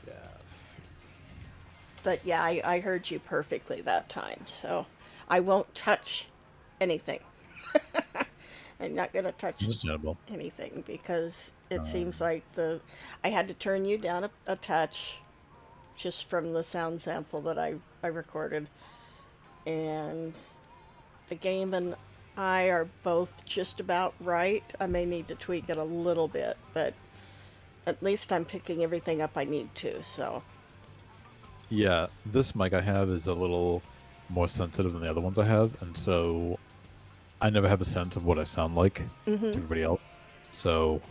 Yes. But yeah, I heard you perfectly that time, so I won't touch anything. I'm not gonna touch Understandable. anything because it seems Um, like I had to turn you down a touch just from the sound sample that I recorded, and the game and I are both just about right. I may need to tweak it a little bit, but at least I'm picking everything up I need to. So, yeah, this mic I have is a little more sensitive than the other ones I have, and so I never have a sense of what I sound like to hmm. everybody else. So,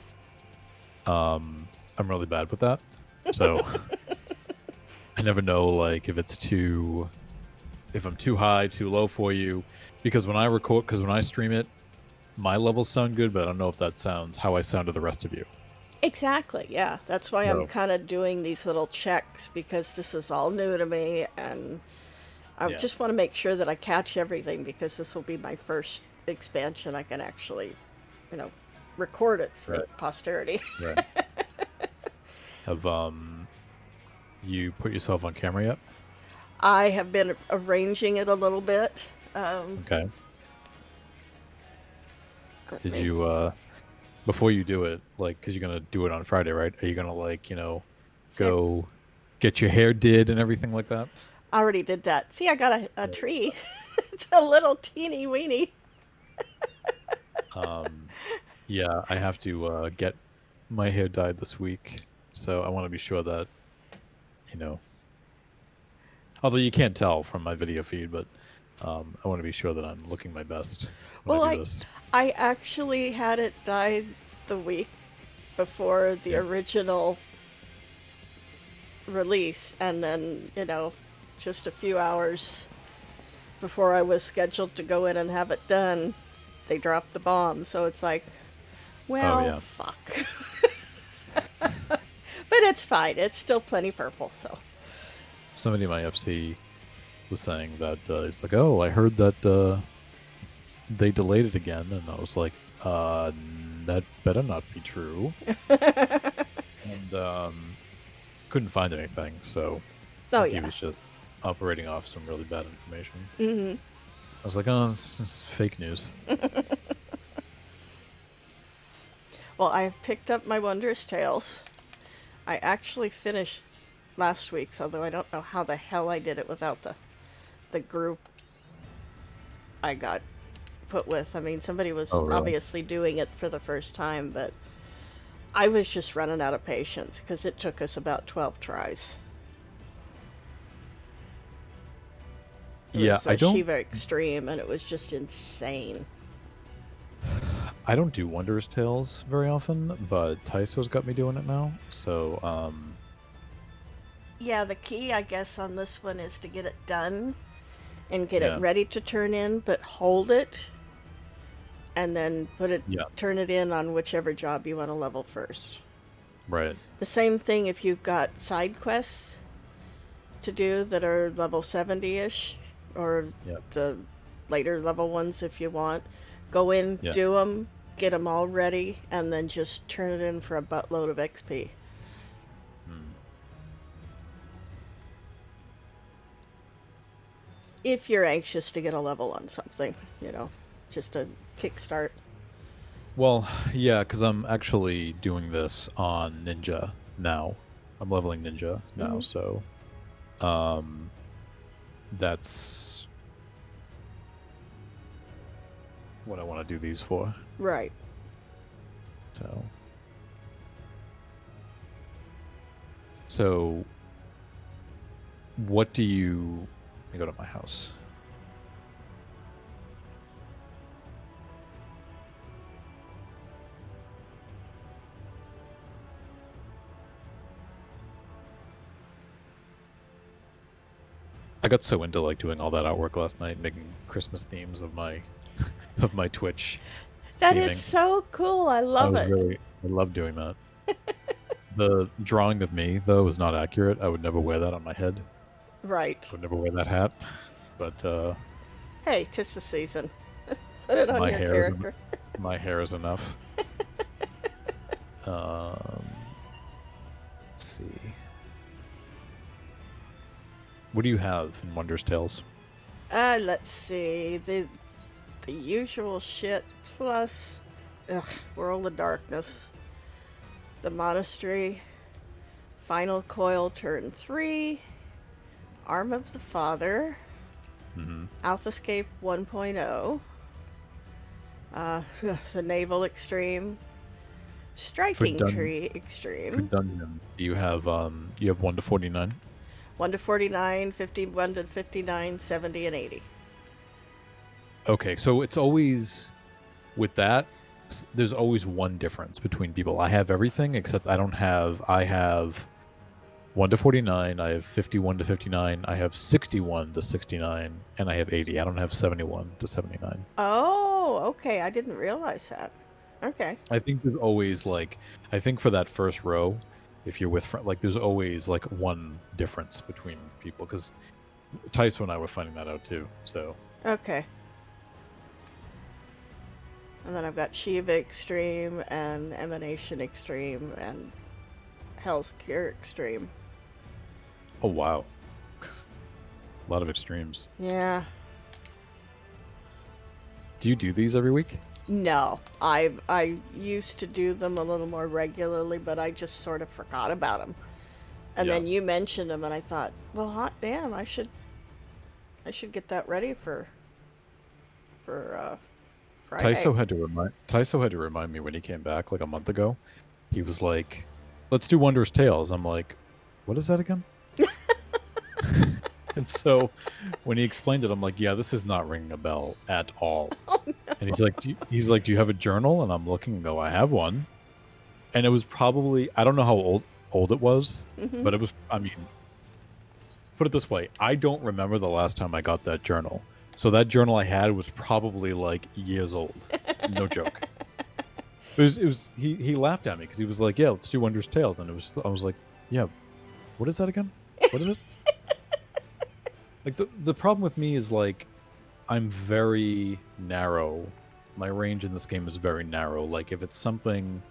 I'm really bad with that. So I never know like if I'm too high, too low for you, because when I stream it, my levels sound good, but I don't know if that sounds how I sound to the rest of you. Exactly, yeah. That's why I'm So kind of doing these little checks because this is all new to me and I yeah, just want to make sure that I catch everything because this will be my first expansion. I can actually, you know, record it for right, posterity. right. Have you put yourself on camera yet? I have been arranging it a little bit. Um, Okay. let Did me you before you do it, like, because you're gonna do it on Friday, right? Are you gonna like see. go get your hair did and everything like that? I already did that. See, I got a Right. tree. It's a little teeny weeny. Um, yeah, I have to get my hair dyed this week, so I want to be sure that you know. Although you can't tell from my video feed, but I want to be sure that I'm looking my best when I Well, do I this. I actually had it dyed the week before the Yeah. original release, and then just a few hours before I was scheduled to go in and have it done, they dropped the bomb. So it's like, Oh well, yeah. fuck. But it's fine. It's still plenty purple. So Somebody in my FC was saying that he's like, "Oh, I heard that they delayed it again," and I was like, that better not be true." And couldn't find anything, so I oh think he yeah. was just operating off some really bad information. Hmm. I was like, "Oh, it's fake news." Well, I've picked up my Wondrous Tales. I actually finished last week's, although I don't know how the hell I did it without the group I got put with. I mean, somebody Oh was really? obviously doing it for the first time, but I was just running out of patience because it took us about 12 tries. It Yeah, was a Shiva Extreme, and it was just insane. I don't do Wondrous Tales very often, but Taiso's got me doing it now. So, Yeah, the key, I guess, on this one is to get it done and get it yeah, ready to turn in, but hold it and then yeah, turn it in on whichever job you want to level first. right, The same thing if you've got side quests to do that are level 70-ish or yeah, the later level ones if you want. Go in, yeah. do them, get them all ready, and then just turn it in for a buttload of XP. Hmm. If you're anxious to get a level on something, just a kickstart. Well, yeah, because I'm actually doing this on Ninja now. I'm leveling Ninja now, Hmm. so um, that's what I want to do these for. Right. So, so what do you? Let me go to my house. I got so into like doing all that artwork last night, making Christmas themes of my of my Twitch That is theming. so cool. I love it. I love doing that. The drawing of me though is not accurate. I would never wear that on my head. Right. I would never wear that hat. But Hey, 'tis the season. Put it on my your hair is character. my hair is enough. Um, What do you have in Wondrous Tales? Let's see. The usual shit plus World of Darkness, the Monastery, Final Coil Turn 3, Arm of the Father, Mm-hmm. AlphaScape 1.0, the Naval Extreme, For Striking dun Tree for Extreme, dungeons, you have 1 to 49. 1 to 49, 51 to 59, 70, and 80. Okay, so it's always with that. There's always one difference between people. I have everything except I don't have. I have 1 to 49. I have 51 to 59. I have 61 to 69, and I have 80. I don't have 71 to 79. Oh, okay. I didn't realize that. Okay. I think there's always like I think for that first row, if you're with like there's always like one difference between people because Tyso and I were finding that out too. So Okay. And then I've got Shiva Extreme and Emanation Extreme and Hell's Cure Extreme. oh wow, a lot of extremes. Yeah. Do you do these every week? No, I used to do them a little more regularly, but I just sort of forgot about them. And Yeah. then you mentioned them, and I thought, well, hot damn, I should get that ready for Friday. Tyso had to remind me when he came back like a month ago. He was like, "Let's do Wondrous Tales." I'm like, "What is that again?" And so when he explained it, I'm like, "Yeah, this is not ringing a bell at all." Oh no. And "Do you have a journal?" And I'm looking and go, "I have one." And it was probably I don't know how old it was, Mm-hmm. but it was. I mean, put it this way: I don't remember the last time I got that journal. So that journal I had was probably like years old. No joke. He laughed at me because he was like, "Yeah, let's do Wondrous Tales," and I was like, "Yeah, what is that again? What is it?" Like the problem with me is like I'm very narrow. My range in this game is very narrow. Like if it's something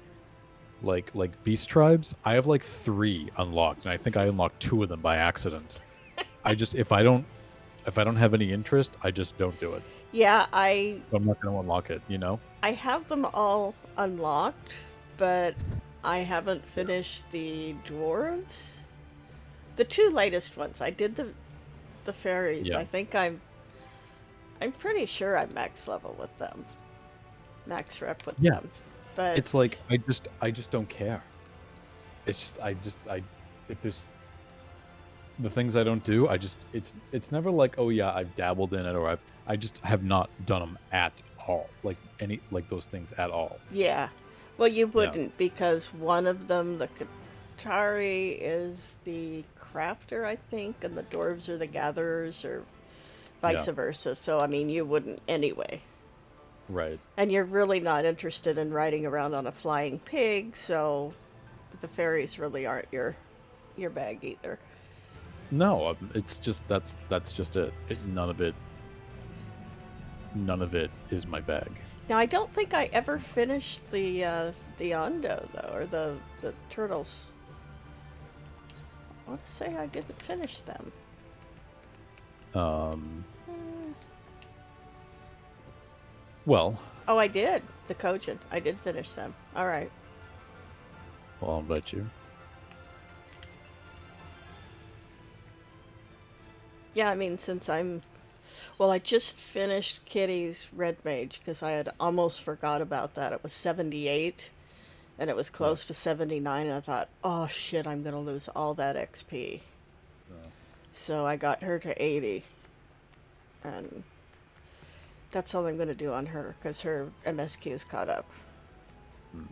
like Beast Tribes, I have like 3 unlocked, and I think I unlocked 2 of them by accident. I just if I don't have any interest, I just don't do it. Yeah, I'm not going to unlock it, you know? I have them all unlocked, but I haven't finished the dwarves. The 2 latest ones. I did the fairies. Yeah. I think I'm pretty sure I'm max level with them. Max rep with Yeah. them. But It's like I just don't care. It's just I if there's the things I don't do, it's never like, oh yeah, I've dabbled in it or I just have not done them at all. Like any like those things at all. yeah. Well, you Yeah. wouldn't because one of them, the Katari, is the crafter, I think, and the dwarves are the gatherers, or vice Yeah. versa. So, I mean, you wouldn't anyway. Right. And you're really not interested in riding around on a flying pig, so the fairies really aren't your bag either. No, it's just that's just it. None of it is my bag. Now, I don't think I ever finished the Ondo though, or the turtles. I want to say I didn't finish them. Um Hmm. well, Oh, I did. The Kojin. I did finish them. All right. I'll invite you. Yeah, I mean, since well, I just finished Kitty's Red Mage because I had almost forgot about that. It was 78 and it was Yeah. close to 79, and I thought, oh shit, I'm going to lose all that XP. Yeah. So I got her to 80, and that's all I'm going to do on her because her MSQ is caught up. Hmm.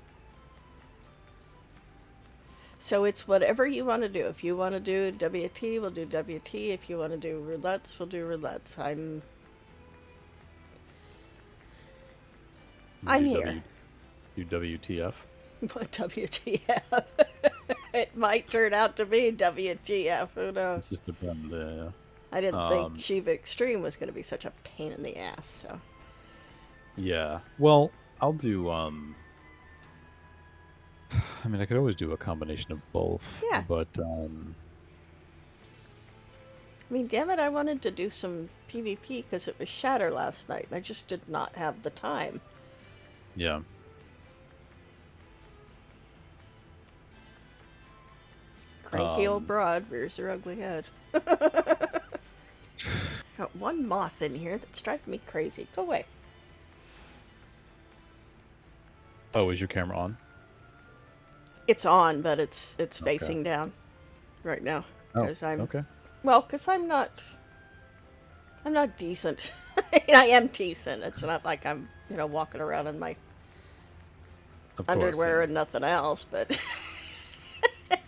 So it's whatever you want to do. If you want to do WT, we'll do WT. If you want to do roulettes, we'll do roulettes. I'm Do here. Do WTF? What WTF? It might turn out to be WTF. Who It's knows? just depends. Yeah. I didn't think Um, Shiva Extreme was going to be such a pain in the ass. So yeah. Well, I'll do I mean, I could always do a combination of both, yeah, but I mean, damn it, I wanted to do some PvP because it was Shatter last night, and I just did not have the time. Yeah. Cranky old broad rears her ugly head. Got one moth in here that's driving me crazy. Go away. Oh, is your camera on? It's on, but it's Okay. facing down right now Oh, because okay. because I'm not decent. I mean, I am decent. It's not like I'm walking around in my Of course, underwear yeah. and nothing else, but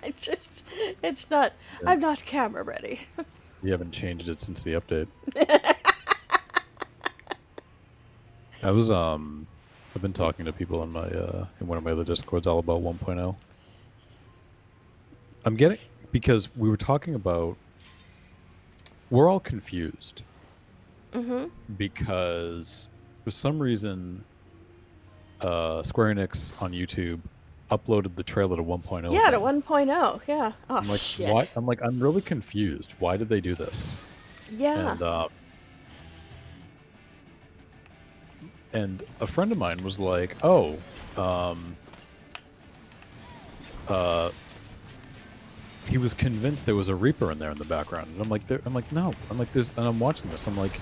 it's not. Yeah. I'm not camera ready. You haven't changed it since the update. I was I've been talking to people in my in one of my other discords all about 1.0. I'm getting, because we were talking about, we're all confused Mm-hmm. because for some reason Square Enix on YouTube uploaded the trailer to 1.0 Yeah, to again. 1.0. Yeah. Oh I'm like, shit. what? I'm like, I'm really confused. Why did they do this? Yeah. And a friend of mine was like, "Oh, he was convinced there was a Reaper in there in the background." And I'm like, no. I'm like, there's, and I'm watching this. I'm like,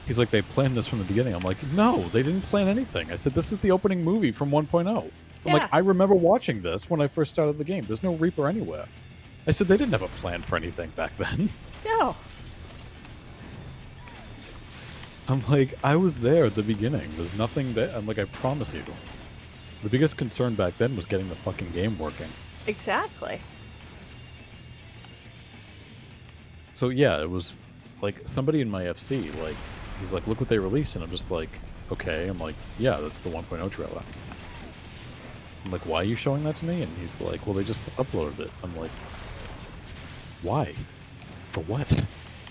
he's like, they planned this from the beginning. I'm like, no, they didn't plan anything. I said, this is the opening movie from 1.0. I'm like, Yeah. I remember watching this when I first started the game. There's no Reaper anywhere. I said, they didn't have a plan for anything back then. No. I'm like, I was there at the beginning. There's nothing there. I'm like, I promise you. The biggest concern back then was getting the fucking game working. Exactly. So yeah, it was like somebody in my FC, like, he's like, look what they released, and I'm just like, okay. I'm like, yeah, that's the 1.0 trailer. I'm like, why are you showing that to me? And he's like, well, they just uploaded it. I'm like, why? For what?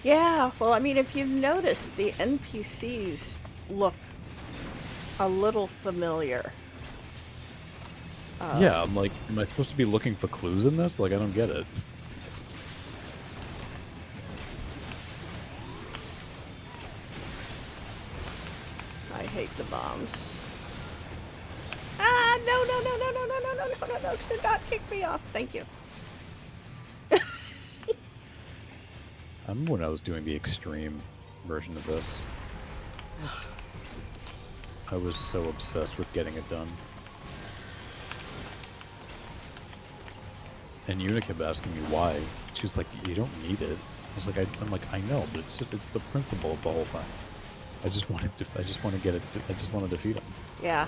Yeah. Well, I mean, if you've noticed, the NPCs look a little familiar. Yeah, I'm like, am I supposed to be looking for clues in this? Like, I don't get it. I hate the bombs. Ah, no, no, no, no, no, no, no, no, no, no, no, do not kick me off. Thank you. I remember when I was doing the extreme version of this. I was so obsessed with getting it done. And Una kept asking me why. She was like, you don't need it. I was like, I'm like, I know, but it's the principle of the whole thing. I just want to get it. I just want to defeat him. Yeah.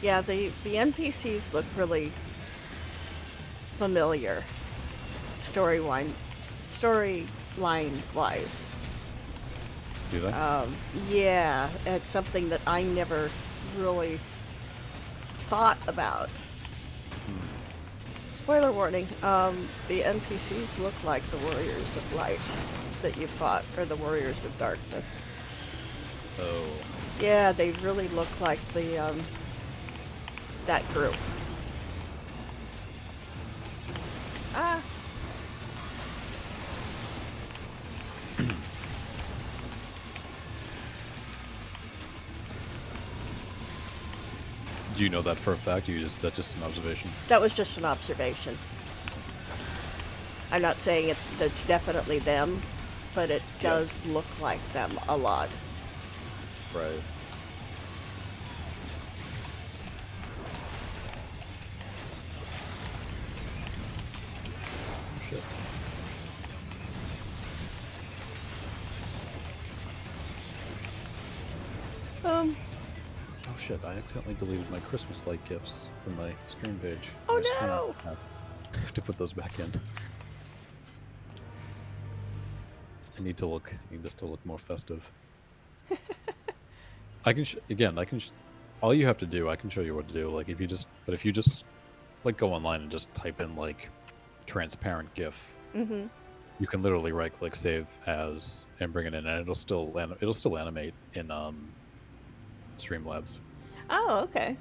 Yeah, the NPCs look really familiar, storyline wise. Do they? Yeah, it's something that I never really thought about. Spoiler warning, the NPCs look like the Warriors of Light that you fought, or the Warriors of Darkness. Oh. Yeah, they really look like the, that group. Ah. Do you know that for a fact? Or is that just an observation? That was just an observation. I'm not saying it's definitely them, but it does look like them a lot. Right. Oh, shit. Oh shit, I accidentally deleted my Christmas light gifts from my stream page. Oh My stream no! app. I have to put those back in. I need this to look more festive. I can, all you have to do, I can show you what to do. Like, if you just, like, go online and just type in, like, transparent GIF. Mm-hmm. You can literally right-click save as and bring it in, and it'll still animate in Streamlabs. Oh, okay.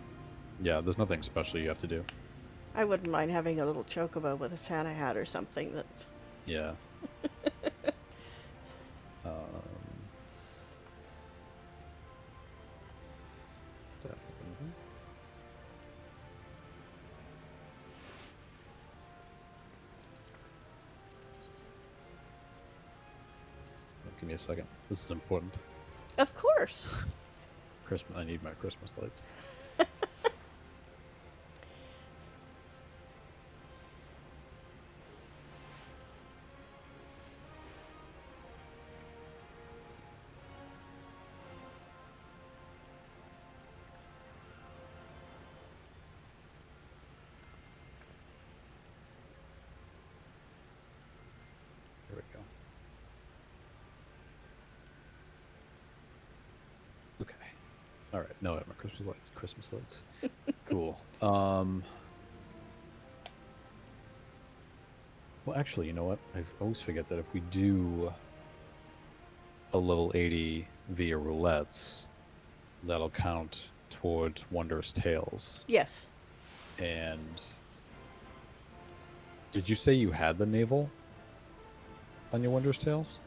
Yeah, there's nothing special you have to do. I wouldn't mind having a little chocobo with a Santa hat or something that. Yeah. Um, what's that open here? Give me a second. This is important. Of course. Christmas. I need my Christmas lights. Here we go. Okay. All right. No, I have my Christmas lights. Christmas lights. Cool. Well, actually, you know what? I always forget that if we do a level 80 via roulettes, that'll count toward Wondrous Tales. Yes. And did you say you had the naval on your Wondrous Tales?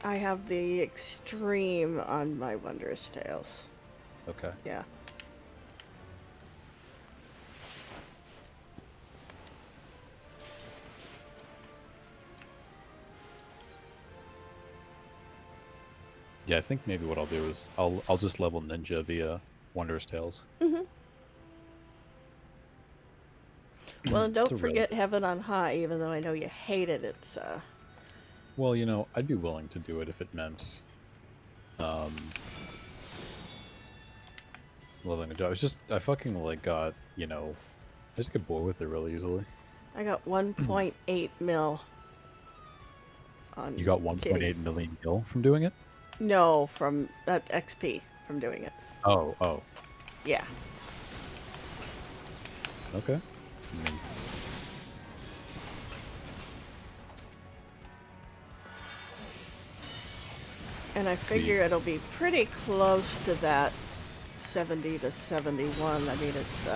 I have the extreme on my Wondrous Tales. Okay. Yeah. Yeah, I think maybe what I'll do is I'll just level Ninja via Wondrous Tales. Mm-hmm. Well, and It's don't a relic. forget Heaven on High, even though I know you hate it. Well, you know, I'd be willing to do it if it meant leveling a job. It's just I fucking like got, you know, I just get bored with it really easily. I got 1.8 mil on You got Kitty. 1.8 million gil from doing it? No, from XP from doing it. Oh. Yeah. Okay. I mean, And I figure it'll be pretty close to that 70 to 71. I mean, it's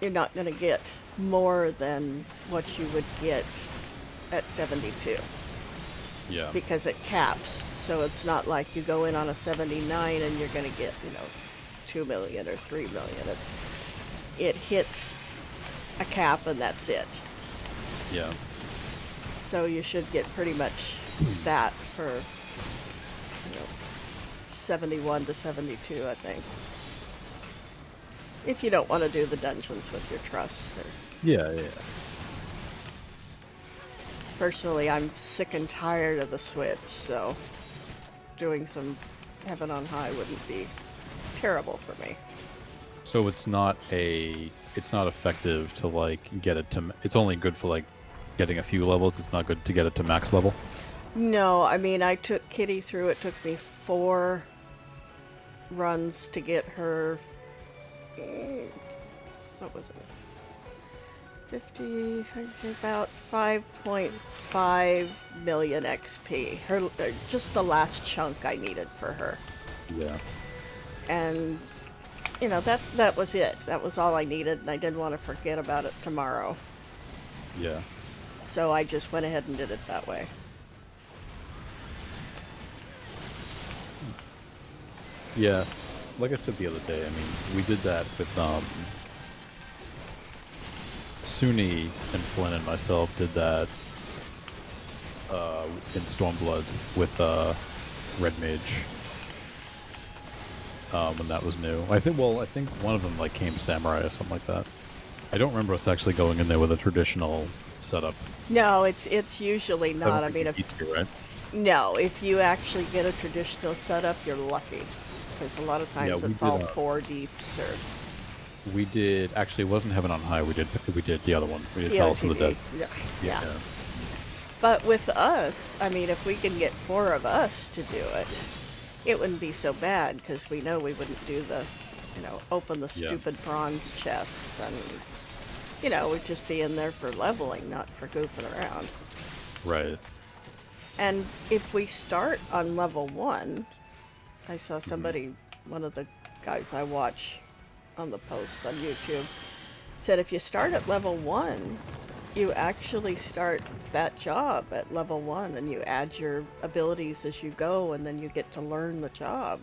you're not going to get more than what you would get at 72 yeah. because it caps. So it's not like you go in on a 79 and you're going to get, 2 million or 3 million. It hits a cap and that's it. Yeah. So you should get pretty much that for 71 to 72, I think. If you don't want to do the dungeons with your trusts. Or... Yeah. Personally, I'm sick and tired of the Switch, so doing some Heaven on High wouldn't be terrible for me. So it's not effective to like get it to. It's only good for like getting a few levels. It's not good to get it to max level. No, I mean, I took Kitty through. It took me 4 runs to get her. What was it? 50, about 5.5 million XP. Her, just the last chunk I needed for her. Yeah. And that was it. That was all I needed, and I didn't want to forget about it tomorrow. Yeah. So I just went ahead and did it that way. Yeah. Like I said the other day, I mean, we did that with Suni and Flynn and myself did that in Stormblood with Red Mage when that was new. I think one of them like came Samurai or something like that. I don't remember us actually going in there with a traditional setup. No, it's usually not. I mean, right? No, if you actually get a traditional setup, you're lucky. Because a lot of times it's all 4 deeps or... We did... Actually, it wasn't Heaven on High. We did the other one. We did Palace of the Dead. Yeah. But with us, I mean, if we can get 4 of us to do it, it wouldn't be so bad. Because we know we wouldn't do the, open the stupid bronze chests. And You know, we'd just be in there for leveling, not for goofing around. Right. And if we start on level 1, I saw Hmm. somebody, one of the guys I watch on the posts on YouTube, said if you start at level 1, you actually start that job at level 1 and you add your abilities as you go and then you get to learn the job.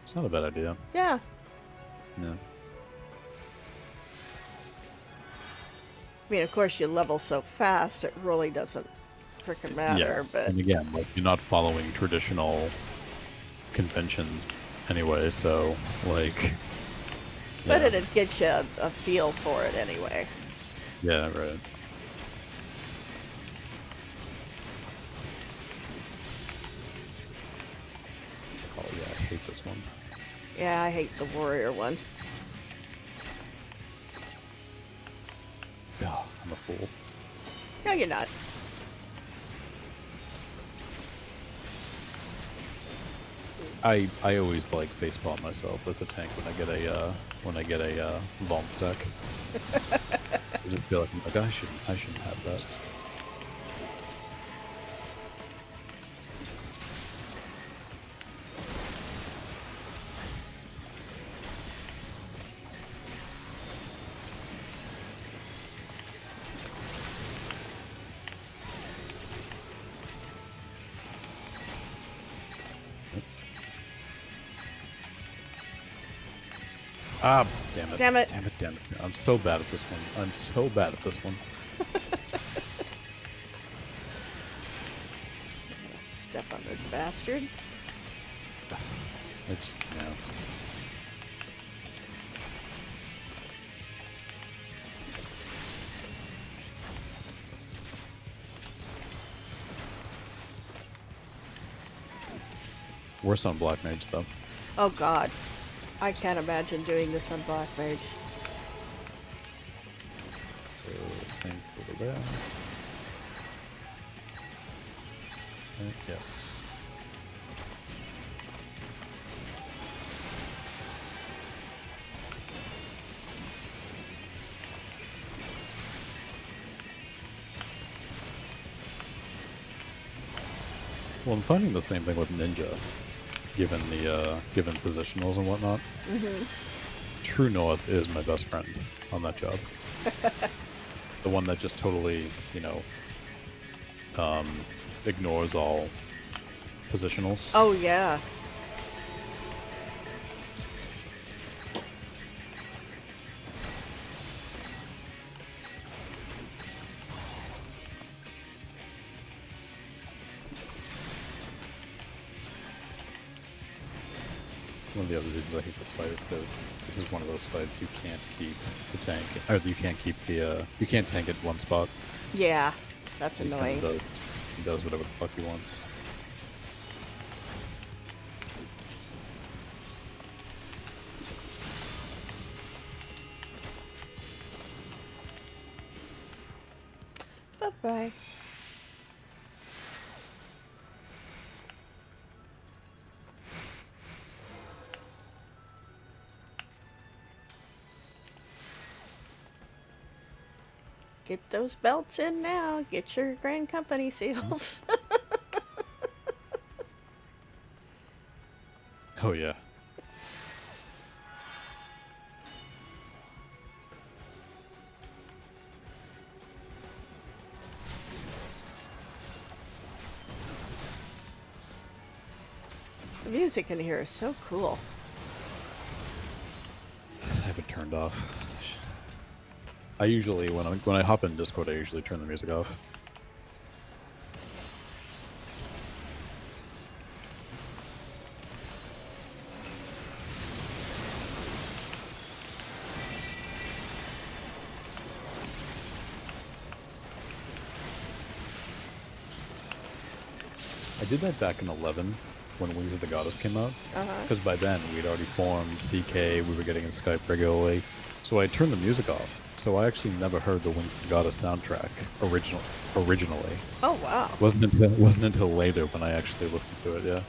It's not a bad idea. Yeah. Yeah. I mean, of course, you level so fast, it really doesn't frickin' Yeah. matter, but And again, like you're not following traditional conventions anyway, so like but yeah. it'd get you a feel for it anyway. Yeah, right. Oh yeah, I hate this one. Yeah, I hate the warrior one. Oh, I'm a fool. No, you're not. I always like facepalm myself as a tank when I get a vault stack. I just feel like I shouldn't have that. Ah, damn it. Damn it. Damn it, damn it. I'm so bad at this one. I'm so bad at this one. Step on this bastard. I just, you know. Worse on Black Mage, though. Oh god. I can't imagine doing this on Black Mage. So, think over there. Yes. Well, I'm finding the same thing with Ninja, given positionals and whatnot. Mm-hmm. True North is my best friend on that job. The one that just totally, um, ignores all positionals. Oh yeah. One of the other reasons I hate this fight is because this is one of those fights you can't keep the tank, or you can't tank at one spot. Yeah. That's He just annoying. kind of does whatever the fuck he wants. Bye-bye. Get those belts in now. Get your Grand Company seals. Oh yeah. The music in here is so cool. I have it turned off. I usually, when I hop in Discord, I usually turn the music off. I did that back in 11 when Wings of the Goddess came out. Uh-huh. Because by then we'd already formed CK, we were getting in Skype regularly. So I turned the music off. So I actually never heard the Wings of the Goddess soundtrack originally. Oh wow. Wasn't until later when I actually listened to it, yeah.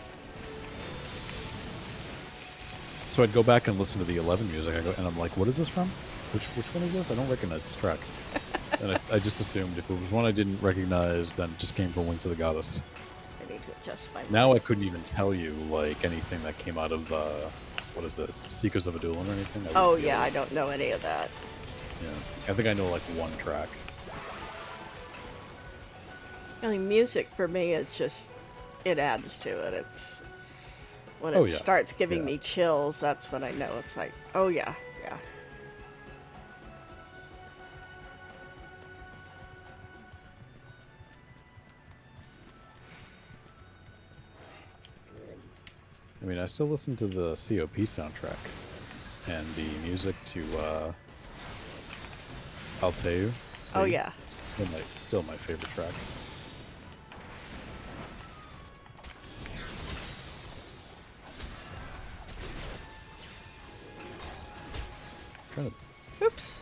So I'd go back and listen to the 11 music, and I'm like, what is this from? which one is this? I don't recognize this track. And I just assumed if it was one I didn't recognize, then it just came from Wings of the Goddess. I need to adjust my Now I mic. couldn't even tell you, like, anything that came out of, what is it, Seekers of Adullam or anything? I Oh wouldn't be yeah, able I to- don't know any of that. Yeah. I think I know, like, one track. I mean, music for me is just, it adds to it. It's when Oh, it yeah. starts giving Yeah. me chills, that's when I know it's like, oh yeah, yeah. I mean, I still listen to the COP soundtrack and the music to, Alteu. Oh See? yeah. It's still my favorite track. Kind of Oops.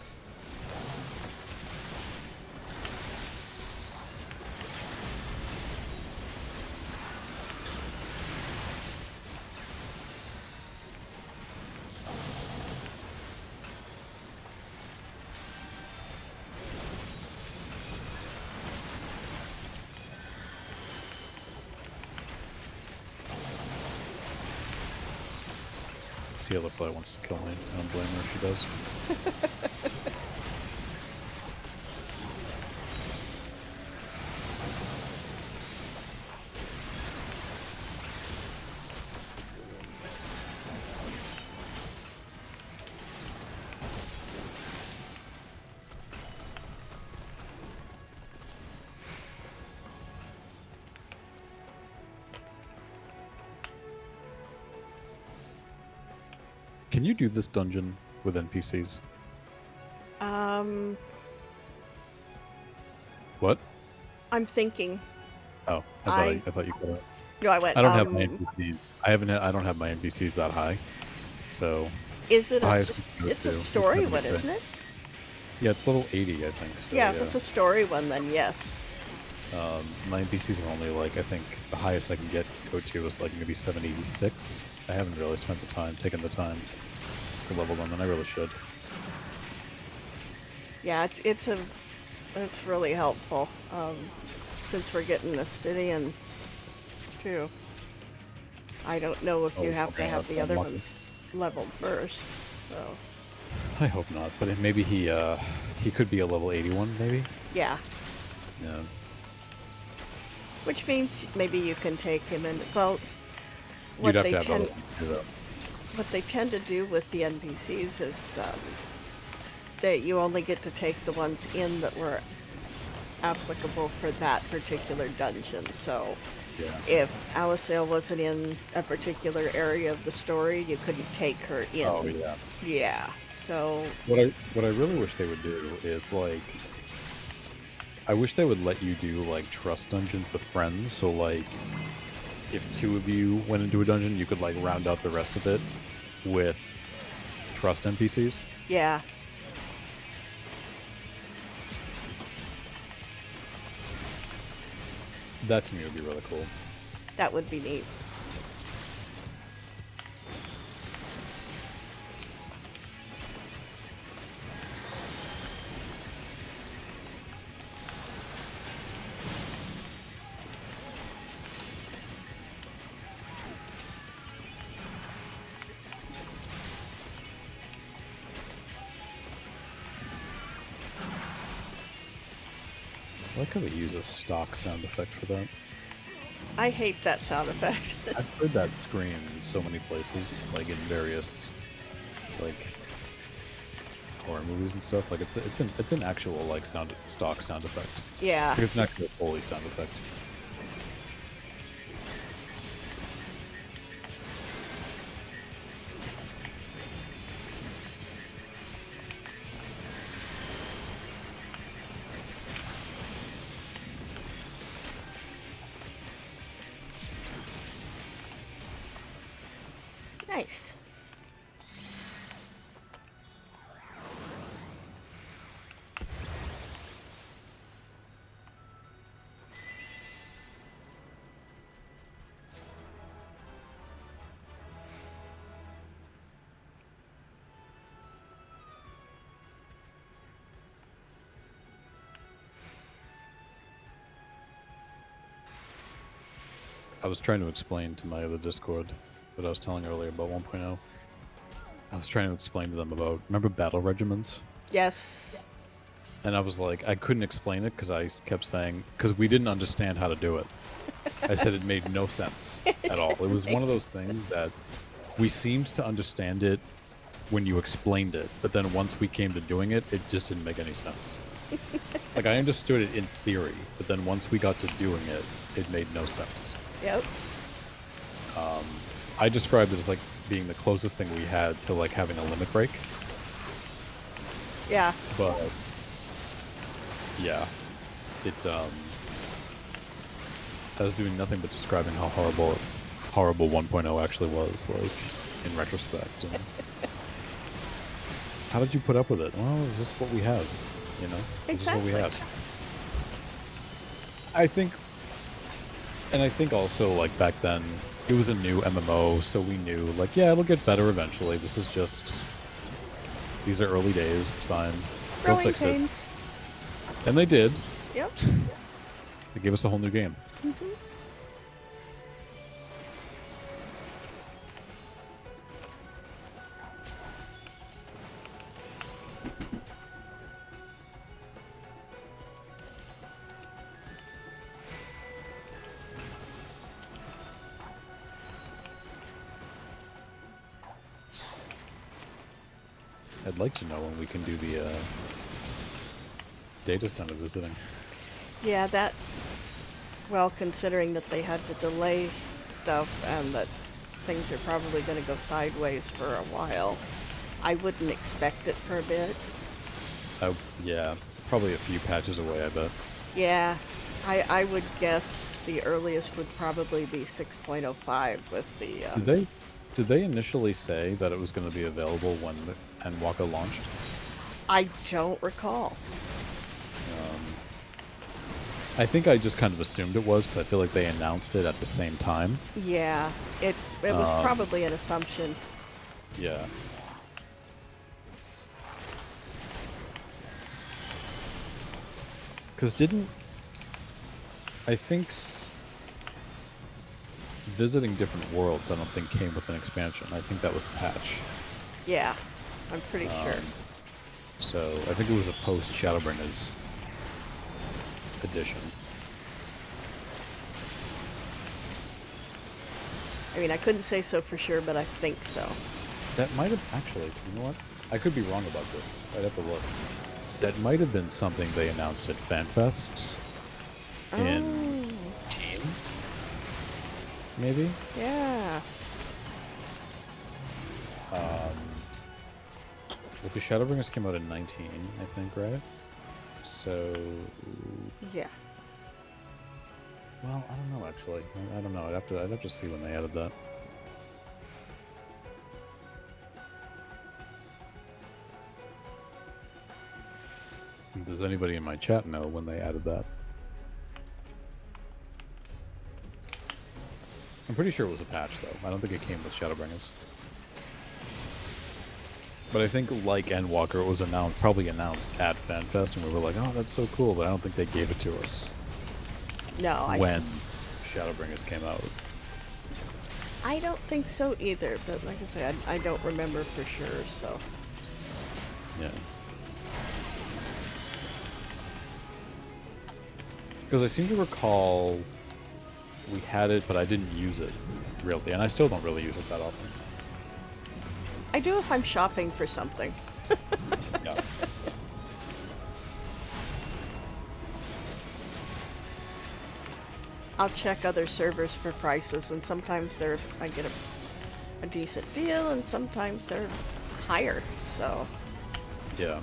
the other player wants to kill me. I don't blame her if she does. Can you do this dungeon with NPCs? Um, What? I'm thinking. Oh, I I thought you could. no, I went. I don't have my NPCs. I don't have my NPCs that high. So Is it the a? highest we can go It's to a is story one, 70K. isn't it? Yeah, it's level 80, I think. So Yeah, if it's a story one, then yes. my NPCs are only like, I think the highest I can go to is like maybe 76. I haven't really spent the time, taken the time to level them, and I really should. Yeah, it's really helpful. Since we're getting Astidian too. I don't know if you Oh, have to okay, have the I'm other lucky. ones leveled first. So I hope not, but maybe he could be a level 81, maybe. yeah, Yeah. which means maybe you can take him in. Well, You'd what have they to have other tend ones do that. what they tend to do with the NPCs is that you only get to take the ones in that were applicable for that particular dungeon. So Yeah. if Alicel wasn't in a particular area of the story, you couldn't take her in. Oh yeah. Yeah. So What I really wish they would do is like I wish they would let you do like trust dungeons with friends. So like if two of you went into a dungeon, you could like round out the rest of it with trust NPCs. yeah, That to me would be really cool. that would be neat. I like how they use a stock sound effect for that. I hate that sound effect. I've heard that scream in so many places, like in various like horror movies and stuff. Like it's an actual like stock sound effect. Yeah. Like it's an actual Foley sound effect. Nice. I was trying to explain to my other Discord that I was telling earlier about 1.0. I was trying to explain to them about, remember battle regiments? Yes. And I was like, I couldn't explain it because I kept saying, because we didn't understand how to do it. I said it made no sense at all. It was one of those things that we seemed to understand it when you explained it, but then once we came to doing it, it just didn't make any sense. Like, I understood it in theory, but then once we got to doing it, it made no sense. Yep. I described it as like being the closest thing we had to like having a limit break, Yeah. but yeah, it I was doing nothing but describing how horrible 1.0 actually was, like in retrospect. And how did you put up with it? Well, is this what we have? You know, this is what we Exactly. have. I think, and I think also like back then it was a new MMO, so we knew like, yeah, it'll get better eventually. This is just, these are early days. It's fine. They'll Growing fix pains. it, and they did. Yep. They gave us a whole new game. Mm-hmm. I'd like to know when we can do the data center visiting. Yeah, that, well, considering that they had to delay stuff and that things are probably going to go sideways for a while, I wouldn't expect it for a bit. Yeah, probably a few patches away, I bet. Yeah, I would guess the earliest would probably be 6.05 with the, Did they initially say that it was going to be available when Endwalker launched? I don't recall. I think I just kind of assumed it was because I feel like they announced it at the same time. Yeah, it was probably an assumption. Yeah. Because I think visiting different worlds, I don't think came with an expansion. I think that was a patch. Yeah, I'm pretty sure. So I think it was a post Shadowbringers edition. I mean, I couldn't say so for sure, but I think so. That might have actually. You know what? I could be wrong about this. I'd have to look. That might have been something they announced at FanFest in Team, maybe. Yeah. Because Shadowbringers came out in 19, I think, right? So, Yeah. well, I don't know actually. I don't know. I'd have to see when they added that. Does anybody in my chat know when they added that? I'm pretty sure it was a patch, though. I don't think it came with Shadowbringers. But I think, like Endwalker, it was probably announced at FanFest, and we were like, oh, that's so cool, but I don't think they gave it to us No, when Shadowbringers came out. I don't think so either, but like I said, I don't remember for sure, so. Yeah. Because I seem to recall we had it, but I didn't use it, really. And I still don't really use it that often. I do if I'm shopping for something. Yeah. I'll check other servers for prices, and sometimes I get a decent deal, and sometimes they're higher, so. Yeah.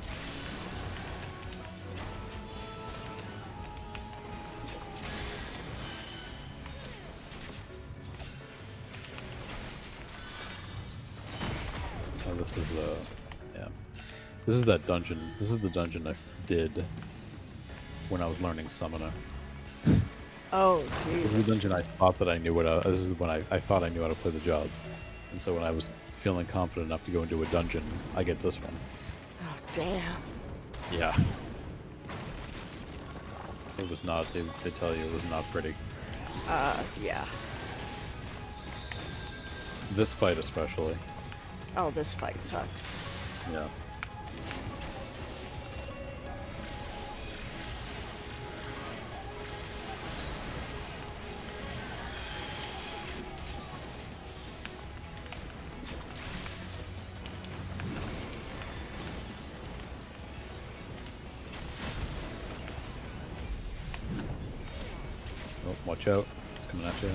Oh, this is yeah. This is that dungeon. This is the dungeon I did when I was learning Summoner. Oh, This is geez. the dungeon I thought that I knew this is when I thought I knew how to play the job. And so when I was feeling confident enough to go into a dungeon, I get this one. Oh, damn. Yeah. It was not, they tell you it was not pretty. Yeah. This fight especially. Oh, this fight sucks. Yeah. Oh, watch out. It's coming at you.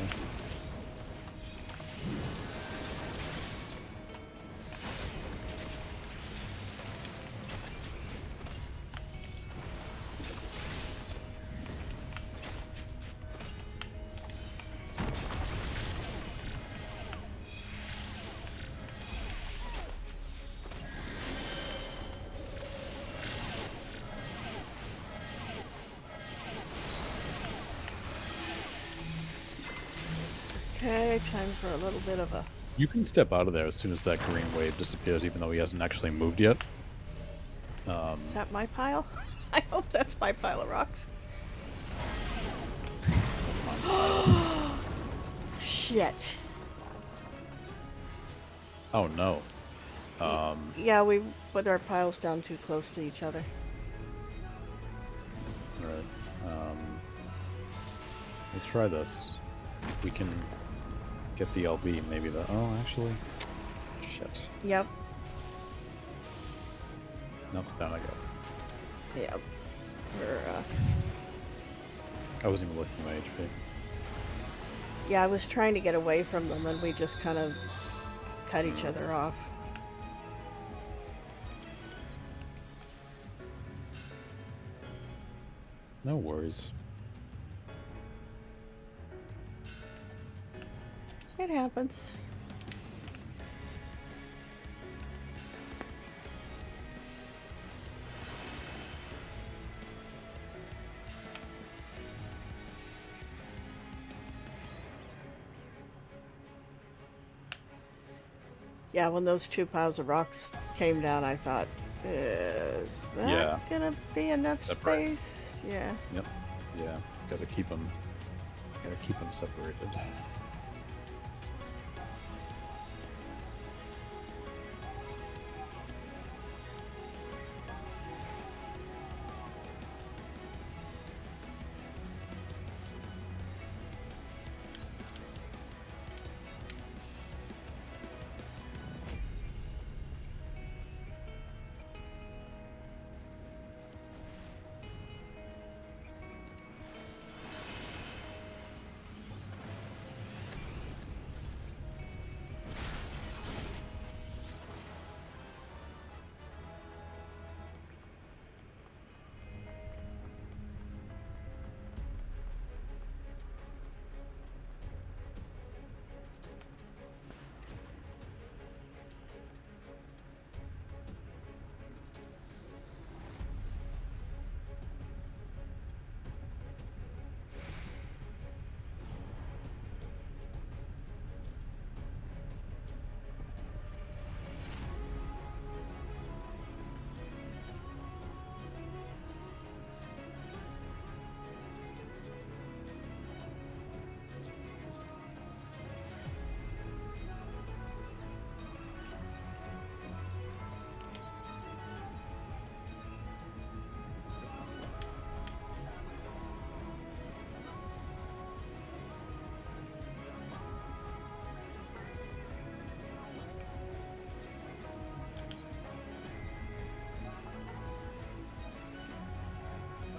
Okay, time for a little bit of a... You can step out of there as soon as that green wave disappears, even though he hasn't actually moved yet. Is that my pile? I hope that's my pile of rocks. Shit. Oh no. Yeah, we put our piles down too close to each other. Alright. Let's try this. If we can get the LB, maybe the... Oh, actually... Shit. Yep. Nope, down I go. Yep. We're, I wasn't even looking at my HP. yeah, I was trying to get away from them and we just kind of cut each other off. No worries. It happens. Yeah, when those two piles of rocks came down, I thought, is that gonna be enough Separate. space? Yeah. Yep. Yeah. Gotta keep them separated.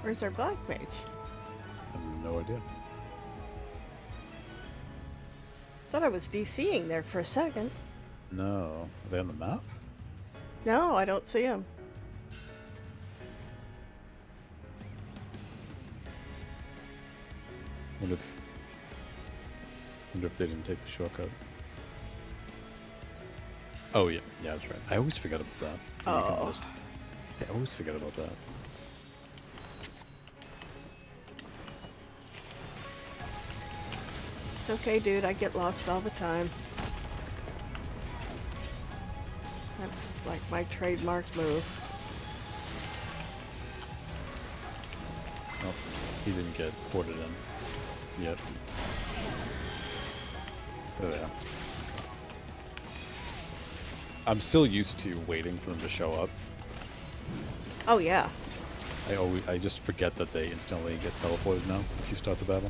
Where's our black mage? I have no idea. Thought I was DCing there for a second. No. Are they on the map? No, I don't see him. Wonder if they didn't take the shortcut. Oh yeah, yeah, that's right. I always forget about that. Oh. I always forget about that. It's okay, dude. I get lost all the time. That's like my trademark move. Oh, he didn't get ported in yet. There they are. I'm still used to waiting for them to show up. Oh yeah. I just forget that they instantly get teleported now if you start the battle.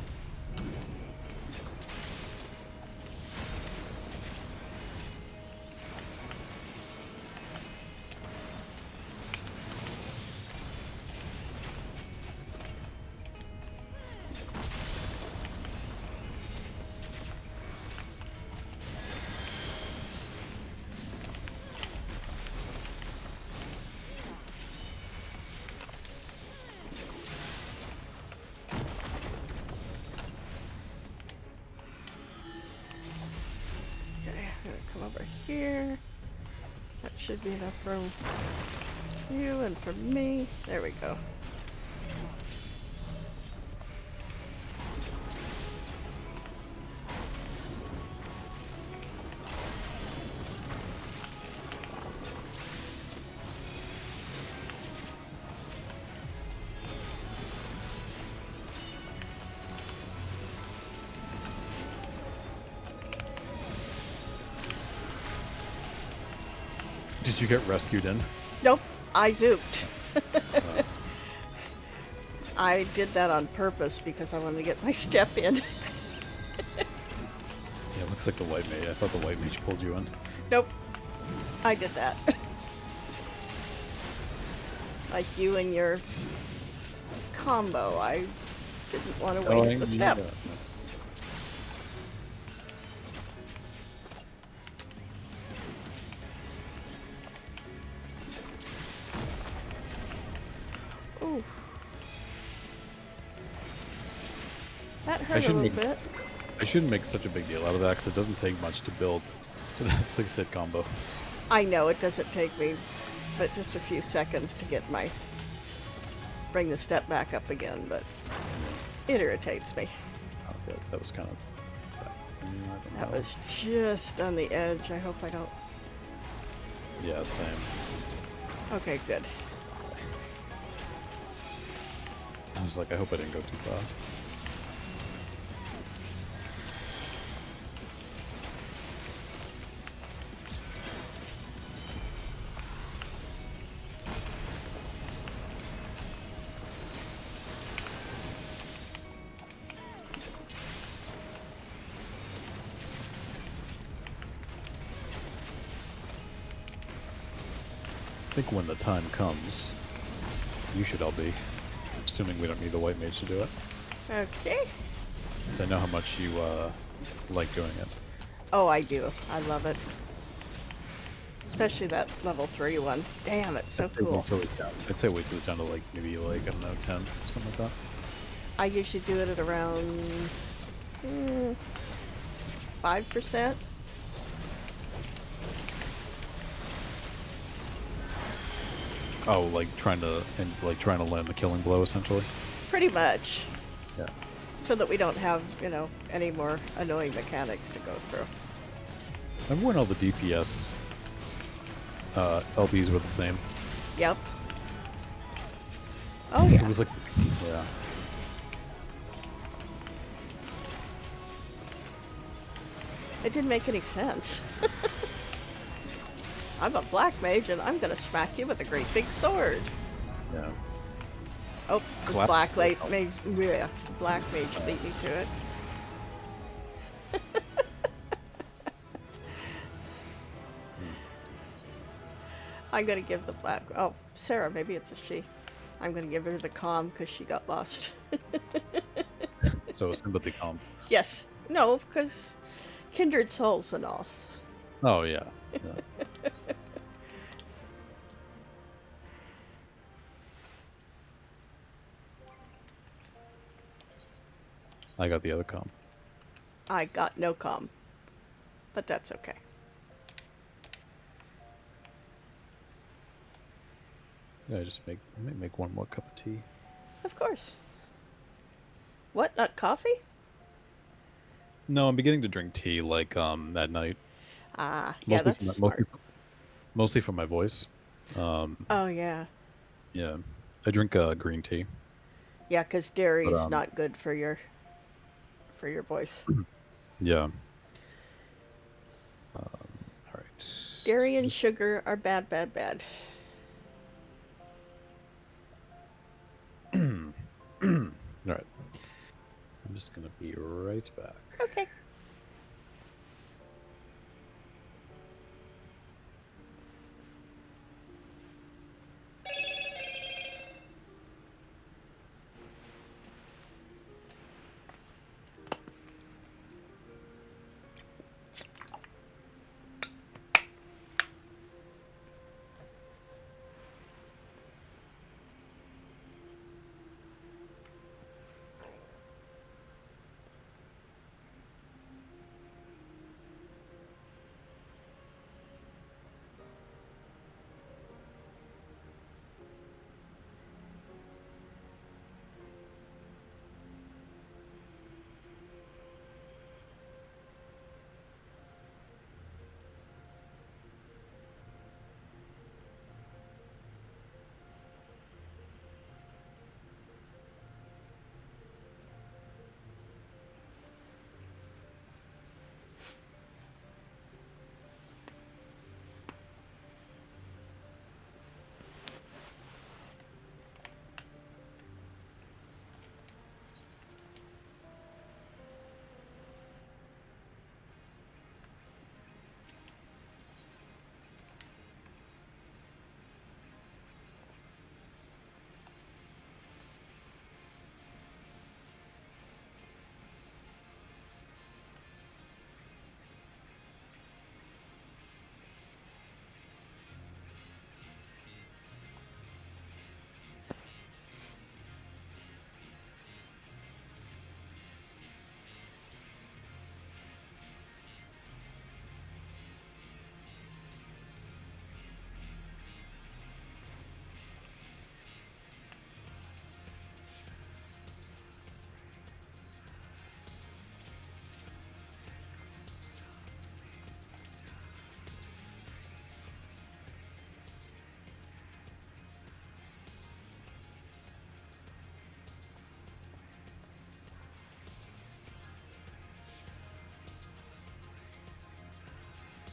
Okay, I'm gonna come over here. That should be enough room for you and for me. There we go. Did you get rescued in? Nope, I zooped. I did that on purpose because I wanted to get my step in. Yeah, it looks like the white mage. I thought the white mage pulled you in. Nope, I did that. Like you and your combo, I didn't want to waste the step. Ooh. That hurt a little bit. I shouldn't make such a big deal out of that because it doesn't take much to build to that 6-hit combo. I know it doesn't take me but just a few seconds to get my bring the step back up again, but it irritates me. Okay, that was kind of that was just on the edge. I hope I don't. Yeah, same. Okay, good. I was like, I hope I didn't go too far. I think when the time comes, you should all be, assuming we don't need the white mage to do it. Okay. So I know how much you like doing it. Oh, I do. I love it. Especially that level 3 one. Damn, it's so cool. I'd say wait till it's down to like maybe like, I don't know, 10, something like that. I usually do it at around 5%. Oh, like trying to land the killing blow, essentially. Pretty much. Yeah. So that we don't have, you know, any more annoying mechanics to go through. Remember when all the DPS LBs were the same? Yep. Oh yeah. It was like, yeah. It didn't make any sense. I'm a black mage and I'm gonna smack you with a great big sword. Yeah. Oh, the black mage, yeah, the black mage beat me to it. I'm gonna give the black. Oh, Sarah, maybe it's a she. I'm gonna give her the calm because she got lost. So sympathy calm. Yes. No, because kindred souls and all. Oh yeah. Yeah. I got the other calm. I got no calm, but that's okay. Yeah, just make one more cup of tea. Of course. What? Not coffee? No, I'm beginning to drink tea like at night. Ah, yeah, that's smart. Mostly for my voice. Oh yeah. Yeah, I drink green tea. Yeah, because dairy is not good for your voice. Yeah. All right. Dairy and sugar are bad, bad, bad. All right. I'm just gonna be right back. Okay.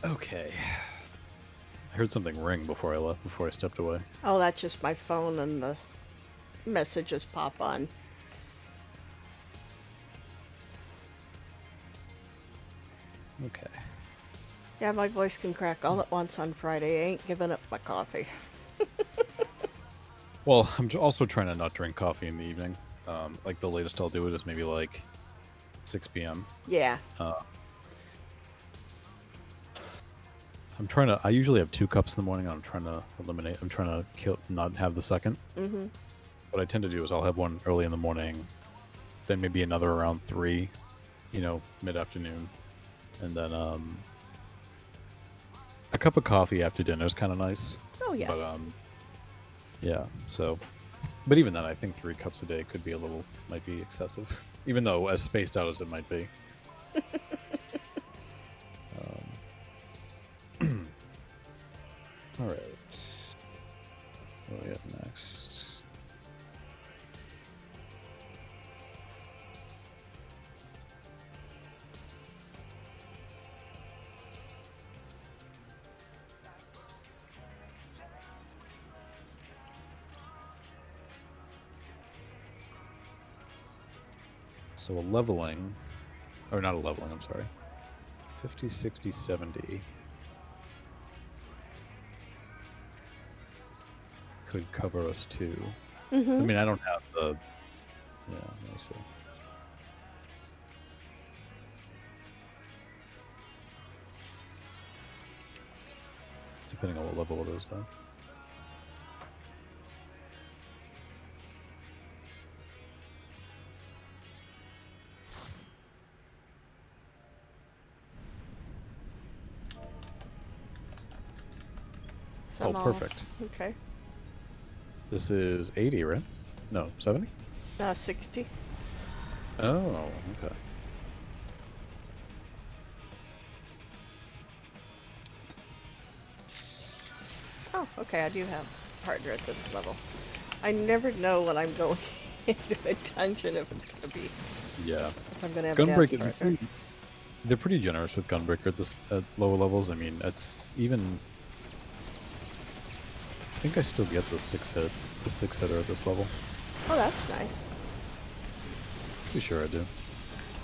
Okay. I heard something ring before I left. Before I stepped away. Oh, that's just my phone and the messages pop on. Okay. Yeah, my voice can crack all at once on Friday. I ain't giving up my coffee. Well, I'm also trying to not drink coffee in the evening. Like the latest I'll do it is maybe like 6 p.m. Yeah. I'm trying to. I usually have 2 cups in the morning. I'm trying to eliminate. I'm trying to not have the second. Mm-hmm. What I tend to do is I'll have one early in the morning, then maybe another around 3, mid-afternoon, and then a cup of coffee after dinner is kind of nice. Oh, yeah. But yeah. So, but even then, I think 3 cups a day might be excessive, even though as spaced out as it might be. All right. What do we have next? So a leveling, or not a leveling, I'm sorry. 50, 60, 70. Could cover us too. Mm-hmm. I mean, I don't have the. Yeah, let me see. Depending on what level it is, though. Oh, perfect. Okay. This is 80, right? No, 70? 60. Oh, okay. Oh, okay, I do have partner at this level. I never know when I'm going into a dungeon if it's going to be... Yeah. If I'm going to have Gunbreak a dance partner. they're pretty generous with Gunbreaker at lower levels. I mean, it's even. I think I still get the 6-hitter at this level. Oh, that's nice. Pretty sure I do.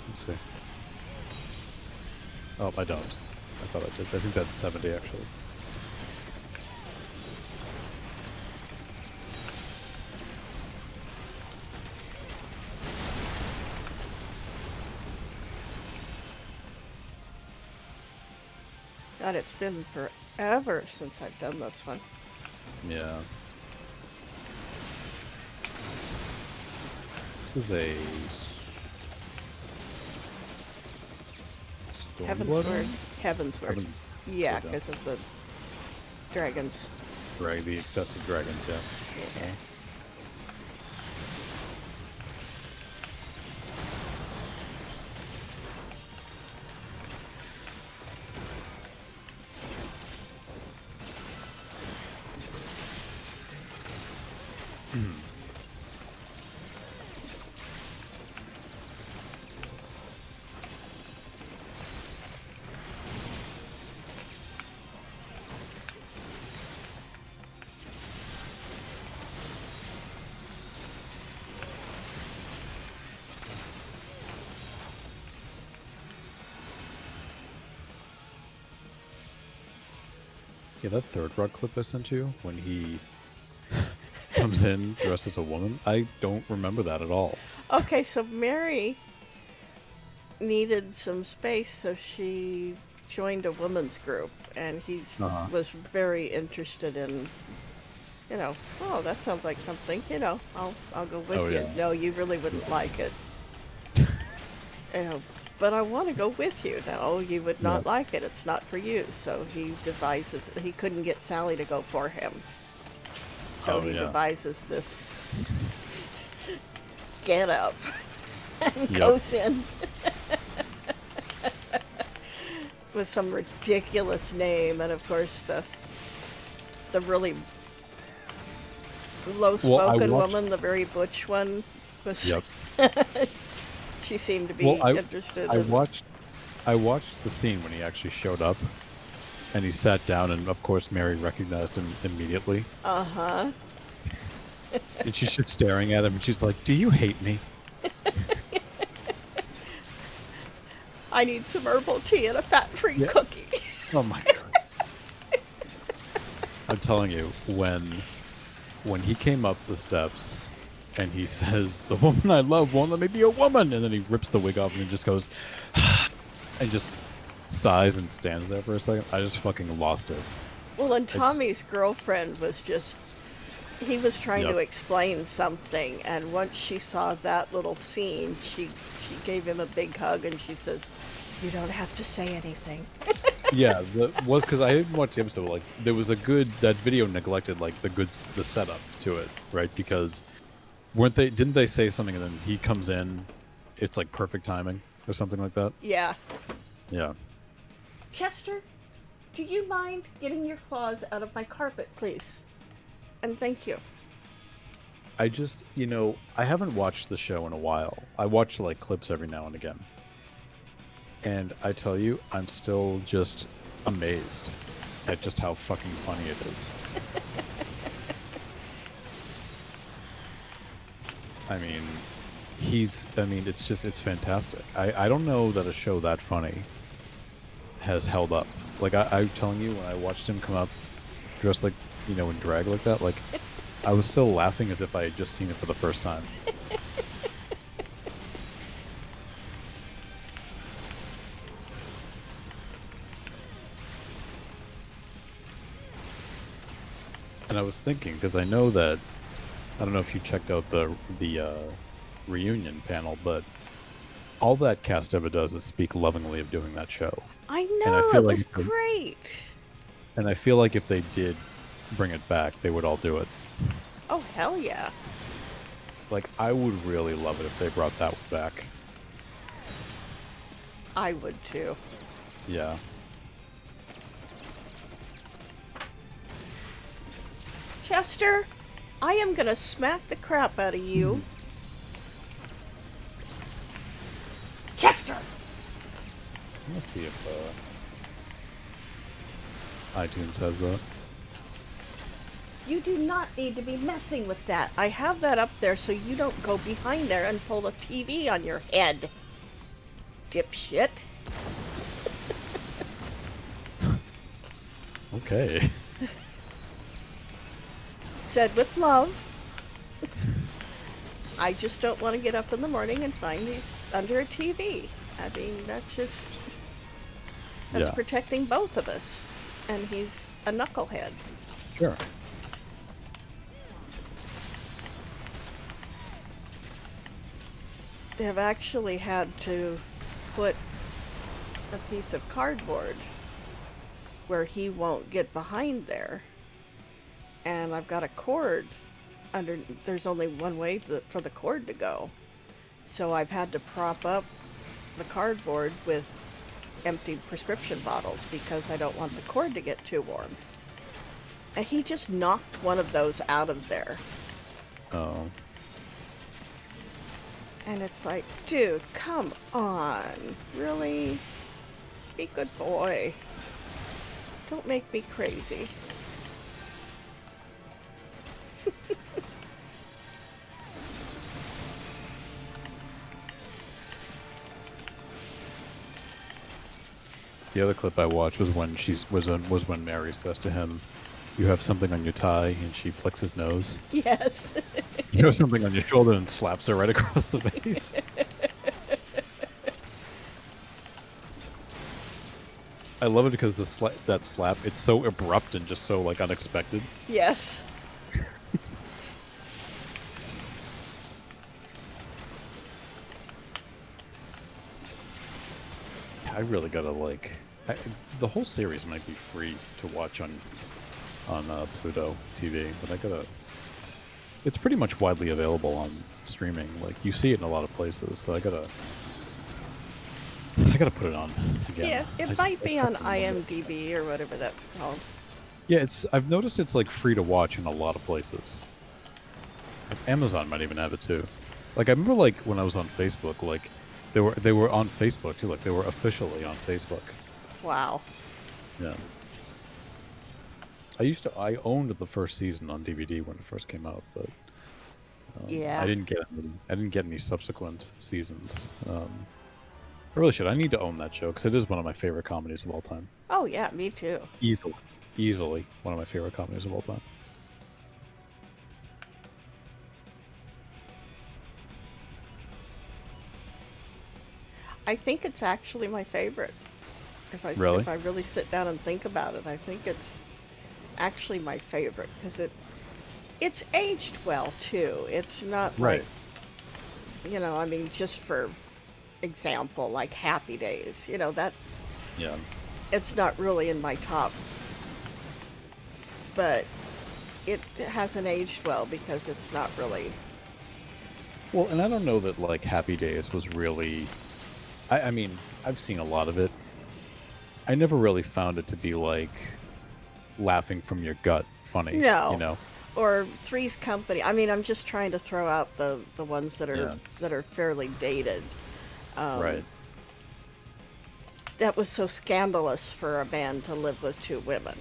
Let's see. Oh, I don't. I thought I did. I think that's 70 actually. God, it's been forever since I've done this one. Yeah. This is a Heavensward. Heavensward. Heaven, Yeah, because of the dragons. right, the excessive dragons, yeah. Yeah. Yeah, that third rock clip I sent you, when he comes in dressed as a woman, I don't remember that at all. Okay, so Mary needed some space, so she joined a women's group, and he was very interested in, you know, oh, that sounds like something, you know, I'll go with you. Yeah. No, you really wouldn't like it. You know, but I want to go with you. No, you would not like it. It's not for you. So he devises, he couldn't get Sally to go for him. So he devises this get up and goes in with some ridiculous name. And of course, the really low-spoken woman, the very butch one, was... She seemed to be interested. I watched the scene when he actually showed up, and he sat down, and of course Mary recognized him immediately. Uh-huh. And she's just staring at him, and she's like, "Do you hate me?" I need some herbal tea and a fat-free cookie. Oh my god! I'm telling you, when he came up the steps. And he says, "The woman I love won't let me be a woman." And then he rips the wig off and just goes, and just sighs and stands there for a second. I just fucking lost it. Well, and Tommy's girlfriend was just, he was trying to explain something. And once she saw that little scene, she gave him a big hug and she says, "You don't have to say anything." Yeah, was because I didn't watch the episode. Like, there was that video neglected, like, the setup to it, right? Because didn't they say something and then he comes in, it's like perfect timing or something like that? Yeah. Yeah. Chester, do you mind getting your claws out of my carpet, please? And thank you. I just, I haven't watched the show in a while. I watch, like, clips every now and again. And I tell you, I'm still just amazed at just how fucking funny it is. I mean, it's fantastic. I don't know that a show that funny has held up. Like, I'm telling you, when I watched him come up dressed like, in drag like that, like, I was still laughing as if I had just seen it for the first time. And I was thinking, because I know that, I don't know if you checked out the reunion panel, but all that cast ever does is speak lovingly of doing that show. I know, it was great. And I feel like if they did bring it back, they would all do it. Oh, hell yeah. Like, I would really love it if they brought that one back. I would too. Yeah. Chester, I am gonna smack the crap out of you. Chester! me see if iTunes has that. You do not need to be messing with that. I have that up there so you don't go behind there and pull the TV on your head. Dipshit. Okay. Said with love. I just don't want to get up in the morning and find he's under a TV. I mean, that's Yeah. protecting both of us. And he's a knucklehead. Sure. They have actually had to put a piece of cardboard where he won't get behind there. And I've got a cord under, there's only one way for the cord to go. So I've had to prop up the cardboard with empty prescription bottles because I don't want the cord to get too warm. And he just knocked one of those out of there. Oh. And it's like, dude, come on. Really? Be a good boy. Don't make me crazy. The other clip I watched was when was when Mary says to him, "You have something on your tie," and she flicks his nose. Yes. You have something on your shoulder, and slaps her right across the face. I love it because that slap, it's so abrupt and just so like unexpected. Yes. I really gotta like, the whole series might be free to watch on Pluto TV, but I gotta. It's pretty much widely available on streaming. Like you see it in a lot of places, so I gotta put it on again. Yeah, it might be on IMDb or whatever that's called. Yeah, I've noticed it's like free to watch in a lot of places. Like, Amazon might even have it too. Like I remember, like when I was on Facebook, like they were on Facebook too. Like they were officially on Facebook. Wow. Yeah. I owned the first season on DVD when it first came out, but Yeah. I didn't get any subsequent seasons. I really should. I need to own that show because it is one of my favorite comedies of all time. Oh, yeah, me too. Easily one of my favorite comedies of all time. I think it's actually my favorite. If I really sit down and think about it, I think it's actually my favorite because it's aged well too. It's not Right. like, I mean, just for example, like Happy Days, that Yeah. it's not really in my top, but it hasn't aged well because it's not really. Well, and I don't know that like Happy Days was really. I mean, I've seen a lot of it. I never really found it to be like laughing from your gut funny. No. Or Three's Company. I mean, I'm just trying to throw out the ones that are fairly dated. Right. That was so scandalous for a man to live with two women.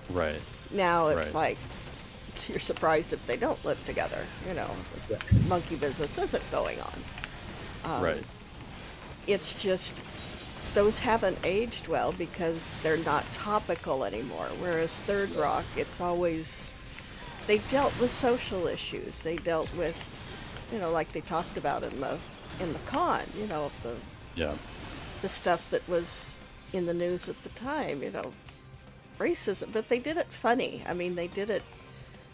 Right. Now it's like you're surprised if they don't live together. Monkey business isn't going on. Right. It's just those haven't aged well because they're not topical anymore. Whereas Third Rock, it's always they dealt with social issues. They dealt with, like they talked about in the con, the stuff that was in the news at the time, racism. But they did it funny. I mean, they did it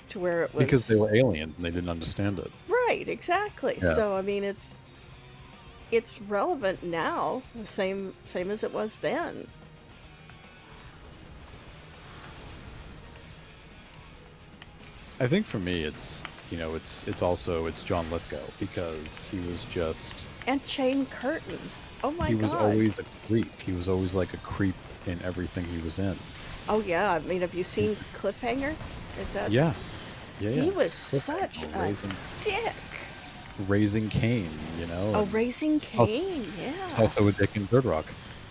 to where it was because they were aliens and they didn't understand it. Right, exactly. Yeah. So I mean, it's relevant now, the same as it was then. I think for me, it's also John Lithgow because he was just And Shane Curtin. Oh my God. he was always a creep. He was always like a creep in everything he was in. Oh yeah, I mean, have you seen Cliffhanger? Is that? Yeah. He was such a dick. Raising Cain, Oh, Raising Cain, yeah. It's also a dick in Third Rock.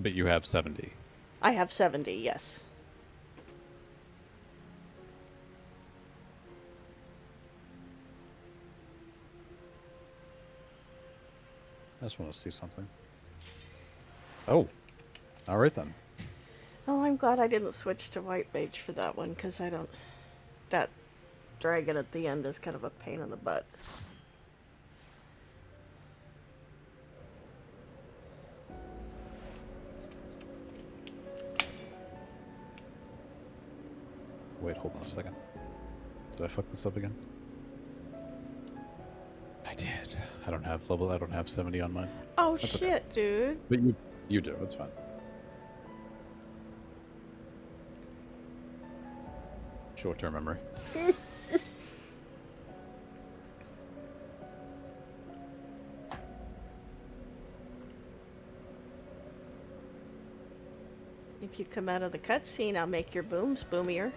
But you have 70. I have 70, yes. I just want to see something. Oh, all right then. Oh, I'm glad I didn't switch to white mage for that one, because I don't... That dragon at the end is kind of a pain in the butt. Wait, hold on a second. Did I fuck this up again? I did. I don't have 70 on mine. Oh, That's shit, okay. dude. But you do. It's fine. Short-term memory. If you come out of the cutscene, I'll make your booms boomier.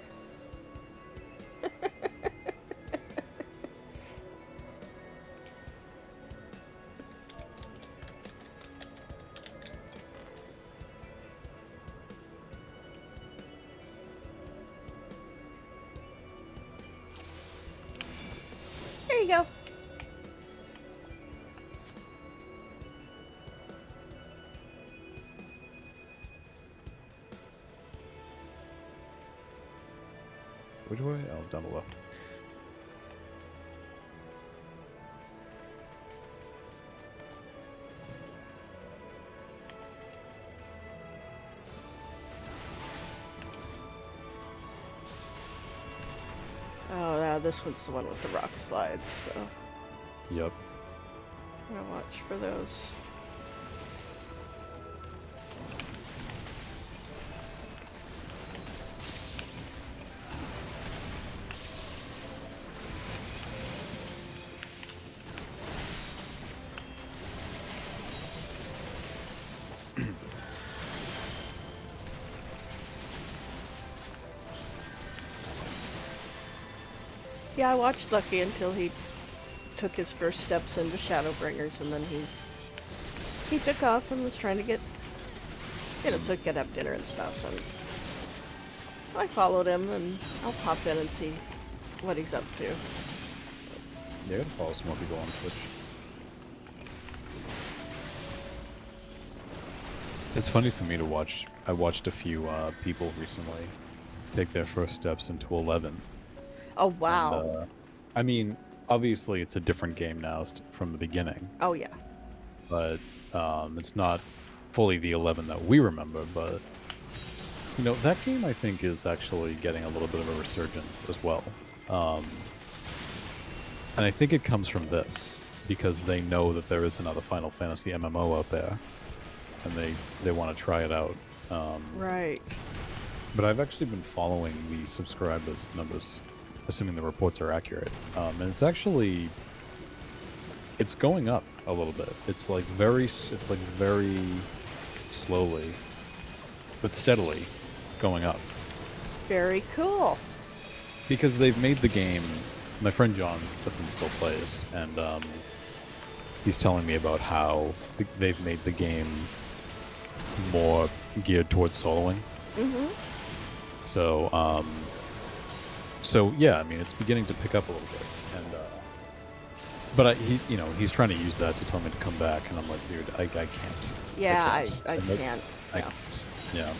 There you go. Which way? Oh, down below. Oh, yeah, this one's the one with the rock slides, so Yep. I'm gonna watch for those. Yeah, I watched Lucky until he took his first steps into Shadowbringers, and then he took off and was trying to get, so he could have dinner and stuff. And I followed him, and I'll pop in and see what he's up to. Yeah, I gotta follow some more people on Twitch. It's funny for me to watch. I watched a few people recently take their first steps into 11. Oh, wow. And, I mean, obviously it's a different game now from the beginning, Oh, yeah. but it's not fully the 11 that we remember. But that game I think is actually getting a little bit of a resurgence as well, and I think it comes from this because they know that there is another Final Fantasy MMO out there, and they want to try it out. Right. But I've actually been following the subscriber numbers, assuming the reports are accurate, and it's going up a little bit. It's like very slowly, but steadily going up. Very cool. Because they've made the game. My friend John still plays, and he's telling me about how they've made the game more geared towards soloing. Mm-hmm. So yeah, I mean, it's beginning to pick up a little bit, and but he's trying to use that to tell me to come back, and I'm like, dude, I can't. Yeah, I can't. can't. I can't. Yeah.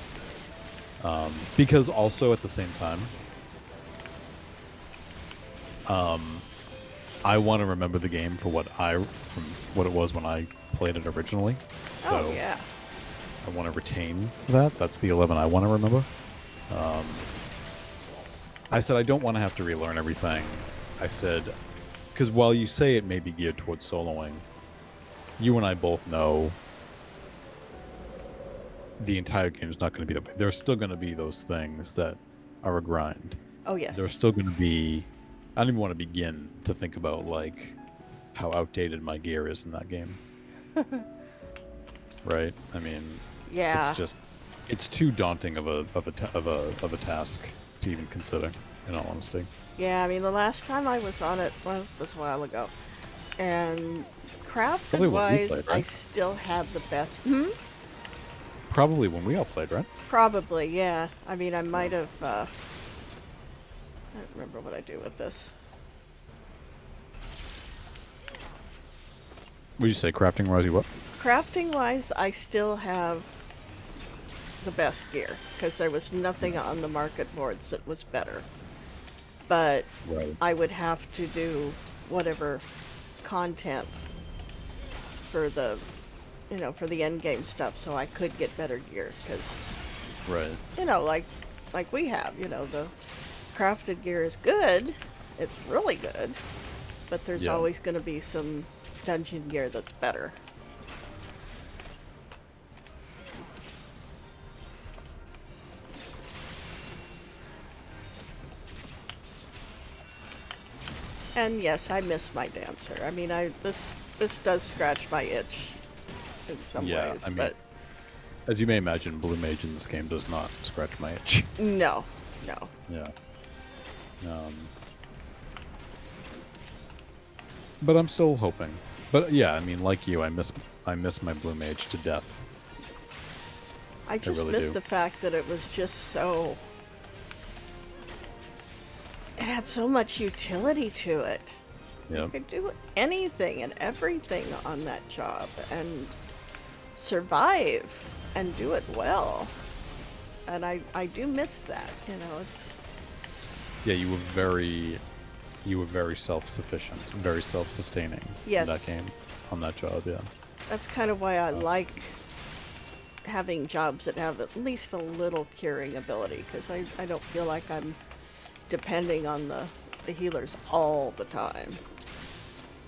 Because also at the same time, I want to remember the game from what it was when I played it originally. So Oh, yeah. I want to retain that. That's the 11 I want to remember. I said I don't want to have to relearn everything. I said, because while you say it may be geared towards soloing, you and I both know the entire game is not going to be that way. There's still going to be those things that are a grind. Oh, yes. There's still going to be... I don't even want to begin to think about, like, how outdated my gear is in that game. Right? I mean... Yeah. It's just... It's too daunting of a task to even consider, in all honesty. Yeah, I mean, the last time I was on it was a while ago. And crafting-wise, played, right? I still have the best... probably when we all played, right? Probably, yeah. I mean, I might Yeah. have. I don't remember what I do with this. Would you say crafting wise? You what? Crafting wise, I still have the best gear because there was nothing on the market boards that was better. But Right. I would have to do whatever content for the, for the end game stuff, so I could get better gear. Because Right. like we have, the crafted gear is good. It's really good, but there's Yeah. always going to be some dungeon gear that's better. And yes, I miss my dancer. I mean, this does scratch my itch in some Yeah. ways, I mean, but as you may imagine, Blue Mage in this game does not scratch my itch. no, no. Yeah. Um, but I'm still hoping. But yeah, I mean, like you, I miss my Blue Mage to death. I just really miss do. the fact that it was just so. It had so much utility to it. You Yeah. could do anything and everything on that job and survive and do it well. And I do miss that. It's. Yeah, you were very self-sufficient, very self-sustaining in that Yes. game, on that job. Yeah. That's kind of why I like having jobs that have at least a little curing ability, because I don't feel like I'm depending on the healers all the time.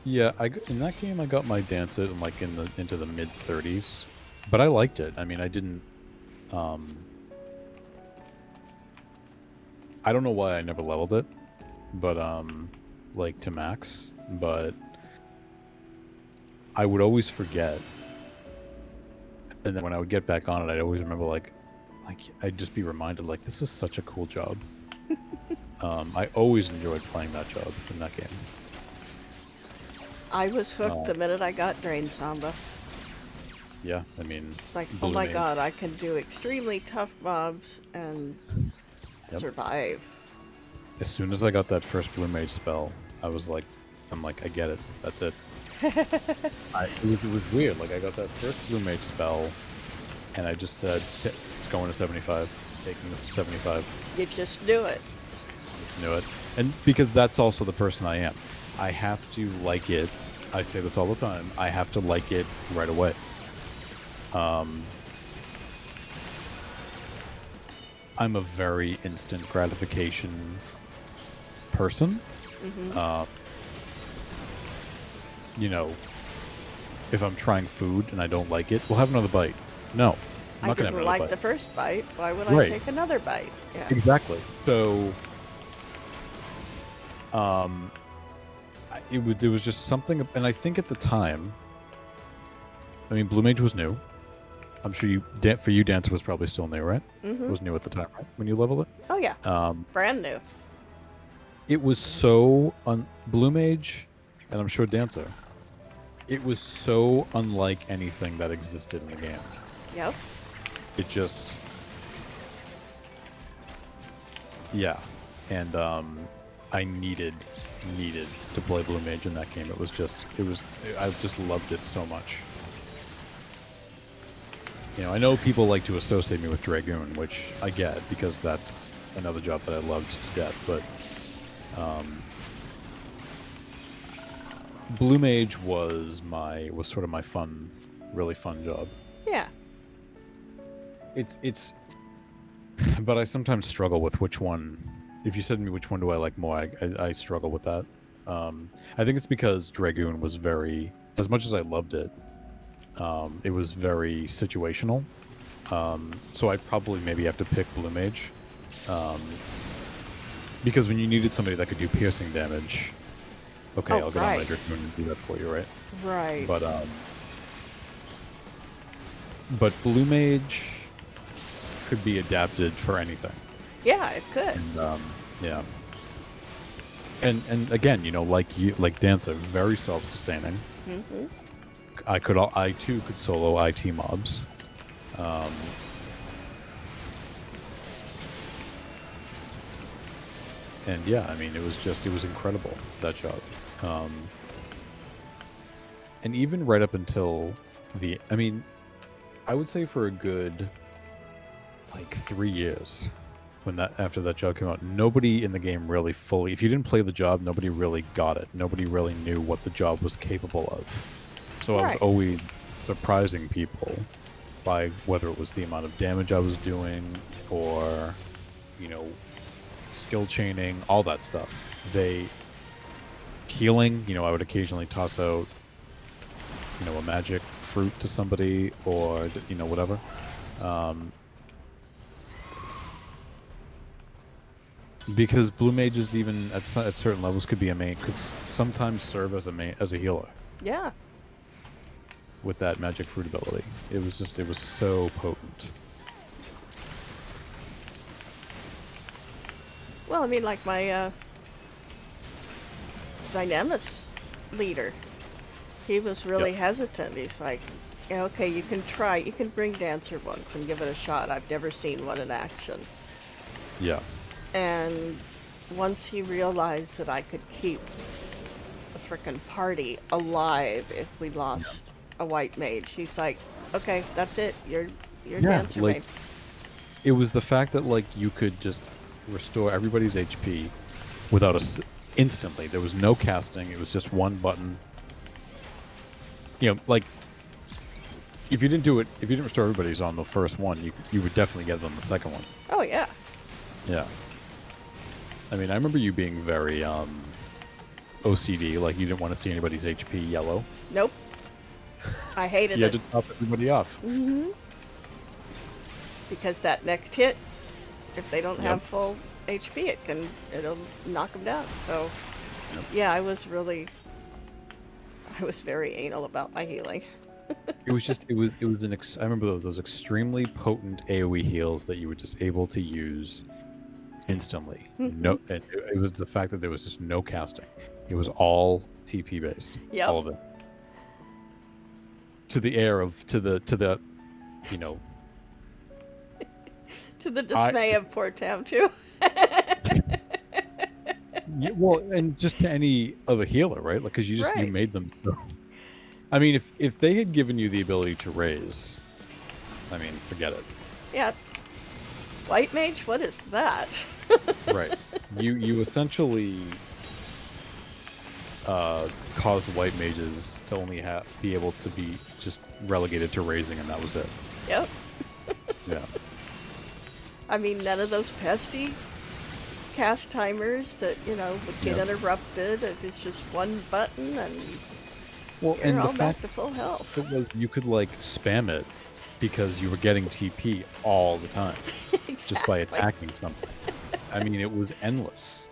Yeah, in that game I got my dancer like into the mid 30s, but I liked it. I mean, I didn't. I don't know why I never leveled it, but like to max. But I would always forget, and then when I would get back on it, I'd always remember like I'd just be reminded like this is such a cool job. I always enjoyed playing that job in that game. I was hooked the minute I got Drain Samba. Yeah, I mean, It's like, oh Blue my Mage. god, I can do extremely tough mobs and Yep. survive. As soon as I got that first Blue Mage spell, I'm like, I get it. That's it. It was weird. Like, I got that first Blue Mage spell, and I just said, it's going to 75. Taking this to 75. You just do it. Just knew it. And because that's also the person I am. I have to like it. I say this all the time. I have to like it right away. I'm a very instant gratification person. You know, if I'm trying food and I don't like it, we'll have another bite. No, I'm I not gonna have didn't another like bite. the first bite. Why would Right. I take another bite? Yeah. Exactly. So, there was just something, and I think at the time, I mean, Blue Mage was new. I'm sure for you, Dancer was probably still new, right? It was new at the time, right? When you leveled it. Oh yeah. Brand new. It was so Blue Mage, and I'm sure Dancer. It was so unlike anything that existed in the game. Yep. It just, yeah, and I needed to play Blue Mage in that game. I just loved it so much. You know, I know people like to associate me with Dragoon, which I get because that's another job that I loved to death, but Blue Mage was sort of my really fun job. Yeah. It's but I sometimes struggle with which one. If you said to me which one do I like more, I struggle with that. I think it's because Dragoon was very, as much as I loved it, it was very situational. So I'd probably maybe have to pick Blue Mage. Because when you needed somebody that could do piercing damage, okay, I'll get on my Dragoon and do that for you, right? Right. But Blue Mage could be adapted for anything. Yeah, it could. And, yeah. And again, you know, like Dancer, very self-sustaining. I too could solo IT mobs. Um, and yeah, I mean, it was incredible, that job. Um, and even right up until I mean, I would say for a good, like, 3 years, after that job came out, nobody in the game really fully, if you didn't play the job, nobody really got it. Nobody really knew what the job was capable of. So I was Right. always surprising people by whether it was the amount of damage I was doing or, you know, skill chaining, all that stuff. Healing, I would occasionally toss out, a magic fruit to somebody or, whatever. Um, because blue mages, even at certain levels, could sometimes serve as a healer Yeah. with that magic fruit ability. It was so potent. Well, I mean, like my Dynamis leader, he was Yep. really hesitant. He's like, yeah, okay, you can try. You can bring Dancer once and give it a shot. I've never seen one in action. Yeah. And once he realized that I could keep the frickin' party alive if we lost a white mage, he's like, okay, that's it. You're Yeah, Dancer like, main. it was the fact that, like, you could just restore everybody's HP without instantly. There was no casting. It was just one button. Like, if you didn't restore everybody's on the first one, you would definitely get it on the second one. Oh, yeah. Yeah. I mean, I remember you being very OCD, like you didn't want to see anybody's HP yellow. Nope. I hated You it. had to top everybody off. Mm-hmm. Because that next hit, if they don't have full HP, it'll knock them down. So, yeah, I was very anal about my healing. It was I remember those extremely potent AoE heals that you were just able to use instantly. No, and it was the fact that there was just no casting. It was all TP based. Yep. All of it. To the to the dismay of poor Tam too. well, and just to any other healer, right? Like, because you Right. made them. I mean, if they had given you the ability to raise, I mean, forget it. Yeah. White mage, what is that? Right. You essentially caused white mages to only be able to be just relegated to raising, and that was it. Yep. Yeah. I mean, none of those pesty cast timers that, would get interrupted if it's just one button and Well, you're and all the back fact to full health. it was you could, like, spam it because you were getting TP all the time Exactly. just by attacking something. I mean, it was endless.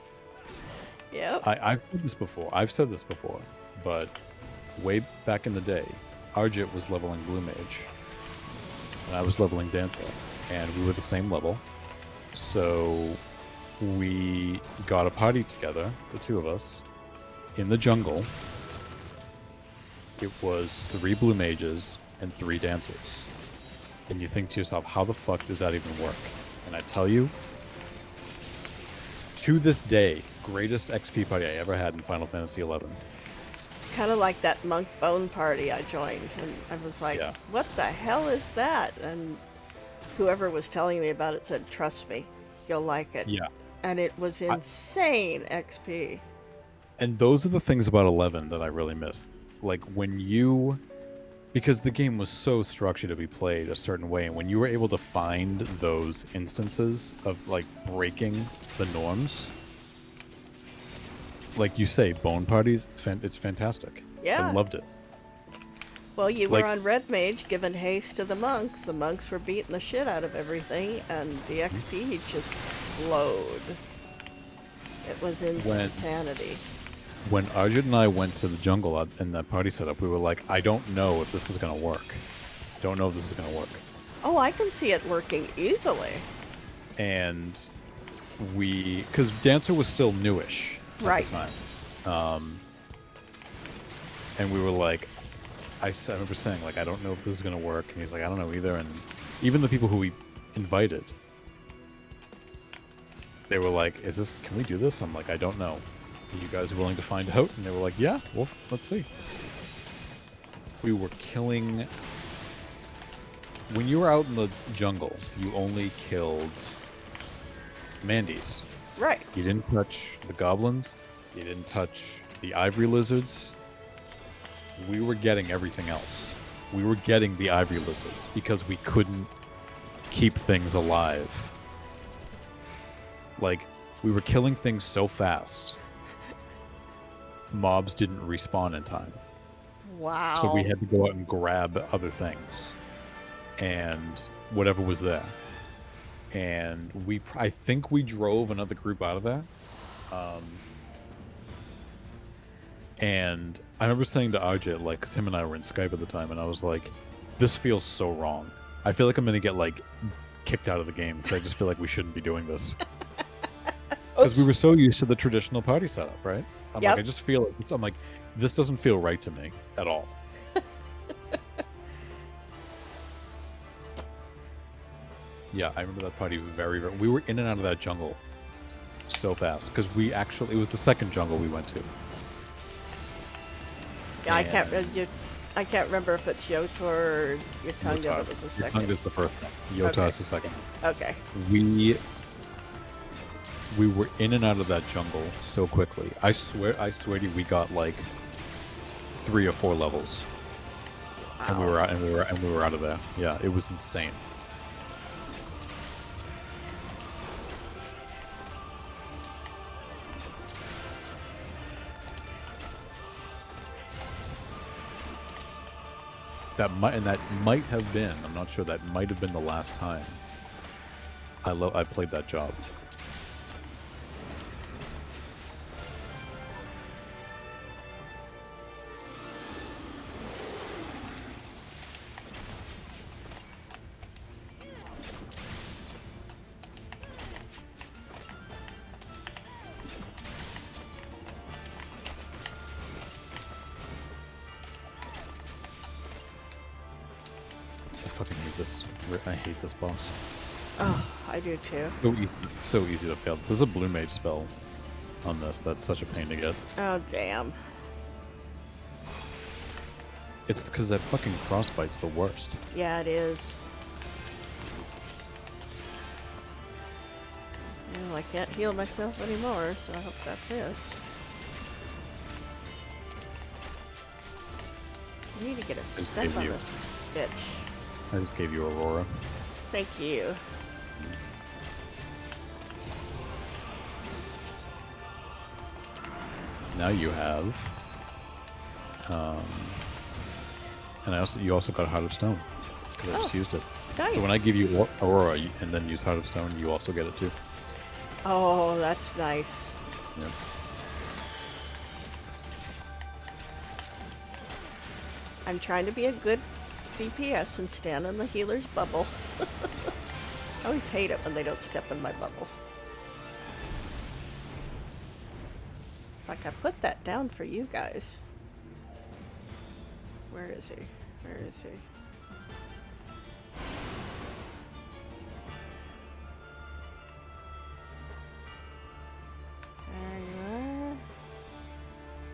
Yep. I've said this before, but way back in the day, Arjit was leveling Blue Mage, and I was leveling Dancer, and we were the same level. So we got a party together, the two of us, in the jungle. It was 3 Blue Mages and 3 Dancers. And you think to yourself, how the fuck does that even work? And I tell you, to this day, greatest XP party I ever had in Final Fantasy XI. Kind of like that monk bone party I joined, and I was like, Yeah. what the hell is that? And whoever was telling me about it said, trust me, you'll like it. Yeah. And it was insane XP. And those are the things about 11 that I really miss. Like, because the game was so structured to be played a certain way, and when you were able to find those instances of, like, breaking the norms, like you say, bone parties, it's fantastic. Yeah. I loved it. Well, you Like- were on Red Mage giving haste to the monks. The monks were beating the shit out of everything, and the XP just flowed. It was insanity. When Arjun and I went to the jungle in that party setup, we were like, I don't know if this is going to work. Don't know if this is going to work. Oh, I can see it working easily. And because Dancer was still newish at Right. the time. And we were like, I remember saying, like, I don't know if this is going to work. And he's like, I don't know either. And Even the people who we invited, they were like, can we do this? I'm like, I don't know. Are you guys willing to find out? And they were like, yeah, well, let's see. We were killing... When you were out in the jungle, you only killed mandies. Right. You didn't touch the goblins. You didn't touch the ivory lizards. We were getting everything else. We were getting the ivory lizards because we couldn't keep things alive. Like, we were killing things so fast, mobs didn't respawn in time. Wow. So we had to go out and grab other things and whatever was there. And I think we drove another group out of there. And I remember saying to RJ, like, Tim and I were in Skype at the time, and I was like, this feels so wrong. I feel like I'm going to get, like, kicked out of the game because I just feel like we shouldn't be doing this. Because we were so used to the traditional party setup, right? I'm like, I just feel like I'm like, this doesn't feel right to me at all. Yeah, I remember that party very, very... We were in and out of that jungle so fast because it was the second jungle we went to. Yeah, I can't remember if it's Yotar or Yutanga that was the second. Yutanga is the first one. Yotar is the second. Okay. We were in and out of that jungle so quickly. I swear to you, we got like 3 or 4 levels, wow. and we were out of there. Yeah, it was insane. That might have been. I'm not sure. That might have been the last time I played that job. I hate this boss. Oh, I do too. So easy to fail. There's a blue mage spell on this. That's such a pain to get. Oh, damn. It's because that fucking frostbite's the worst. Yeah, it is. Well, I can't heal myself anymore, so I hope that's it. I need to get a step on this bitch. I just gave you Aurora. Thank you. Now you have, and you also got Heart of Stone because I just used it. Nice. So when I give you Aurora and then use Heart of Stone, you also get it too. Oh, that's nice. Yeah. I'm trying to be a good DPS and stand in the healer's bubble. I always hate it when they don't step in my bubble. Like, I put that down for you guys. Where is he? Where is he? There you are.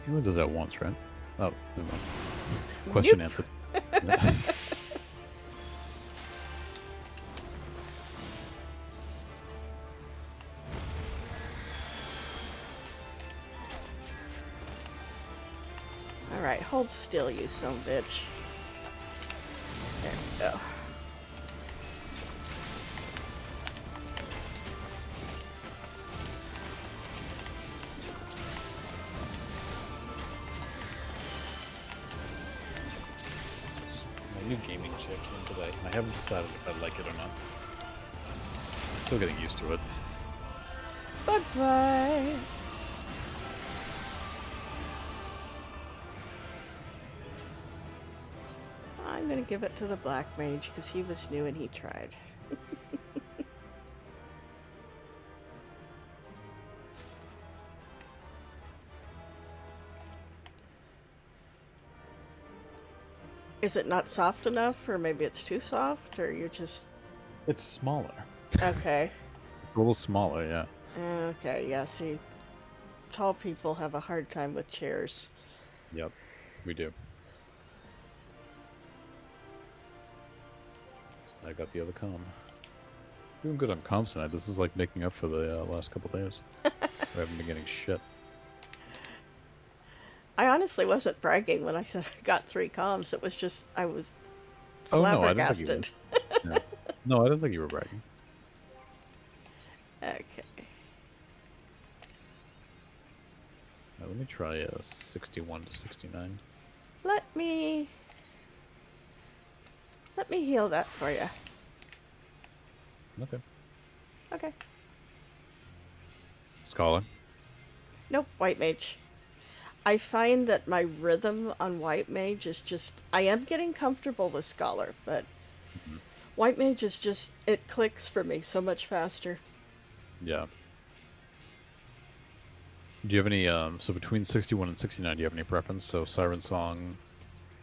He only does that once, right? Oh, never mind. Question answered. Alright, hold still, you son of a bitch. There we go. My new gaming chair came today. I haven't decided if I like it or not. I'm still getting used to it. Bye-bye. I'm gonna give it to the black mage because he was new and he tried. Is it not soft enough, or maybe it's too soft, or you're just It's smaller. Okay. A little smaller, yeah. Okay, yeah, see, tall people have a hard time with chairs. Yep, we do. I got the other com. Doing good on comms tonight. This is like making up for the last couple days. We haven't been getting shit. I honestly wasn't bragging when I said I got 3 comms. It was just, I was Oh no, I didn't think you were. flabbergasted. Yeah. No, I didn't think you were bragging. Okay. Let me try 61 to 69. Let me heal that for you. Okay. Okay. Scholar. Nope, White Mage. I find that my rhythm on White Mage is just, I am getting comfortable with Scholar, but Mhm. White Mage is just, it clicks for me so much faster. Yeah. Do you have any, so between 61 and 69, do you have any preference? So Siren Song,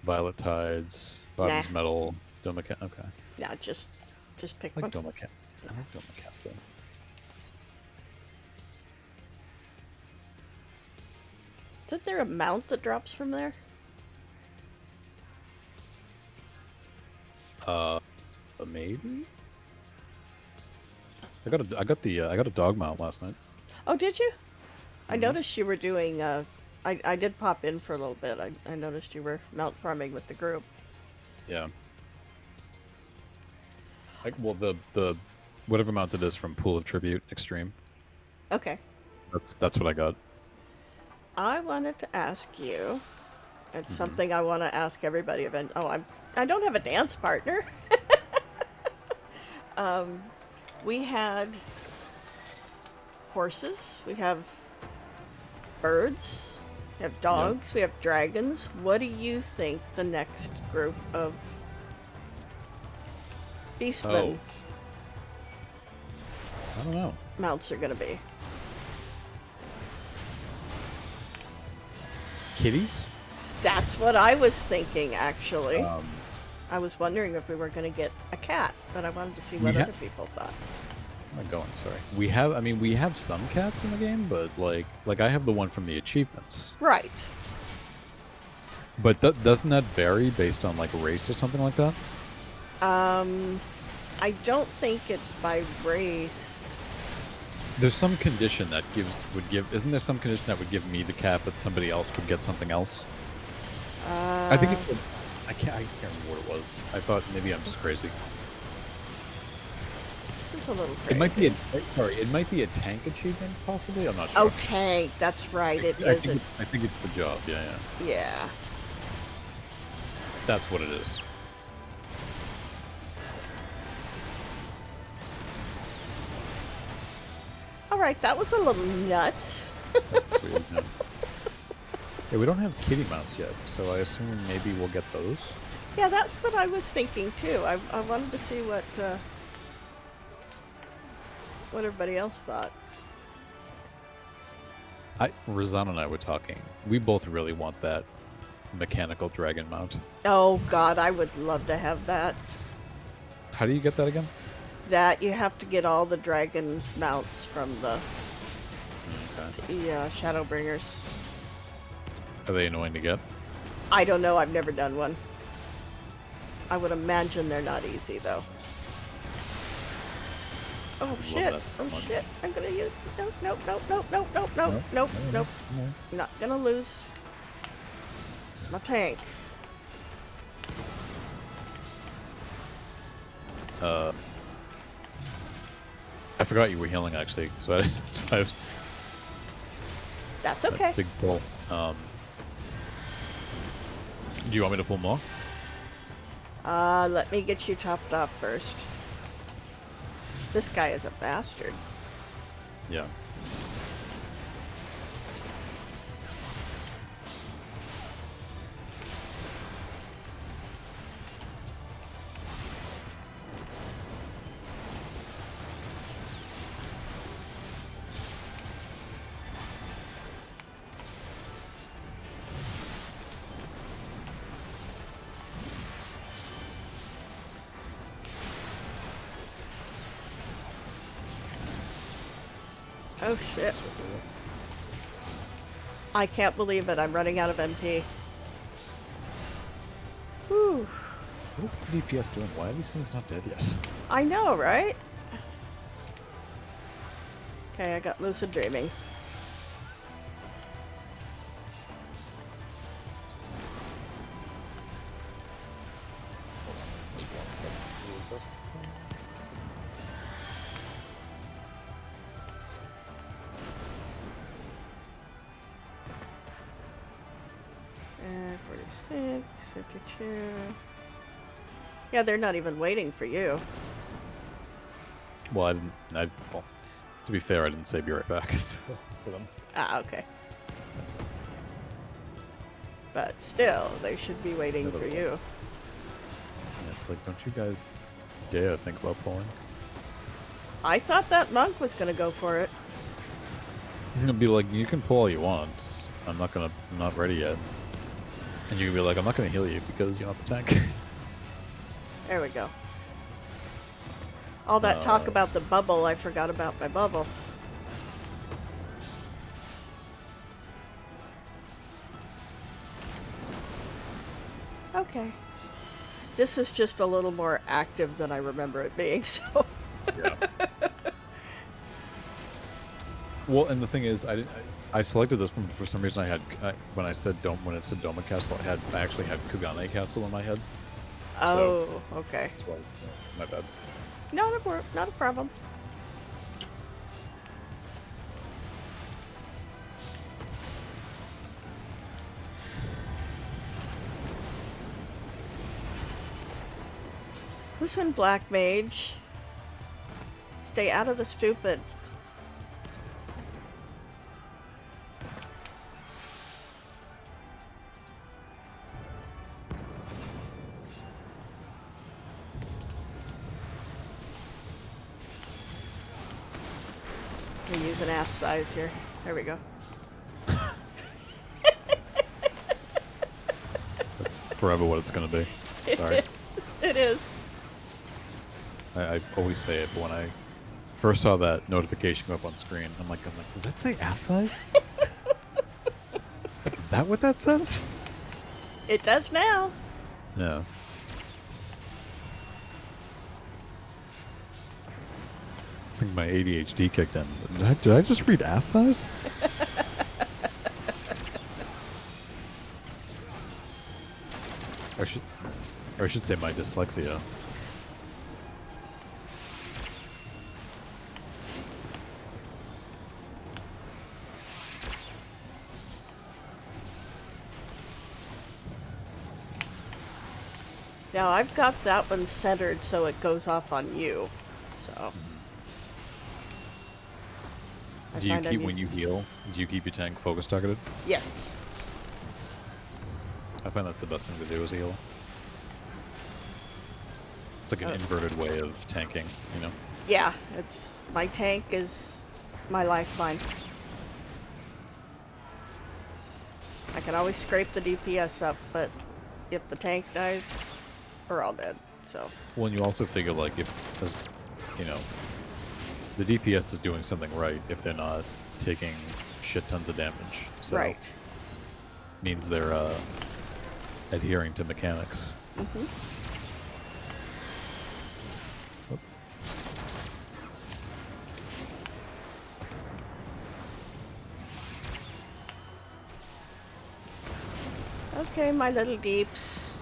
Violet Tides, Nah, Bottom's Metal, Doma Cat? Okay. nah, just pick I like one. Doma Cat. I like Doma Cat, though. Isn't there a mount that drops from there? Maybe? I got a dog mount last night. Oh, did you? I Mm-hmm. noticed you were doing, I did pop in for a little bit. I noticed you were mount farming with the group. Yeah. Like, well, the whatever mount it is from Pool of Tribute Extreme. Okay. That's what I got. I wanted to ask you, it's Mm-hmm. something I want to ask everybody event. Oh, I don't have a dance partner. We had horses, we have birds, we have Yeah. dogs, we have dragons. What do you think the next group of beastmen Oh, I don't know. mounts are going to be? Kitties? That's what I was thinking, actually. Um, I was wondering if we were going to get a cat, but I wanted to see what other people thought. Where am I going? Sorry. We have some cats in the game, but like I have the one from the achievements. Right. But doesn't that vary based on like race or something like that? I don't think it's by race. There's some condition that would give. Isn't there some condition that would give me the cat, but somebody else would get something else? I think Uh, it's. I can't remember what it was. I thought maybe I'm just crazy. this is a little It might be crazy. sorry. It might be a tank achievement, possibly. I'm not Oh, sure. tank. That's right. It I is think a. I think it's the job. Yeah, yeah. Yeah. That's what it is. All right, that was a little nuts. That's weird. Yeah. Yeah, we don't have kitty mounts yet, so I assume maybe we'll get those. Yeah, that's what I was thinking too. I wanted to see what everybody else thought. Razan and I were talking. We both really want that mechanical dragon mount. Oh God, I would love to have that. How do you get that again? That you have to get all the dragon mounts from the Okay. Shadowbringers. Are they annoying to get? I don't know. I've never done one. I would imagine they're not easy though. Oh Love shit! that so Oh much. shit! I'm gonna use. Nope! Nope! Nope! Nope! Nope! Nope! Nope! Nope! Nope! No. I'm not gonna lose my tank. I forgot you were healing actually, so I That's that okay. big pull. Do you want me to pull more? Let me get you topped off first. This guy is a bastard. Yeah. Oh shit. I can't believe it. I'm running out of MP. Whew. What is DPS doing? Why are these things not dead yet? I know, right? Okay, I got lucid dreaming. And 46, 52. Yeah, they're not even waiting for you. Well, well, to be fair, I didn't say be right back to them. Ah, okay. But still, they should be waiting for you. Yeah, it's like, don't you guys dare think about pulling? I thought that monk was gonna go for it. You're gonna be like, you can pull all you want. I'm not ready yet. And you can be like, I'm not gonna heal you because you're not the tank. There we go. All that talk about the bubble, I forgot about my bubble. Okay. This is just a little more active than I remember it being, so... Yeah. Well, and the thing is, I selected this one for some reason. When it said Doma Castle, I actually had Kugane Castle in my head. Oh, so, okay. That's why, my bad. Not a problem. Listen, Black Mage. Stay out of the stupid. Use an ass size here. There we go. That's forever what it's gonna be. Sorry. It is. I always say it, but when I first saw that notification go up on screen, I'm like, does that say ass size? Like, is that what that says? It does now. Yeah. I think my ADHD kicked in. Did I just read ass size? Or I should say my dyslexia. Now I've got that one centered so it goes off on you. So. Do you keep, when you heal, do you keep your tank focus targeted? Yes. I find that's the best thing to do is heal. It's like an inverted way of tanking, you know? Yeah, my tank is my lifeline. I can always scrape the DPS up, but if the tank dies, we're all dead, so. Well, and you also figure, like, if, you know, the DPS is doing something right if they're not taking shit tons of damage. So right. Means they're adhering to mechanics. Mm-hmm. Okay, my little deeps.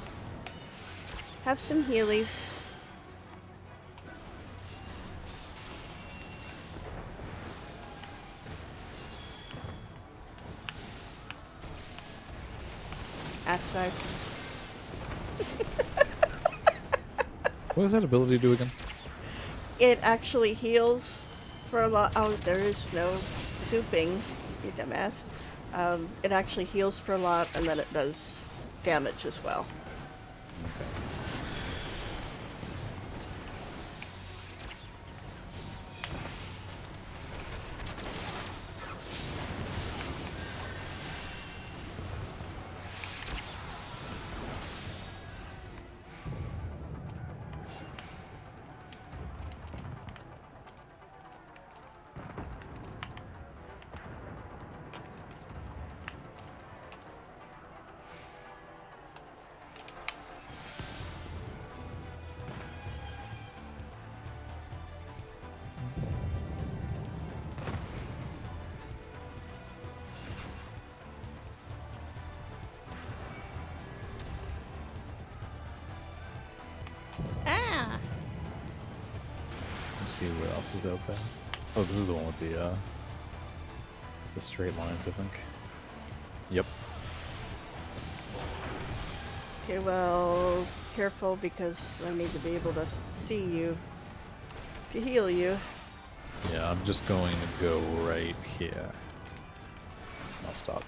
Have some healies. Ass size. What does that ability do again? It actually heals for a lot. Oh, there is no zooping, you dumbass. It actually heals for a lot, and then it does damage as well. Okay. see what else is out there. Oh, this is the one with the straight lines, I think. Yep. Okay, well, careful because I need to be able to see you to heal you. Yeah, I'm just going to go right here. I'll stop.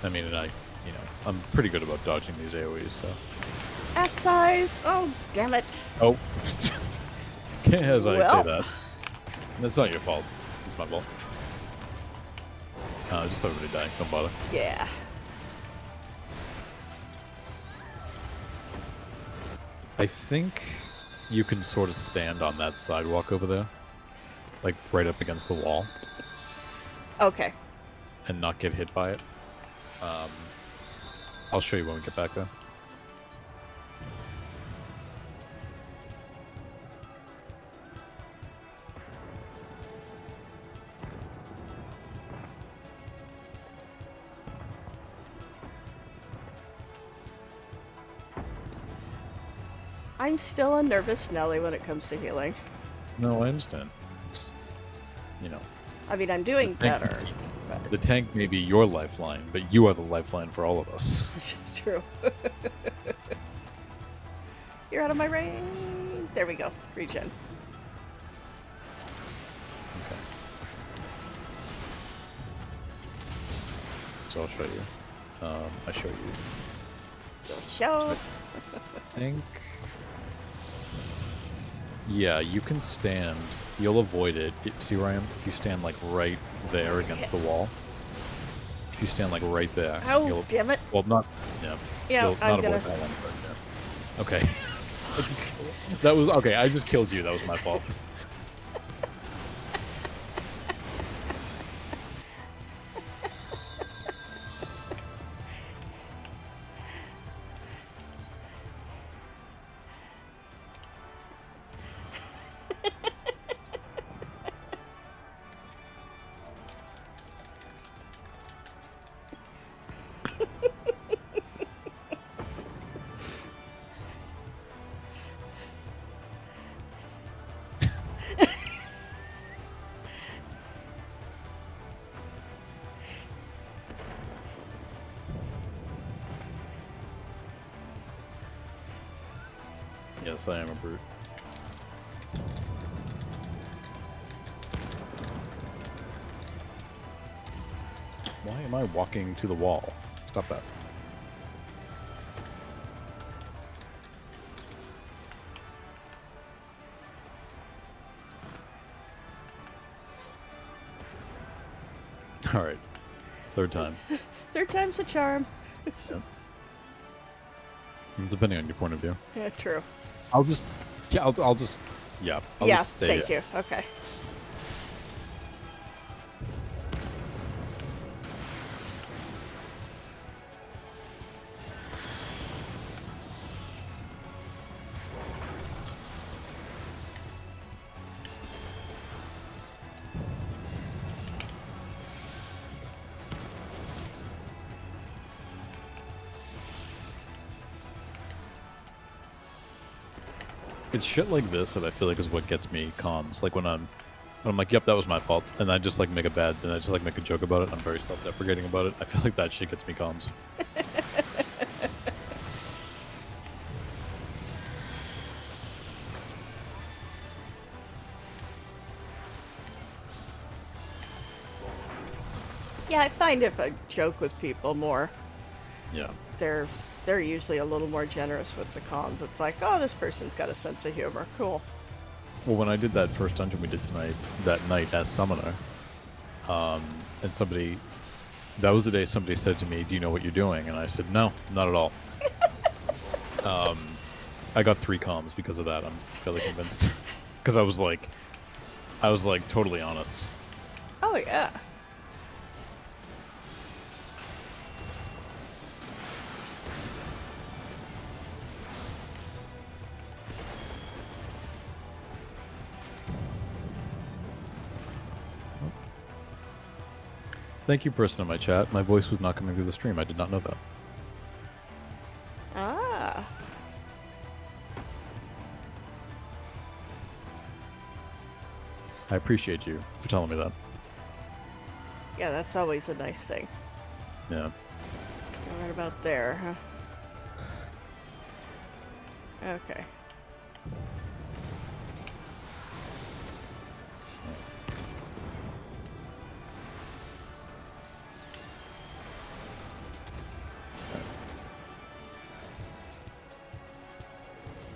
I mean, and I'm pretty good about dodging these AoEs, so. S size! Oh, damn it. Oh. As I say Well. that. That's not your fault. It's my fault. Just let everybody die. Don't bother. Yeah. I think you can sort of stand on that sidewalk over there. Like, right up against the wall. Okay. And not get hit by it. I'll show you when we get back there. I'm still a nervous Nelly when it comes to healing. No, I understand. I mean, I'm doing better. But... The tank may be your lifeline, but you are the lifeline for all of us. True. You're out of my range. There we go. Regen. Okay. So I'll show you. I show you. You'll show. I think. Yeah, you can stand. You'll avoid it. See where I am? If you stand like right there against the wall. If you stand like right there. Oh, damn it. Well, not. Yeah. Yeah, you'll not avoid that one, but yeah. Okay. That was okay. I just killed you. That was my fault. Yes, I am a brute. Why am I walking to the wall? Stop that. Alright. Third time. Third time's a charm. Yep. Depending on your point of view. Yeah, true. I'll just stay. Thank you. Okay. It's shit like this that I feel like is what gets me comms. Like when I'm like, yep, that was my fault, and I just like make a joke about it. I'm very self-deprecating about it. I feel like that shit gets me comms. Yeah, I find if I joke with people more, Yeah. they're usually a little more generous with the comms. It's like, oh, this person's got a sense of humor. Cool. Well, when I did that first dungeon we did that night as summoner, and that was the day somebody said to me, "Do you know what you're doing?" And I said, "No, not at all." I got 3 comms because of that. I'm fairly convinced, because I was like totally honest. Oh yeah. Thank you, person in my chat. My voice was not coming through the stream. I did not know that. Ah. I appreciate you for telling me that. Yeah, that's always a nice thing. Yeah. Right about there, huh? Okay.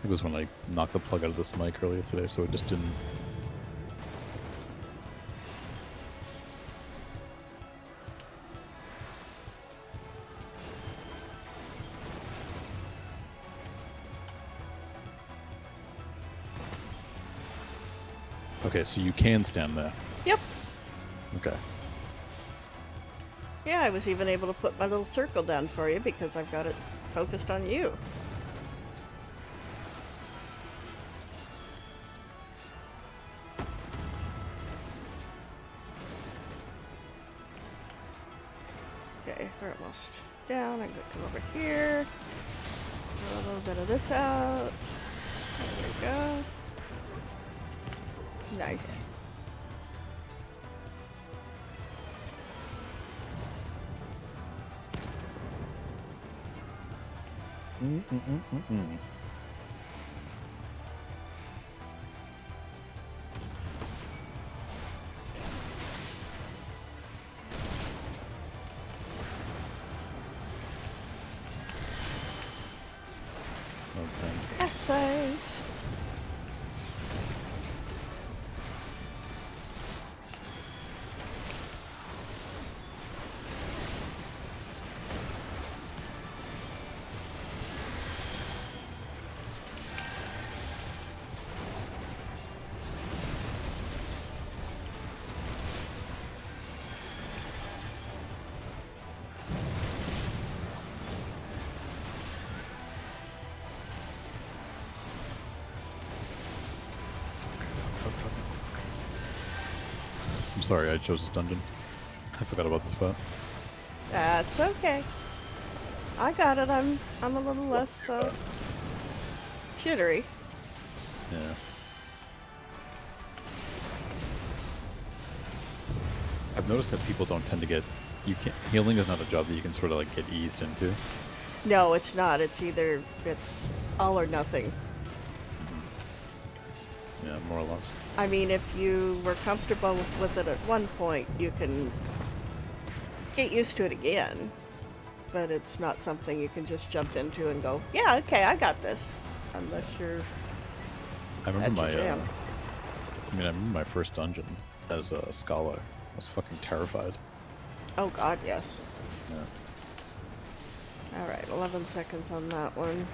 It was when I knocked the plug out of this mic earlier today, so it just didn't. Okay, so you can stand there. Yep. Okay. Yeah, I was even able to put my little circle down for you because I've got it focused on you. Okay, we're almost down. I'm going to come over here. Get a little bit of this out. There we go. Nice. Okay. Essays. I'm sorry, I chose this dungeon. I forgot about the spot. That's okay. I got it. I'm a little less jittery. Yeah. I've noticed that people don't tend to get. Healing is not a job that you can sort of like get eased into. No, it's not. It's all or nothing. Yeah, more or less. I mean, if you were comfortable with it at one point, you can get used to it again. But it's not something you can just jump into and go, yeah, okay, I got this. Unless you're I remember at your jam. I remember my first dungeon as a scholar. I was fucking terrified. Oh god, yes. Yeah. Alright, 11 seconds on that one.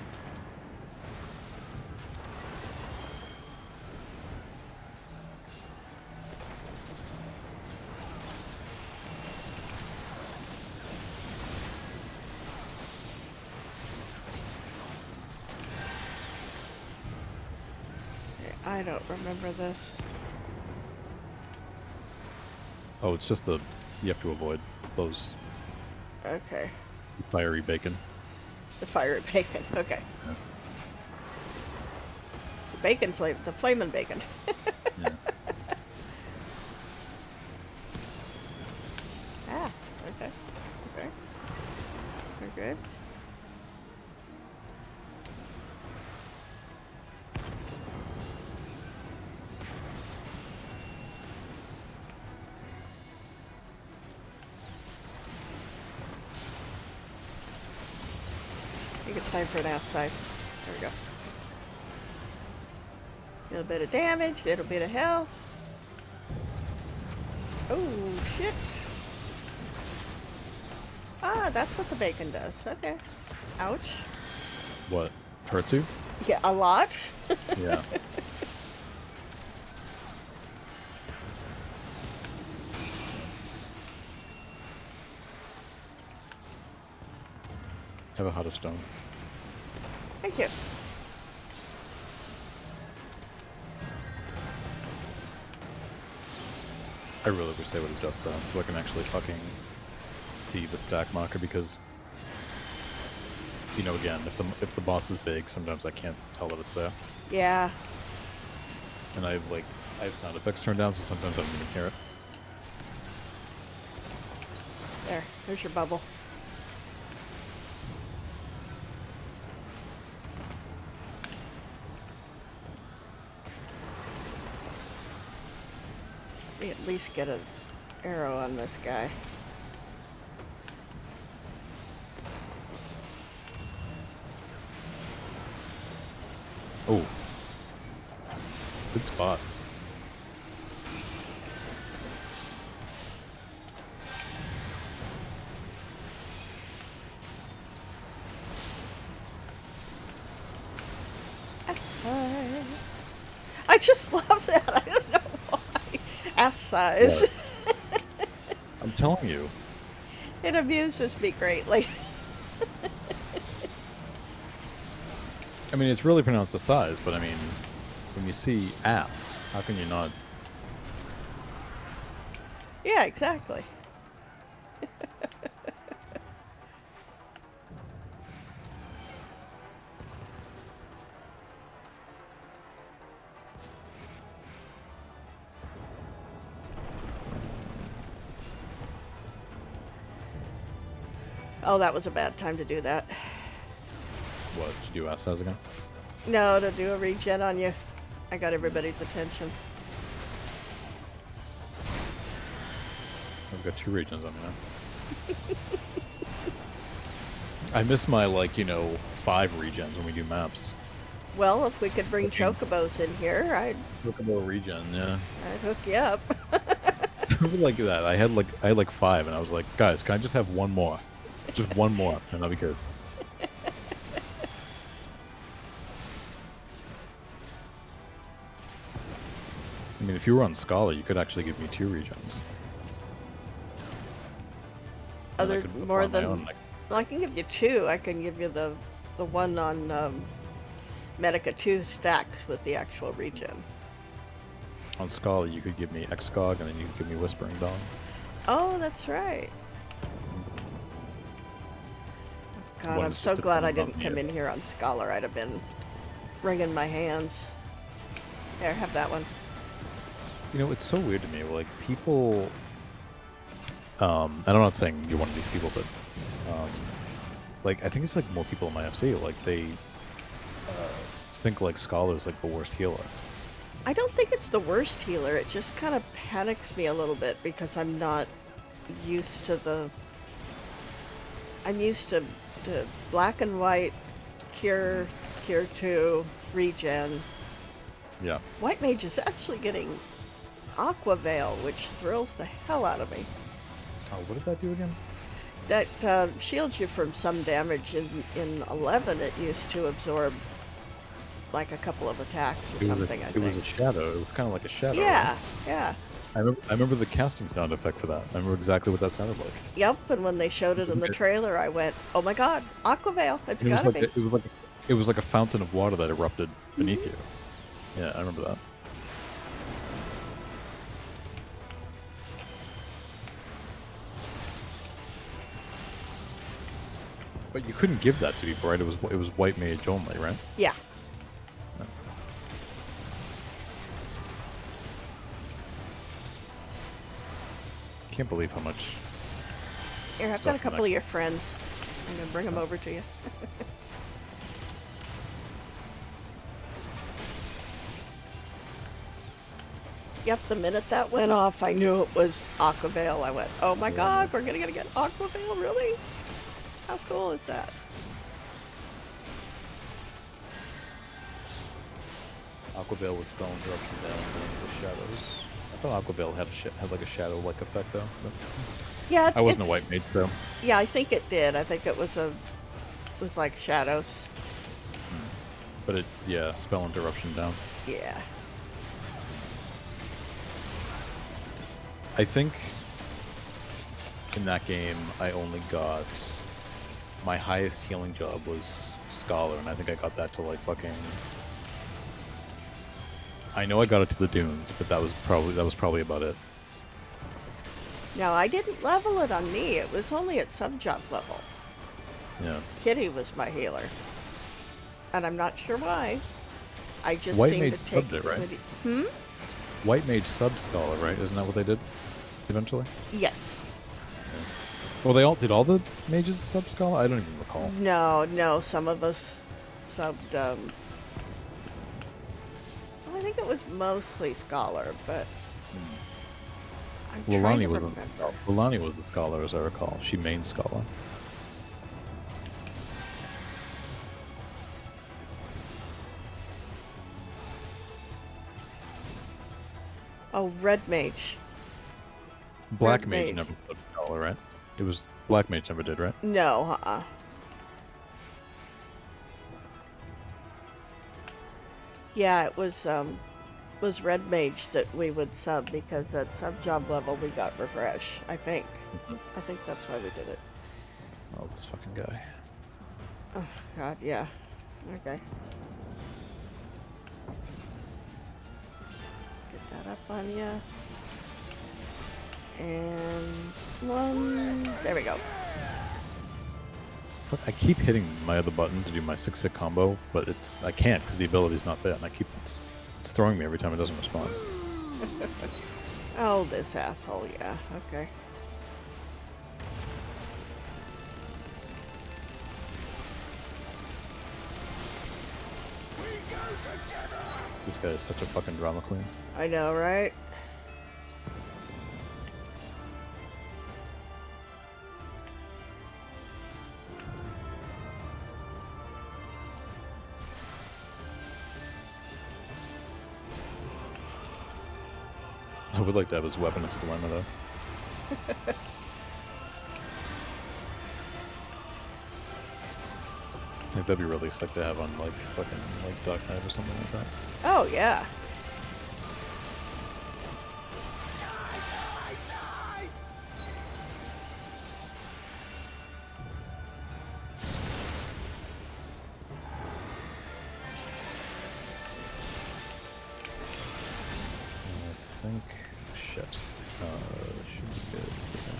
I don't remember this. Oh, it's just you have to avoid those Okay. fiery bacon. The fiery bacon. Okay. Yeah. The bacon flame. The flamin' bacon. Yeah. Ah. Okay. Okay. We're good. I think it's time for an ass size. There we go. A little bit of damage, a little bit of health. Oh, shit. Ah, that's what the bacon does. Okay. Ouch. What? Hurts you? Yeah, a lot. Yeah. Have a heart of stone. Thank you. I really wish they would adjust that so I can actually fucking see the stack marker, because, you know, again, if the boss is big, sometimes I can't tell that it's there. Yeah. And I have sound effects turned down, so sometimes I don't even hear it. There's your bubble. We at least get an arrow on this guy. Oh. Good spot. I just love that. I don't know why. Ass size. I'm telling you. It amuses me greatly. I mean, it's really pronounced a size, but I mean, when you see ass, how can you not? Yeah, exactly. Oh, that was a bad time to do that. What, did you do ass size again? No, to do a regen on you. I got everybody's attention. I've got 2 regions on me now. I miss my, 5 regens when we do maps. Well, if we could bring chocobos in here, I'd Chocobo regen, yeah. I'd hook you up. Like that. I had 5, and I was like, guys, can I just have one more? Just one more, and that'll be good. I mean, if you were on Scholar, you could actually give me 2 regens. Other more than well, I can give you 2. I can give you the one on Medica 2 stacks with the actual regen. On Scholar, you could give me Excog, and then you could give me Whispering Dawn. Oh, that's right. God, I'm so glad I didn't come in here on Scholar. I'd have been wringing my hands. There, have that one. You know, it's so weird to me. Like, people... and I'm not saying you're one of these people, but... I think it's, more people in my FC. They... think, Scholar's, the worst healer. I don't think it's the worst healer. It just kind of panics me a little bit because I'm not used to the... I'm used to black and white, cure 2, regen. Yeah. White Mage is actually getting Aqua Veil, which thrills the hell out of me. Oh, what did that do again? That shields you from some damage. In 11, it used to absorb a couple of attacks or something, I think. It was a shadow. It was kind of like a shadow. Yeah, right? yeah. I remember the casting sound effect for that. I remember exactly what that sounded like. Yep, and when they showed it in the trailer, I went, "Oh my god, Aqua Veil! It's gotta be." It was like a fountain of water that erupted beneath you. Yeah, I remember that. But you couldn't give that to people, right? It was White Mage only, right? Yeah. Can't believe how much. Here, I've got a couple of your friends. I'm gonna bring them over to you. Yep, the minute that went off, I knew it was Aqua Veil. I went, "Oh my god, we're gonna get Aqua Veil, really? How cool is that?" Aqua Veil was spell interruption down into the shadows. I thought Aqua Veil had a shadow-like effect though. But yeah, I wasn't a White Mage, so. Yeah, I think it did. I think it was like shadows. But spell interruption down. Yeah. I think in that game I only got my highest healing job was Scholar, and I think I got that to fucking. I know I got it to the dunes, but that was probably about it. Now, I didn't level it on me. It was only at sub-job level. Yeah. Kitty was my healer. And I'm not sure why. I just White seem Mage to take subbed it, right? Hmm? White Mage sub Scholar, right? Isn't that what they did eventually? Yes. Yeah. Well, they all did. All the mages sub Scholar. I don't even recall. No. Some of us subbed. Well, I think it was mostly Scholar, but I'm trying to remember. Lilani was a Scholar, as I recall. She main Scholar. Oh, Red Mage. Black Mage never sub Scholar, right? It was Black Mage never did, right? No, Yeah, it was Red Mage that we would sub because at sub job level we got refresh. I think. I think that's why we did it. Oh, this fucking guy. Oh God, yeah. Okay. Get that up on ya. And one. There we go. Fuck, I keep hitting my other button to do my 6-hit combo, but I can't because the ability's not there, and it's throwing me every time it doesn't respond. Oh, this asshole. Yeah. Okay. This guy is such a fucking drama queen. I know, right? I would like to have his weapon as a dilemma, though. I think that'd be really sick to have on, like, fucking, like, Dark Knight or something like that. Oh, yeah. I think... shit. Should be good. Yeah.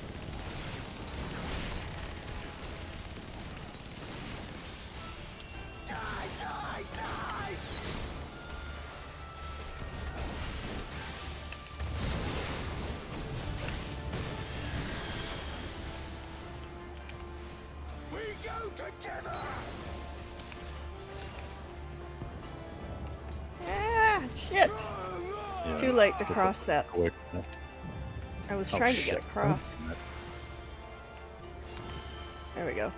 Ah, shit. Yeah, Too late to cross that. quick. I was Oh, trying to shit. get across. There we go.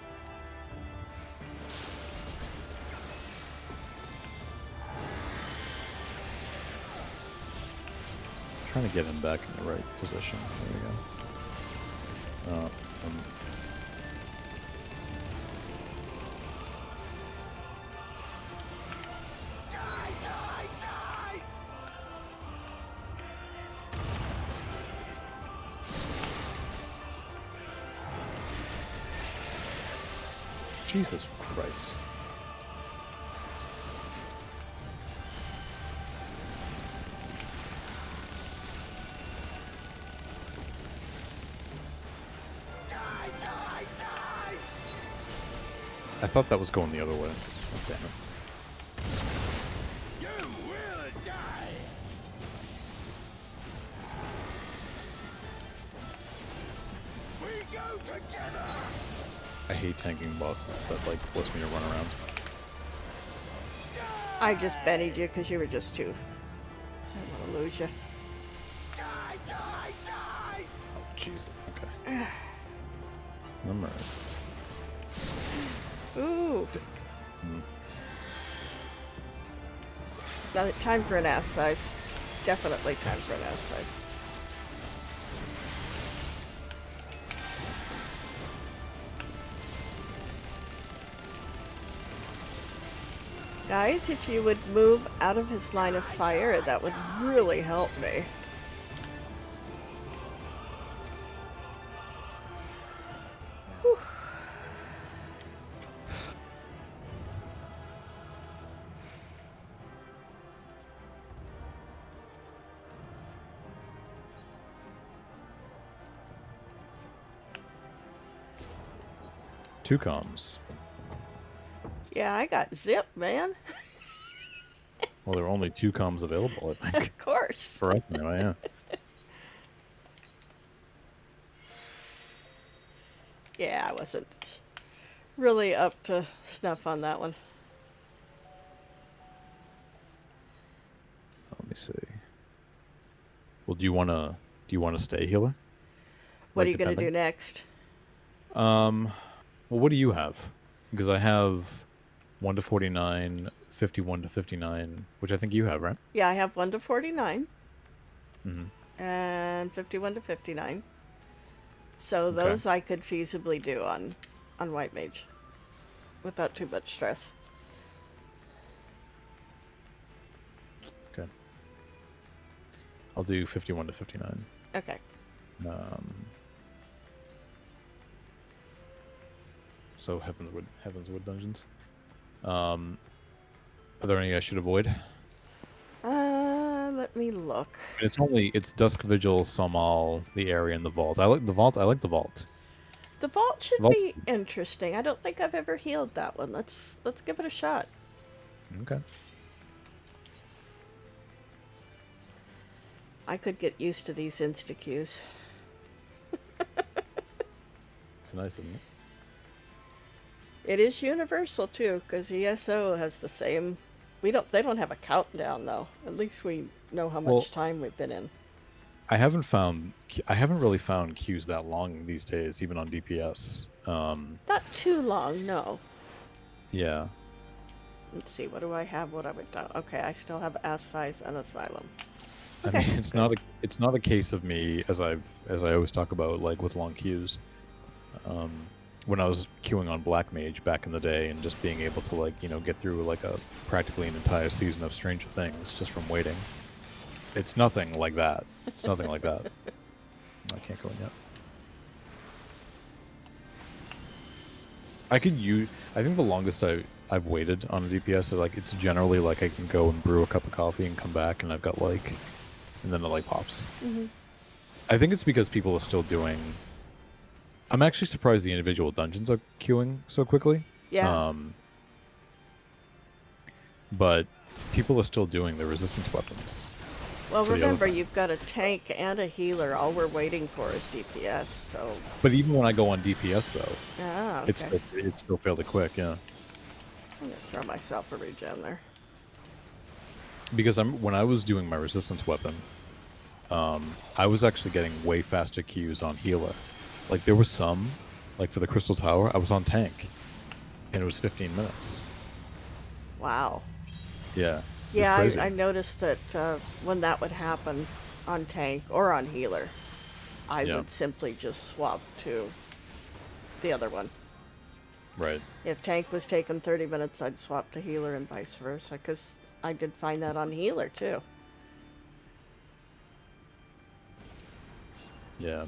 Trying to get him back in the right position. There we go. Jesus Christ. I thought that was going the other way. Oh, damn it. You will die. We go together. I hate tanking bosses that, like, force me to run around. I just betted you because you were just too. I don't want to lose you. Die, die, die. Oh, Jesus. Okay. I'm right. Ooh. Now, time for an ass size. Definitely time for an ass size. Guys, if you would move out of his line of fire, that would really help me. Whew. 2 comms. Yeah, I got zip, man. Well, there are only 2 comms available, I think. Of course. For us, anyway, yeah. Yeah, I wasn't really up to snuff on that one. Let me see. Well, do you wanna stay healer? What are Rate you going to do depending? next? Well, what do you have? Because I have 1 to 49, 51 to 59, which I think you have, right? Yeah, I have 1 to 49 Mm-hmm. and 51 to 59. So Okay. those I could feasibly do on White Mage without too much stress. Okay. I'll do 51 to 59. Okay. So Heavenswood dungeons. Are there any I should avoid? Let me look. It's Dusk Vigil, Somal, the area, and the vault. I like the vault. The vault should Vault's be interesting. I don't think I've ever healed that one. Let's give it a shot. okay. I could get used to these insta queues. It's nice, isn't it? It is universal too, because ESO has the same. They don't have a countdown though. At least we know how much Well, time we've been in. I haven't really found queues that long these days, even on DPS. Not too long, no. Yeah. Let's see, what do I have? What have I done? Okay, I still have Ass Size and Asylum. I Okay, mean, it's not a case of me as I always talk about, like with long queues. When I was queuing on Black Mage back in the day and just being able to, like, you know, get through like practically an entire season of Stranger Things just from waiting. It's nothing like that. It's nothing like that. I can't go in yet. I think the longest I've waited on a DPS is like, it's generally like I can go and brew a cup of coffee and come back and I've got like, and then it like pops. Mm-hmm. I think it's because people are still doing. I'm actually surprised the individual dungeons are queuing so quickly. Yeah. But people are still doing the resistance weapons. Well, to the other remember, thing. you've got a tank and a healer. All we're waiting for is DPS, so... But even when I go on DPS though, Ah, okay. it's still fairly quick, yeah. I'm gonna throw myself a regen there. Because when I was doing my resistance weapon, I was actually getting way faster queues on healer. Like there was some, like for the Crystal Tower, I was on tank, and it was 15 minutes. Wow. Yeah. Yeah, Crazy. I noticed that when that would happen on tank or on healer, I Yeah. would simply just swap to the other one. Right. If tank was taking 30 minutes, I'd swap to healer and vice versa, because I did find that on healer too. Yeah.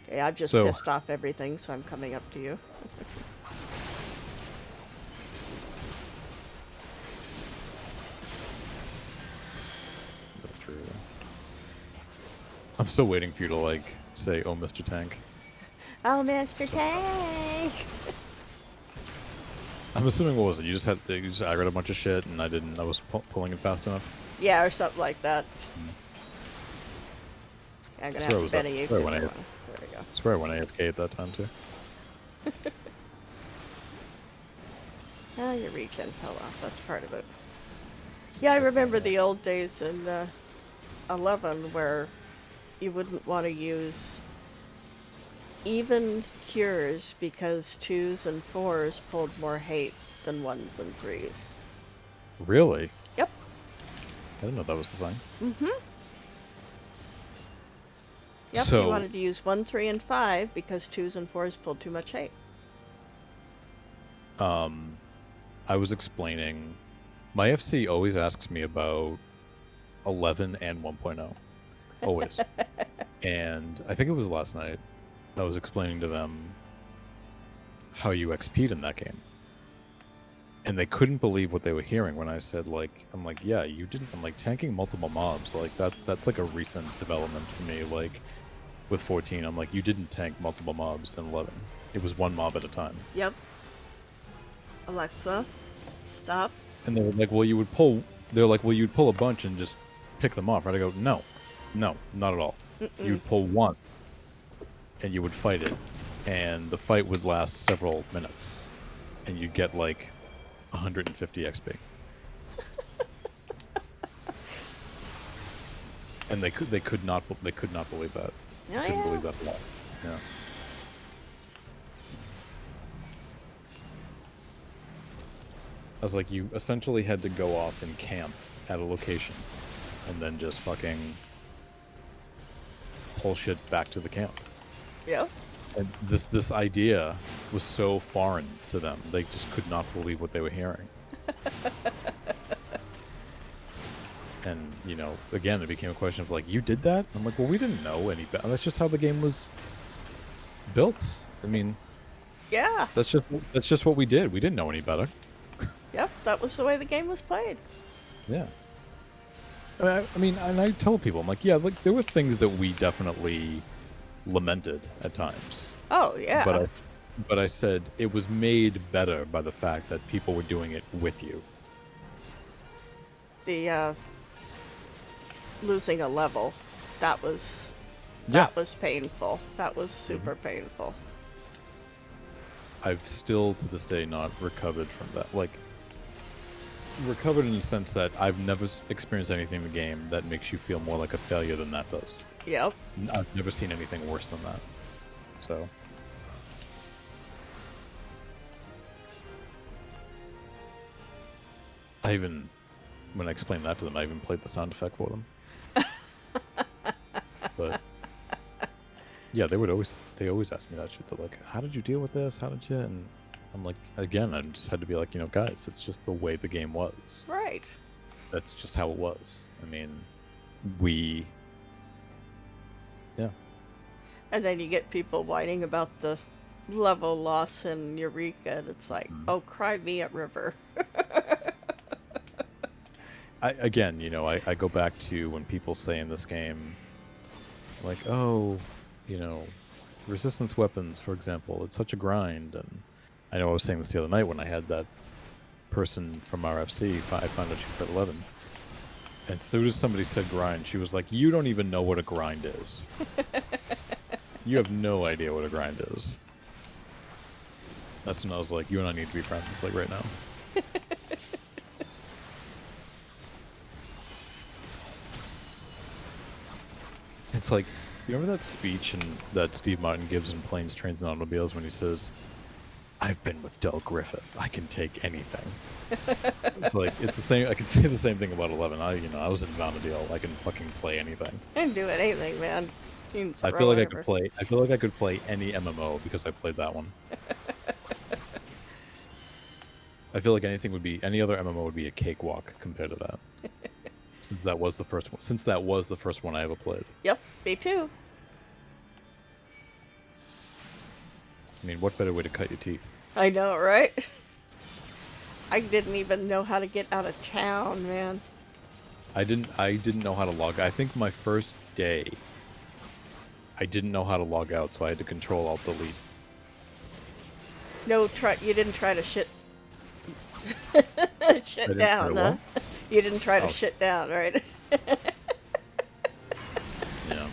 Okay, I've just So- pissed off everything, so I'm coming up to you. Go through. I'm still waiting for you to like say, "Oh, Mr. Tank." Oh, Mr. Tank! I'm assuming what was it? You just I read a bunch of shit and I was pulling it fast enough. Yeah, or something like that. Yeah, I'm gonna That's where I have was to at- Benny you. where I 'cause went I AFK. wanna- There we go. I swear I went AFK at that time too. Oh, your regen fell off. That's part of it. Yeah, I remember the old days in 11 where you wouldn't want to use even cures because 2s and 4s pulled more hate than 1s and 3s. Really? Yep. I didn't know that was the thing. Mm-hmm. Yep, So- you wanted to use 1, 3, and 5 because 2s and 4s pulled too much hate. I was explaining. My FC always asks me about 11 and 1.0. Always. And I think it was last night. I was explaining to them how you XP'd in that game. And they couldn't believe what they were hearing when I said, like, I'm like, yeah, you didn't. I'm like, tanking multiple mobs, like, that's like a recent development for me. Like, with 14. I'm like, you didn't tank multiple mobs in 11. It was one mob at a time. Yep. Alexa, stop. And they were like, well, you would pull. They're like, well, you'd pull a bunch and just pick them off, right? I go, no, not at all. You'd pull one, and you would fight it, and the fight would last several minutes, and you'd get like 150 XP. And they could not believe that. Oh, Couldn't yeah. believe that at all. Yeah. I was like, you essentially had to go off and camp at a location, and then just fucking pull shit back to the camp. Yep. And this idea was so foreign to them; they just could not believe what they were hearing. And you know, again, it became a question of like, you did that? I'm like, well, we didn't know any better. That's just how the game was built. I mean, Yeah. that's just what we did. We didn't know any better. Yep. That was the way the game was played. Yeah. I mean, and I tell people, I'm like, yeah, like there were things that we definitely lamented at times. Oh, yeah. But I said it was made better by the fact that people were doing it with you. The losing a level, that was painful. That was super painful. I've still to this day not recovered from that. Like, recovered in the sense that I've never experienced anything in the game that makes you feel more like a failure than that does. Yep. I've never seen anything worse than that. So. When I explained that to them, I even played the sound effect for them. But yeah, they always ask me that shit. They're like, how did you deal with this? How did you? And I'm like, again, I just had to be like, you know, guys, it's just the way the game was. Right. That's just how it was. I mean, yeah. And then you get people whining about the level loss in Eureka, and it's like, oh, cry me a river. Again, you know, I go back to when people say in this game, like, oh, you know, resistance weapons, for example, it's such a grind. And I know I was saying this the other night when I had that person from RFC, I found out she played 11. And as soon as somebody said grind, she was like, you don't even know what a grind is. You have no idea what a grind is. That's when I was like, you and I need to be friends, like right now. It's like, you remember that speech that Steve Martin gives in Planes, Trains, and Automobiles when he says, I've been with Del Griffith. I can take anything. It's like, it's the same. I can say the same thing about 11. I was in Vanadil. I can fucking play anything. I didn't do anything, man. I feel like I could play any MMO because I played that one. I feel like any other MMO would be a cakewalk compared to that. Since that was the first one I ever played. Yep, me too. I mean, what better way to cut your teeth? I know, right? I didn't even know how to get out of town, man. I didn't know how to log. I think my first day, I didn't know how to log out, so I had to Control Alt Delete. No, you didn't try to shit down, huh? You didn't try to shit down, right? Yeah.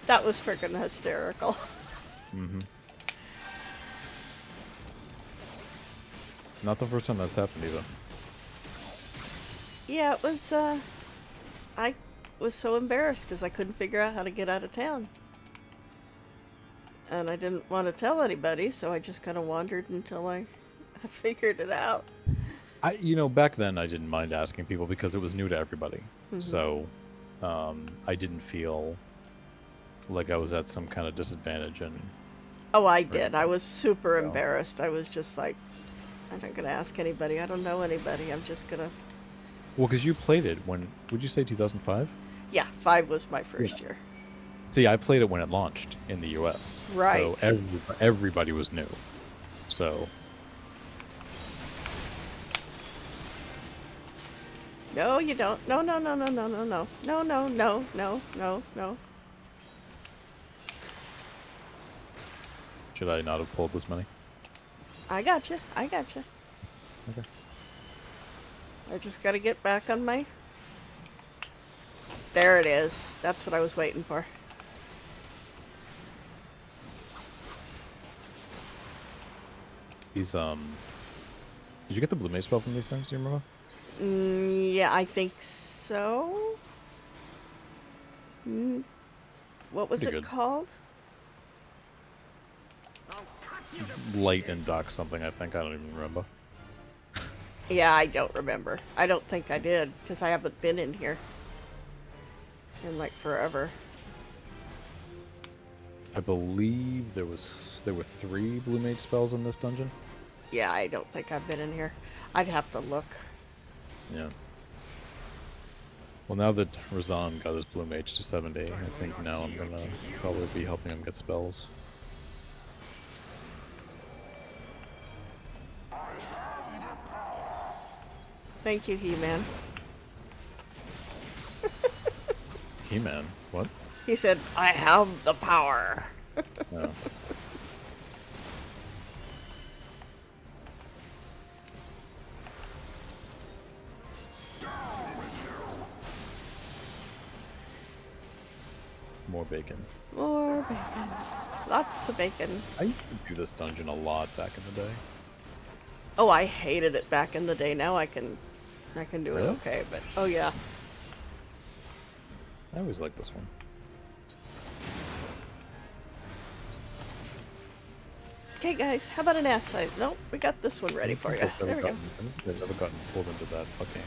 That was freaking hysterical. Mm-hmm. Not the first time that's happened either. Yeah, it was, I was so embarrassed because I couldn't figure out how to get out of town. And I didn't want to tell anybody, so I just kind of wandered until I figured it out. Back then I didn't mind asking people because it was new to everybody. Mm-hmm. So, I didn't feel like I was at some kind of disadvantage. Oh, I did. I was super embarrassed. I was just like, I'm not going to ask anybody. I don't know anybody. I'm just going to... Well, because you played it when... Would you say 2005? Yeah, 5 was my first year. See, I played it when it launched in the US. Right. So everybody was new. So... No, you don't. No, no, no, no, no, no, no. No, no, no, no, no, no. Should I not have pulled this many? I gotcha. I gotcha. Okay. I just gotta get back on my... There it is. That's what I was waiting for. These, did you get the blue mace spell from these things? Do you remember? Yeah, I think so. What was Pretty it good. called? Light and Dock something, I think. I don't even remember. Yeah, I don't remember. I don't think I did, because I haven't been in here in like forever. I believe there were 3 blue mage spells in this dungeon. Yeah, I don't think I've been in here. I'd have to look. Yeah. Well, now that Razan got his blue mage to 70, I think now I'm gonna probably be helping him get spells. Thank you, He-Man. He-Man, what? He said, I have the power. No. More bacon. More bacon. Lots of bacon. I used to do this dungeon a lot back in the day. Oh, I hated it back in the day. Now I can do it Really? okay, but oh yeah. I always liked this one. Okay, guys, how about an ass size? Nope, we got this one ready for you. There we go. I've never gotten pulled into that fucking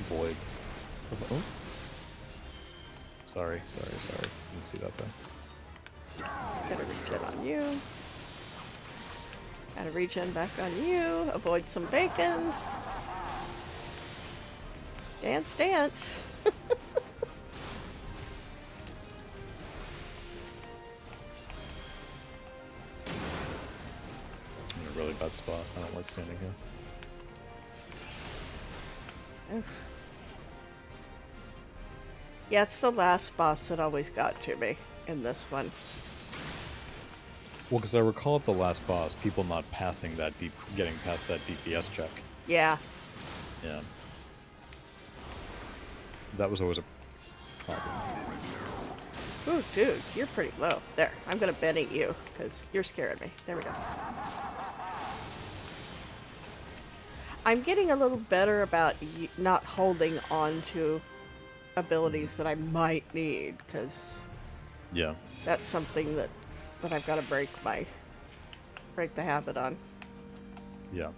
void. Oh. Sorry. Didn't see that there. Gotta regen on you. Gotta regen back on you. Avoid some bacon. Dance, dance. I'm in a really bad spot. I don't like standing here. Oof. Yeah, it's the last boss that always got to me in this one. Well, because I recall at the last boss, people not passing that getting past that DPS check. Yeah. Yeah. That was always a problem. Ooh, dude, you're pretty low. There, I'm gonna Benny you, because you're scaring me. There we go. I'm getting a little better about not holding on to abilities that I might need, because Yeah. that's something that I've got to break the habit on. Yeah.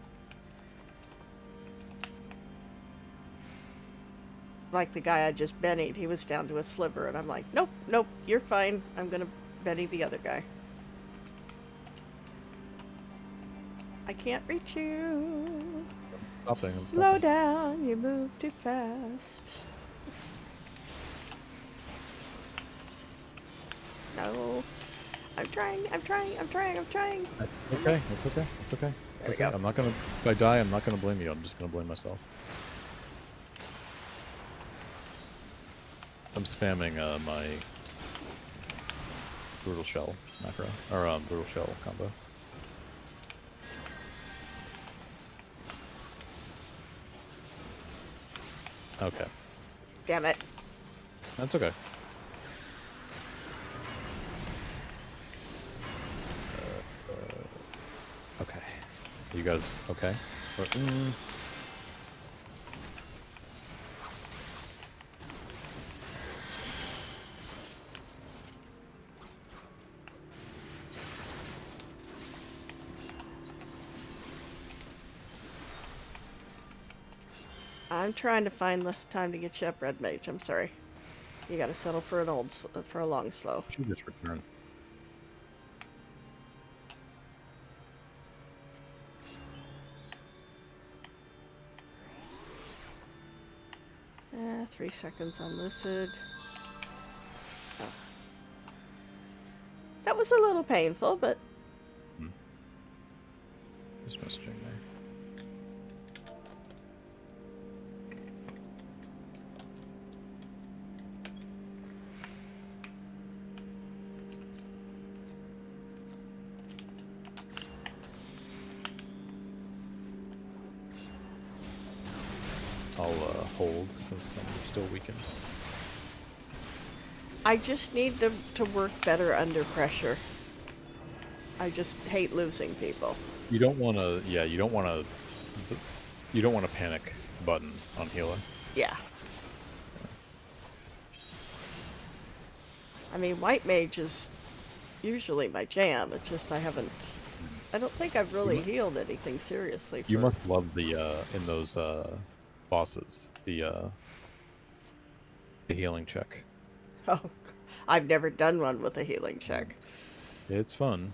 Like the guy I just Bennied, he was down to a sliver, and I'm like, nope, nope, you're fine. I'm gonna Benny the other guy. I can't reach you. I'm stopping. Slow down, you move too fast. No. I'm trying. That's okay. It's okay. It's okay. It's There we okay. go. I'm not gonna. If I die, I'm not gonna blame you. I'm just gonna blame myself. I'm spamming my brutal shell macro or brutal shell combo. Okay. Damn it. That's okay. Okay. You guys okay? I'm trying to find the time to get you up, Red Mage. I'm sorry. You gotta settle for for a long slow. Should just return. 3 seconds on Lucid. Oh. That was a little painful, but Just messaging there. I'll hold since I'm still weakened. I just need to work better under pressure. I just hate losing people. You don't want to. Yeah, you don't want to. You don't want a panic button on healer. Yeah. I mean, white mage is usually my jam. It's just I don't think I've really healed anything seriously. You must love the in those bosses the healing check. Oh, I've never done one with a healing check. It's fun.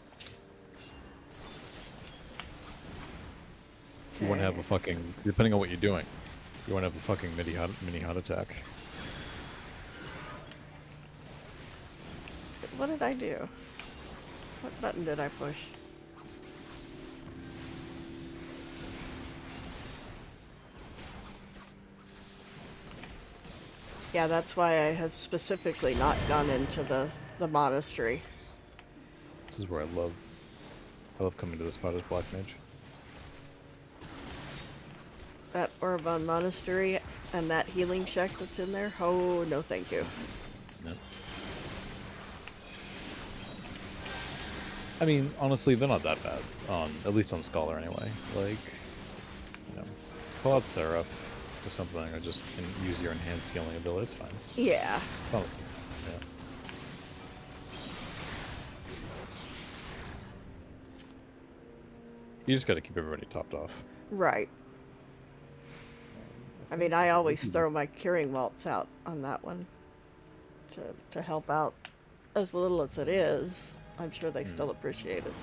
You want to have a fucking, depending on what you're doing, you want to have a fucking mini heart attack. What did I do? What button did I push? Yeah, that's why I have specifically not gone into the monastery. This is where I love coming to this spot as Black Mage. That Orban monastery and that healing check that's in there. Oh, no thank you. Yep. I mean, honestly, they're not that bad. At least on Scholar anyway. Like, you know, pull out Seraph or something, or just use your enhanced healing ability. It's fine. Yeah. It's not, yeah. You just got to keep everybody topped off. Right. I mean, I always throw my curing malts out on that one to help out as little as it is. I'm sure they still appreciate it.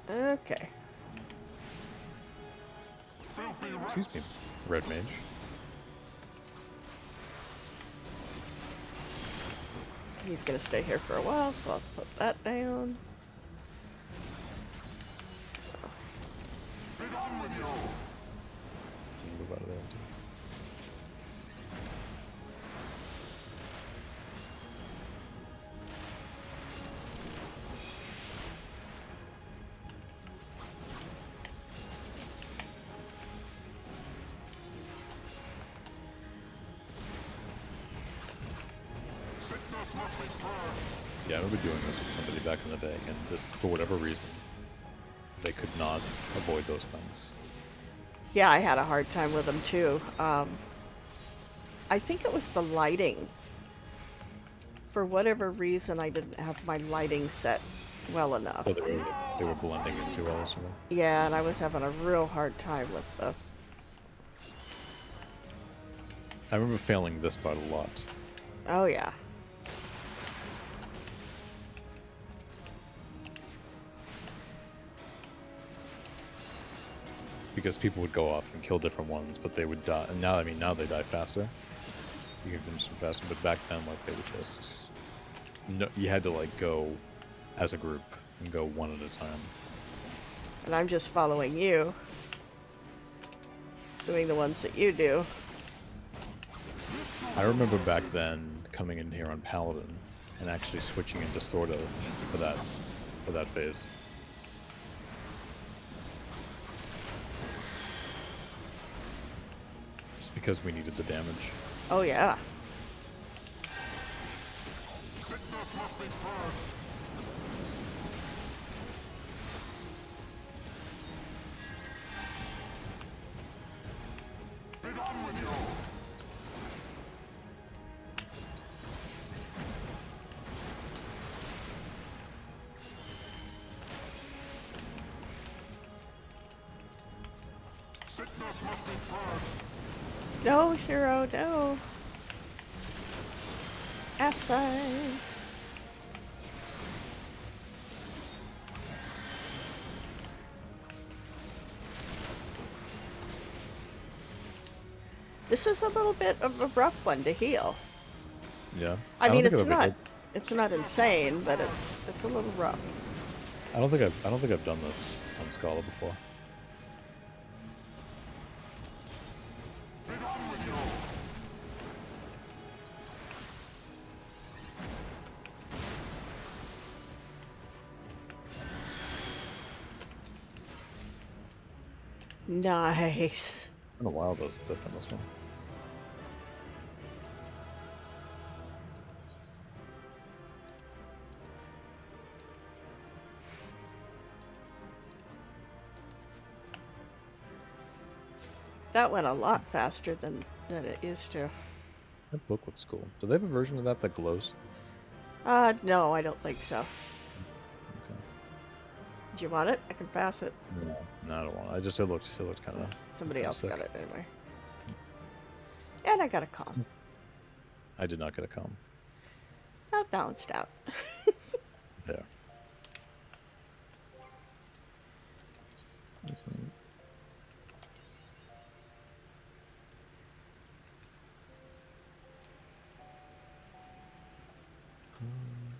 Okay. Excuse me, Red Mage. He's gonna stay here for a while, so I'll put that down. Move out of there, too. Yeah, I remember doing this with somebody back in the day, and just for whatever reason, they could not avoid those things. Yeah, I had a hard time with them too. I think it was the lighting. For whatever reason, I didn't have my lighting set well enough. So they were blending in too well as well. Yeah, and I was having a real hard time with the... I remember failing this part a lot. Oh, yeah. Because people would go off and kill different ones, but they would die. And now, I mean, now they die faster. You can finish them faster, but back then, like, they would just... No, you had to, like, go as a group and go one at a time. And I'm just following you. Doing the ones that you do. I remember back then coming in here on Paladin and actually switching into Sword Oath for that phase. Just because we needed the damage. Oh, yeah. No, Shiro, no. Aside. This is a little bit of a rough one to heal. Yeah. I mean, don't think it's not insane, but it's a little rough. I don't think I've done this on Scala before. Nice. been a while though since I've done this one. That went a lot faster than it used to. That book looks cool. Do they have a version of that glows? No, I don't think so. Okay. Do you want it? I can pass it. No, I don't want it. It looked kind of. Somebody else sick. got it anyway. And I got a com. I did not get a com. That balanced out. Yeah.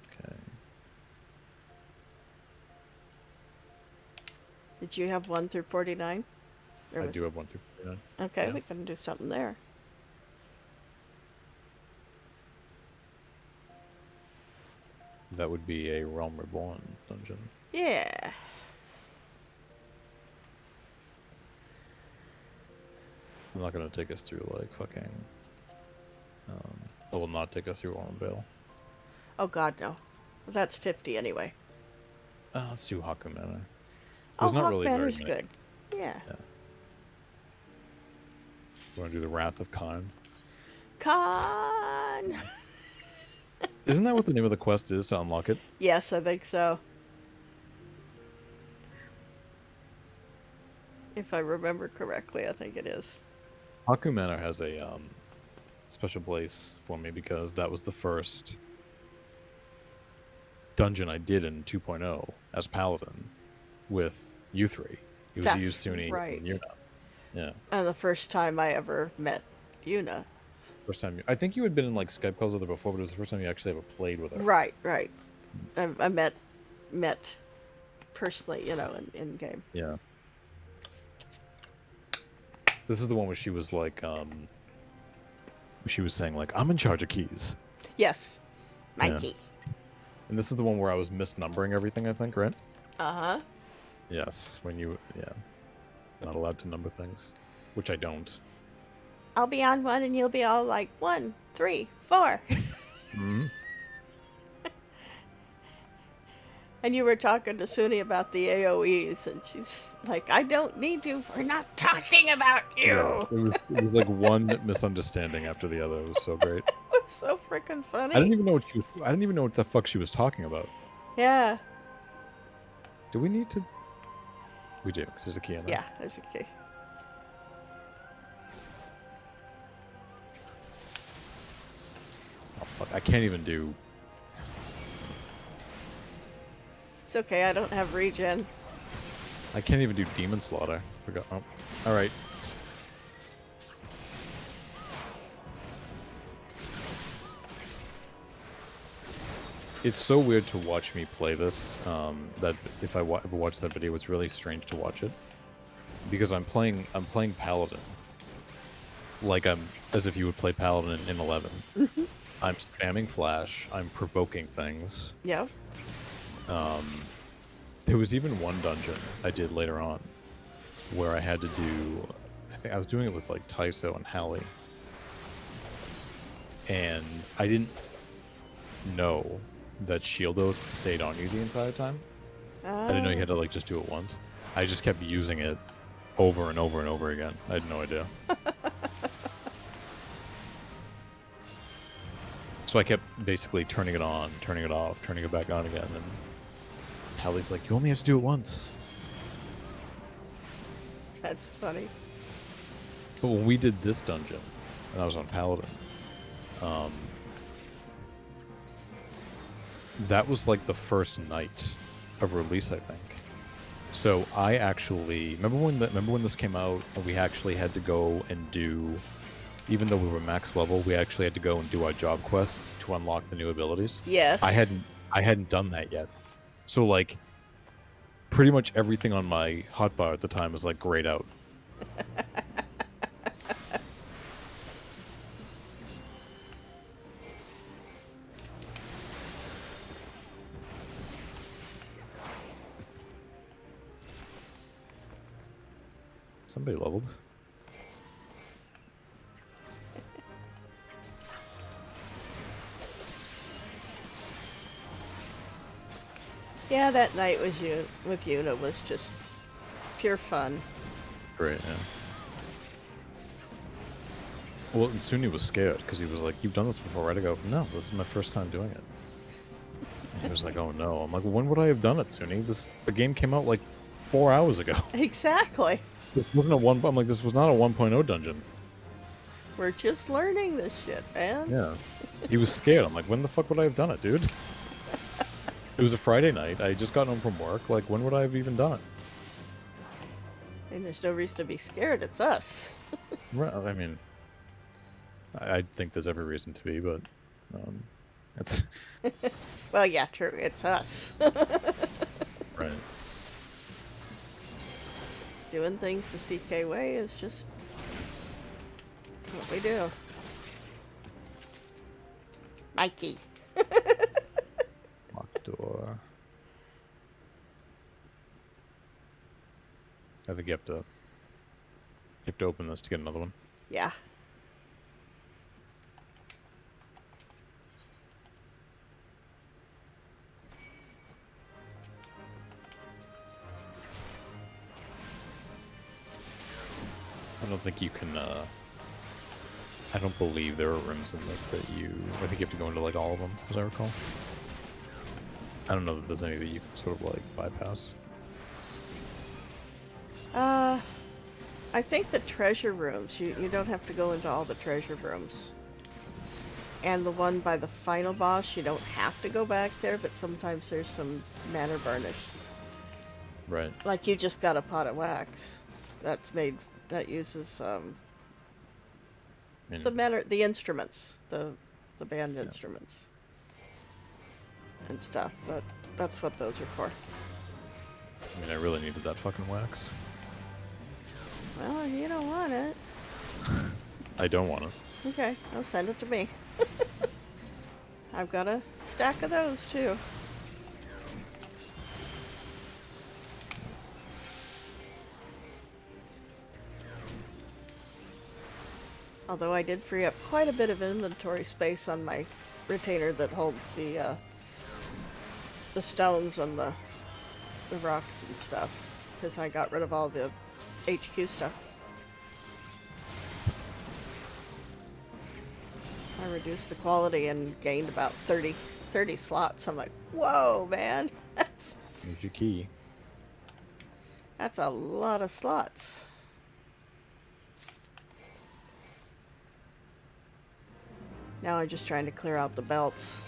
Okay. Did you have 1 through 49? I do have 1 through 49. Okay, Yeah. we can do something there. That would be a Realm Reborn dungeon. Yeah. I'm not gonna take us through like fucking. It will not take us through Ornvale. Oh god, no. Well, that's 50 anyway. Let's do Haku Manor. Oh, There's not Hawk really very Manor's many. good. Yeah. You want to do the Wrath of Khan? Con! Isn't that what the name of the quest is to unlock it? Yes, I think so. If I remember correctly, I think it is. Haku Manor has a special place for me because that was the first dungeon I did in 2.0 as Paladin with you three. It was That's Yusuni right. and Yuna. Yeah. And the first time I ever met Yuna. First time I think you had been in like Skype calls with her before, but it was the first time you actually ever played with her. Right. I met personally, in game. Yeah. This is the one where she was like, she was saying like, I'm in charge of keys. Yes. My Yeah. key. And this is the one where I was misnumbering everything, I think, right? Uh-huh. Yes, not allowed to number things, which I don't. I'll be on one and you'll be all like 1, 3, 4. Mm-hmm. And you were talking to Suni about the AoEs, and she's like, I don't need to. We're not talking about you. Yeah, it was like one misunderstanding after the other. It was so great. It was so freaking funny. I didn't even know what the fuck she was talking about. Yeah. Do we need to? We do, because there's a key in there. Yeah, there's a key. Oh fuck! I can't even do. It's okay, I don't have regen. I can't even do demon slaughter. Forgot. Oh, all right. It's so weird to watch me play this. That if I ever watch that video, it's really strange to watch it because I'm playing Paladin, like I'm as if you would play Paladin in 11. I'm spamming flash. I'm provoking things. Yeah. There was even one dungeon I did later on where I had to do. I think I was doing it with like Tyso and Hallie, and I didn't know that shield oath stayed on you the entire time. I didn't know you had to like just do it once. I just kept using it over and over and over again. I had no idea. So I kept basically turning it on, turning it off, turning it back on again, and Hallie's like, "You only have to do it once." That's funny. But when we did this dungeon, and I was on Paladin, that was like the first night of release, I think. So I actually remember when this came out, and we actually had to go and do, even though we were max level, we actually had to go and do our job quests to unlock the new abilities. Yes. I hadn't done that yet. So like, pretty much everything on my hotbar at the time was like grayed out. Somebody leveled. Yeah, that night was with Yuna was just pure fun. Great, yeah. Well, and Suni was scared because he was like, "You've done this before, right?" I go, "No, this is my first time doing it." And he was like, "Oh no!" I'm like, "When would I have done it, Suni? The game came out like 4 hours ago. Exactly. This wasn't a one. I'm like, this was not a 1.0 dungeon." We're just learning this shit, man. Yeah. He was scared. I'm like, "When the fuck would I have done it, dude?" It was a Friday night. I had just got home from work. Like, when would I have even done it? And there's no reason to be scared. It's us. Right. I mean, I think there's every reason to be, but it's Well, yeah, true. It's us. right. Doing things the CK way is just what we do. Mikey. Locked door. I think you have to open this to get another one. Yeah. I don't think you can. I don't believe there are rooms in this that you. I think you have to go into like all of them, as I recall. I don't know that there's any that you can sort of like bypass. I think the treasure rooms, you don't have to go into all the treasure rooms. And the one by the final boss, you don't have to go back there, but sometimes there's some mana burnish. Right. Like you just got a pot of wax that uses I mean, the instruments, the band instruments and stuff. But that's what those are for. I mean, I really needed that fucking wax. Well, you don't want it. I don't want it. Okay, I'll send it to me. I've got a stack of those too. Although I did free up quite a bit of inventory space on my retainer that holds the stones and the rocks and stuff, because I got rid of all the HQ stuff. I reduced the quality and gained about 30 slots. I'm like, whoa, man, that's Here's your key. a lot of slots. Now I'm just trying to clear out the belts.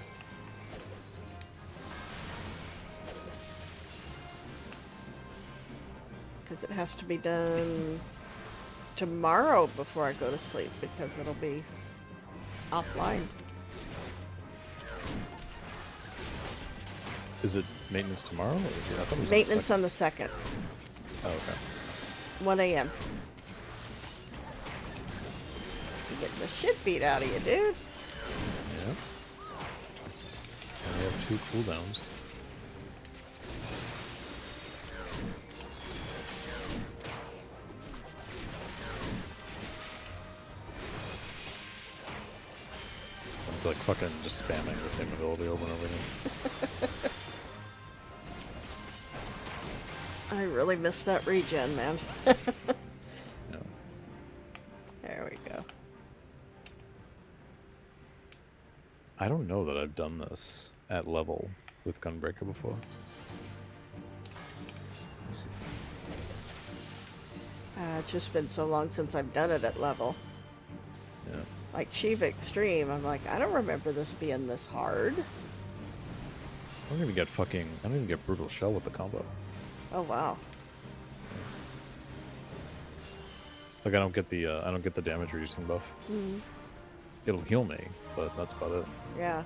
Because it has to be done tomorrow before I go to sleep, because it'll be offline. Is it maintenance tomorrow? Or I thought it was Maintenance on on the 2nd, the 2nd. Oh, okay. 1 a.m. You're getting the shit beat out of you, dude. Yeah. And we have 2 cooldowns. I'm like fucking just spamming the same ability over and over again. I really missed that regen, man. Yeah. There we go. I don't know that I've done this at level with Gunbreaker before. Let me see. It's just been so long since I've done it at level. Yeah. Like Shiva Extreme, I'm like, I don't remember this being this hard. I don't even get Brutal Shell with the combo. Oh wow. Like I don't get the damage reducing buff. Mm, It'll heal me, but that's about it. yeah.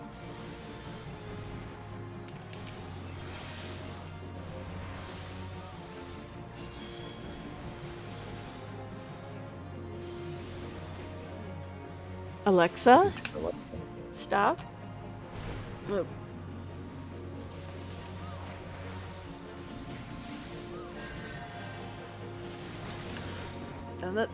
Alexa, stop. Look. Damn it.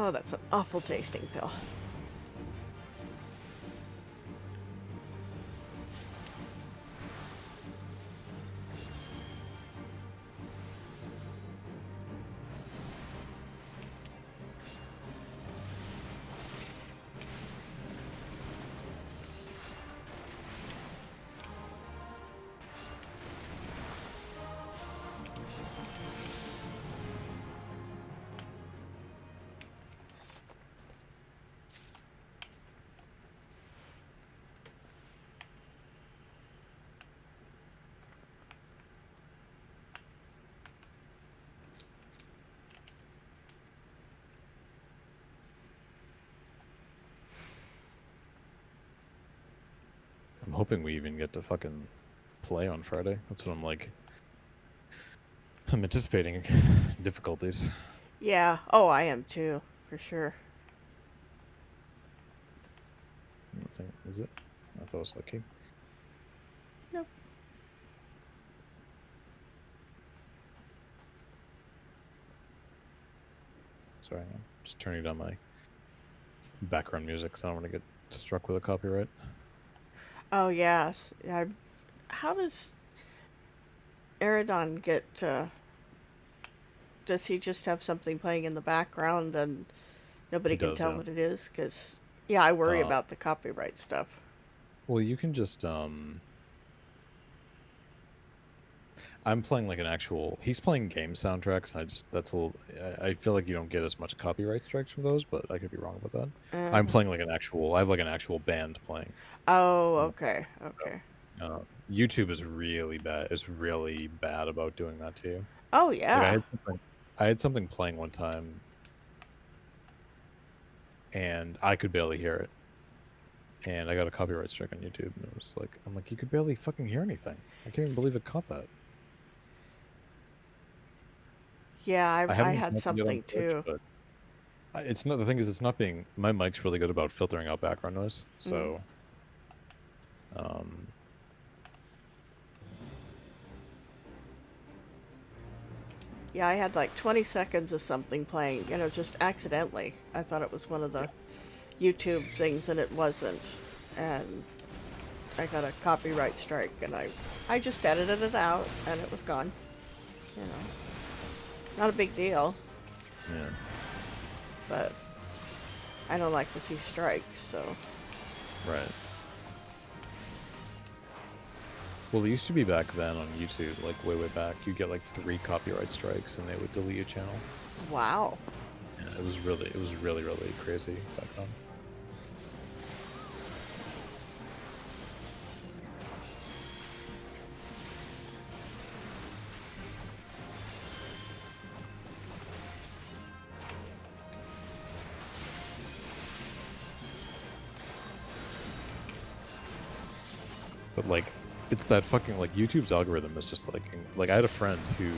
Oh, that's an awful tasting pill. I'm hoping we even get to fucking play on Friday. That's what I'm like. I'm anticipating difficulties. Yeah. Oh, I am too, for sure. I don't think, is it? I thought it was lucky. Nope. Sorry, I'm just turning down my background music because I don't want to get struck with a copyright. Oh, yes. How does Eridon get, does he just have something playing in the background and nobody He can does, tell yeah. what it is? Because, yeah, I worry Uh, about the copyright stuff. Well, you can just I'm playing like an actual. He's playing game soundtracks. And that's a little. I feel like you don't get as much copyright strikes from those, but I could be wrong about that. I'm Uh-huh. playing like an actual. I have like an actual band playing. Oh, You know, okay, okay. YouTube is really bad. Is really bad about doing that to you. Oh, Like yeah. I had something playing one time, and I could barely hear it, and I got a copyright strike on YouTube, and it was like, I'm like, you could barely fucking hear anything. I can't even believe it caught that. Yeah, I I haven't had caught it yet on something Twitch, too. but it's not. The thing is, it's not being. My mic's really good about filtering out background noise, Mm. so um, Yeah, I had like 20 seconds of something playing, just accidentally. I thought it was one of the YouTube things and it wasn't. And I got a copyright strike and I just edited it out and it was gone. You know, not a big deal, yeah. but I don't like to see strikes, so. Right. Well, it used to be back then on YouTube, like way back. You get like 3 copyright strikes, and they would delete your channel. Wow. Yeah, it was really crazy back then. But like, it's that fucking like YouTube's algorithm is just like I had a friend who,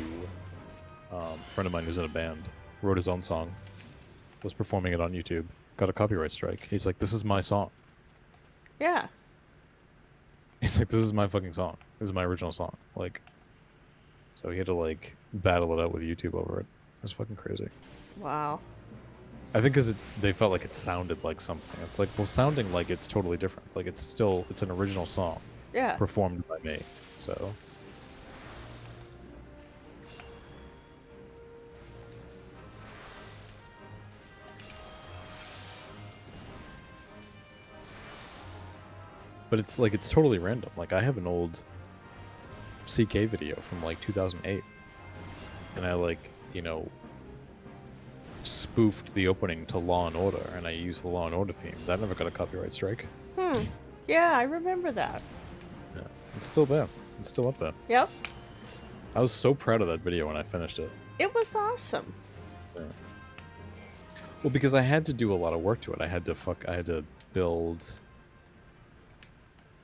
friend of mine who's in a band, wrote his own song, was performing it on YouTube, got a copyright strike. He's like, "This is my song." Yeah. He's like, "This is my fucking song. This is my original song." Like, so he had to like battle it out with YouTube over it. It was fucking crazy. Wow. I think because they felt like it sounded like something. It's like, well, sounding like it's totally different. Like it's an original song Yeah. performed by me. So but it's like it's totally random. Like I have an old CK video from like 2008, and I like spoofed the opening to Law and Order, and I used the Law and Order theme. That never got a copyright strike. Hmm. Yeah, I remember that. Yeah, it's still there. It's still up there. Yep. I was so proud of that video when I finished it. It was awesome. Yeah. Well, because I had to do a lot of work to it. I had to build.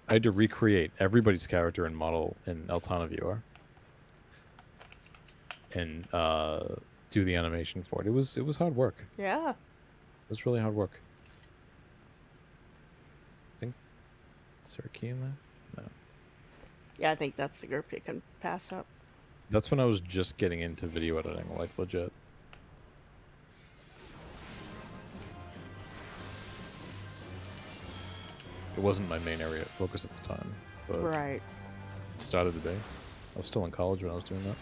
I had to recreate everybody's character and model in Altana Viewer, and do the animation for it. It was hard work. Yeah. It was really hard work. I think, is there a key in there? No. Yeah, I think that's the group you can pass up. That's when I was just getting into video editing, like legit. it wasn't my main area of focus at the time, but Right. it started to be. I was still in college when I was doing that.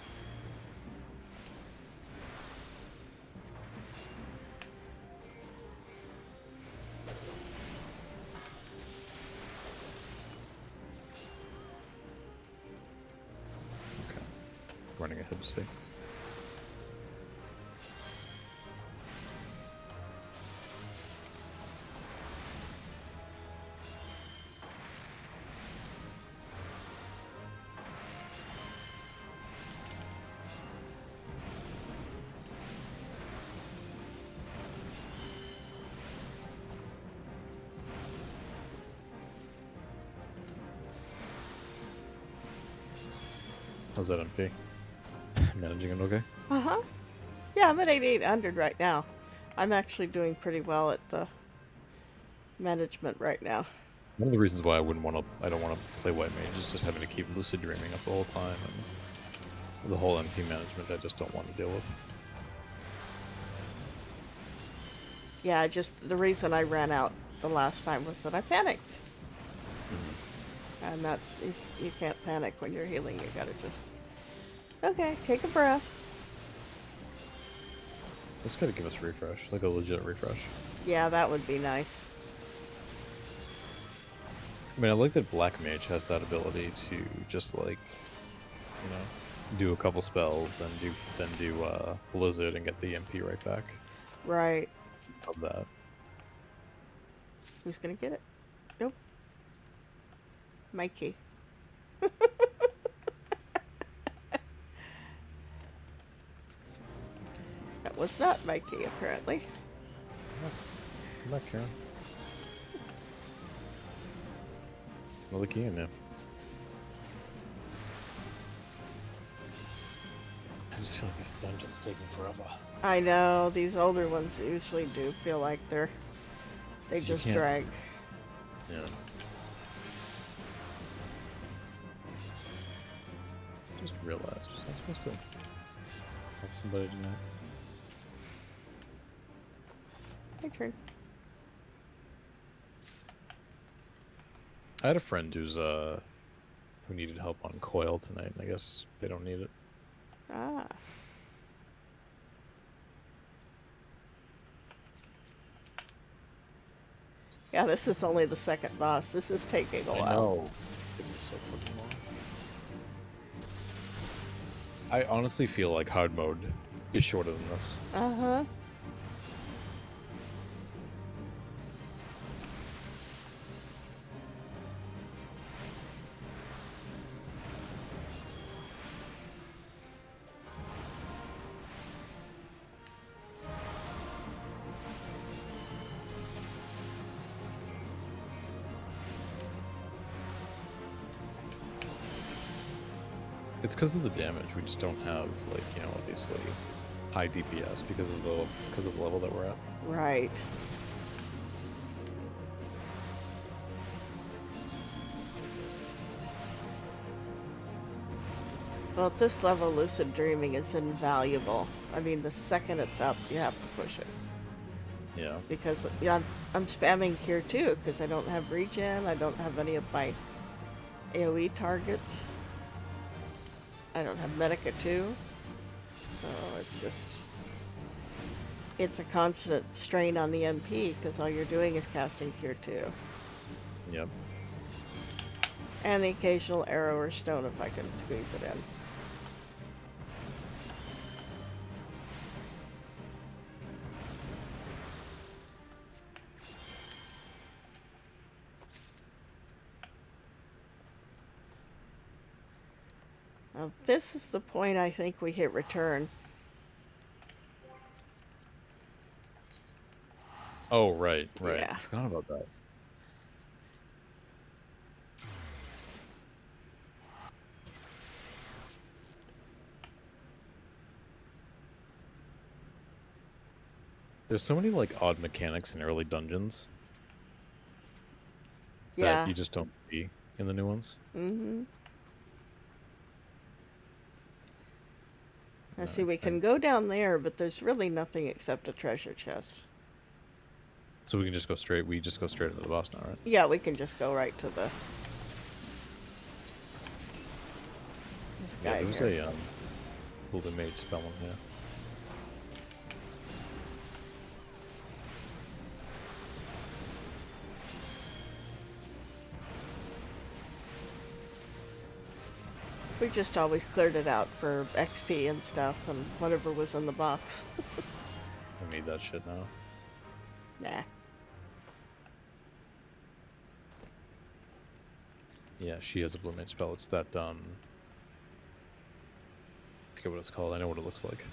Okay, running ahead to see. How's that MP? Managing it okay? Uh-huh. Yeah, I'm at 8800 right now. I'm actually doing pretty well at the management right now. One of the reasons why I don't want to play White Mage is just having to keep Lucid Dreaming up the whole time, and the whole MP management I just don't want to deal with. Yeah, just the reason I ran out the last time was that I panicked. And that's, you can't panic when you're healing, you gotta just, okay, take a breath. This gotta give us a refresh, like a legit refresh. Yeah, that would be nice. I mean, I like that Black Mage has that ability to just like, do a couple spells, then do Blizzard and get the MP right back. Right. Love that. Who's gonna get it? Nope. Mikey. That was not Mikey, apparently. Come back, Karen. Another key in there. I just feel like this dungeon's taking forever. I know, these older ones usually do feel like they just can't- drag. Yeah. Just realized, was I supposed to help somebody tonight? My turn. I had a friend who needed help on coil tonight, and I guess they don't need it. Ah. Yeah, this is only the second boss. This is taking a while. I know. It's taking so fucking long. I honestly feel like hard mode is shorter than this. Uh-huh. It's because of the damage. We just don't have, like, obviously high DPS because of the level that we're at. Right. Well, at this level, lucid dreaming is invaluable. I mean, the second it's up, you have to push it. Yeah. Because yeah, I'm spamming Cure 2 because I don't have regen, I don't have any of my AoE targets. I don't have Medica 2. So it's a constant strain on the MP because all you're doing is casting Cure 2. Yep. And the occasional arrow or stone if I can squeeze it in. Now, this is the point I think we hit return. Oh, right. Yeah. I forgot about that. There's so many, like, odd mechanics in early dungeons Yeah. that you just don't see in the new ones. Mm-hmm. Now, Nice see, we can thing. go down there, but there's really nothing except a treasure chest. So we can just go straight. We just go straight into the boss now, right? Yeah, we can just go right to this Yeah, guy there's here. a golden mage spell in here. We just always cleared it out for XP and stuff and whatever was in the box. I need that shit now. Nah. Yeah, she has a blue mage spell. It's that I forget what it's called. I know what it looks like.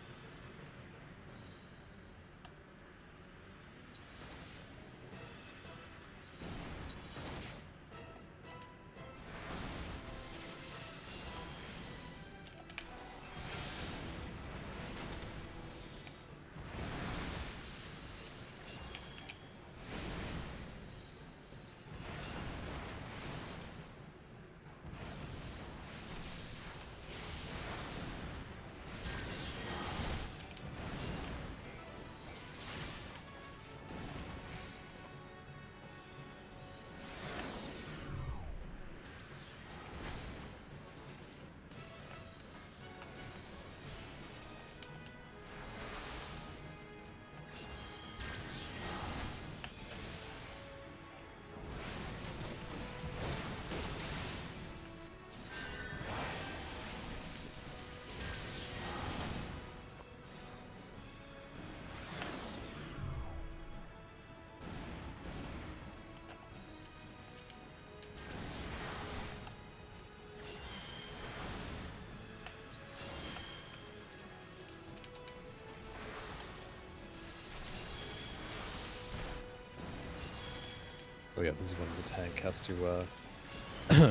Oh yeah, this is when the tank has to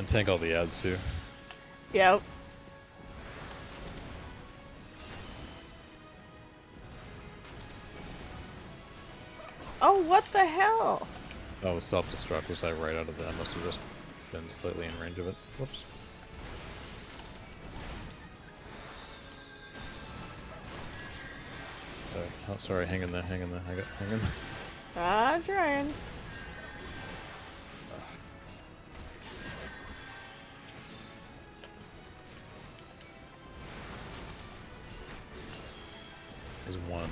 tank all the ads too. Yep. Oh, what the hell? Oh, self-destruct. Was I right out of that? I must have just been slightly in range of it. Whoops. Sorry. Oh, sorry. Hang in there. Hang in there. Hang in. I'm trying. There's one.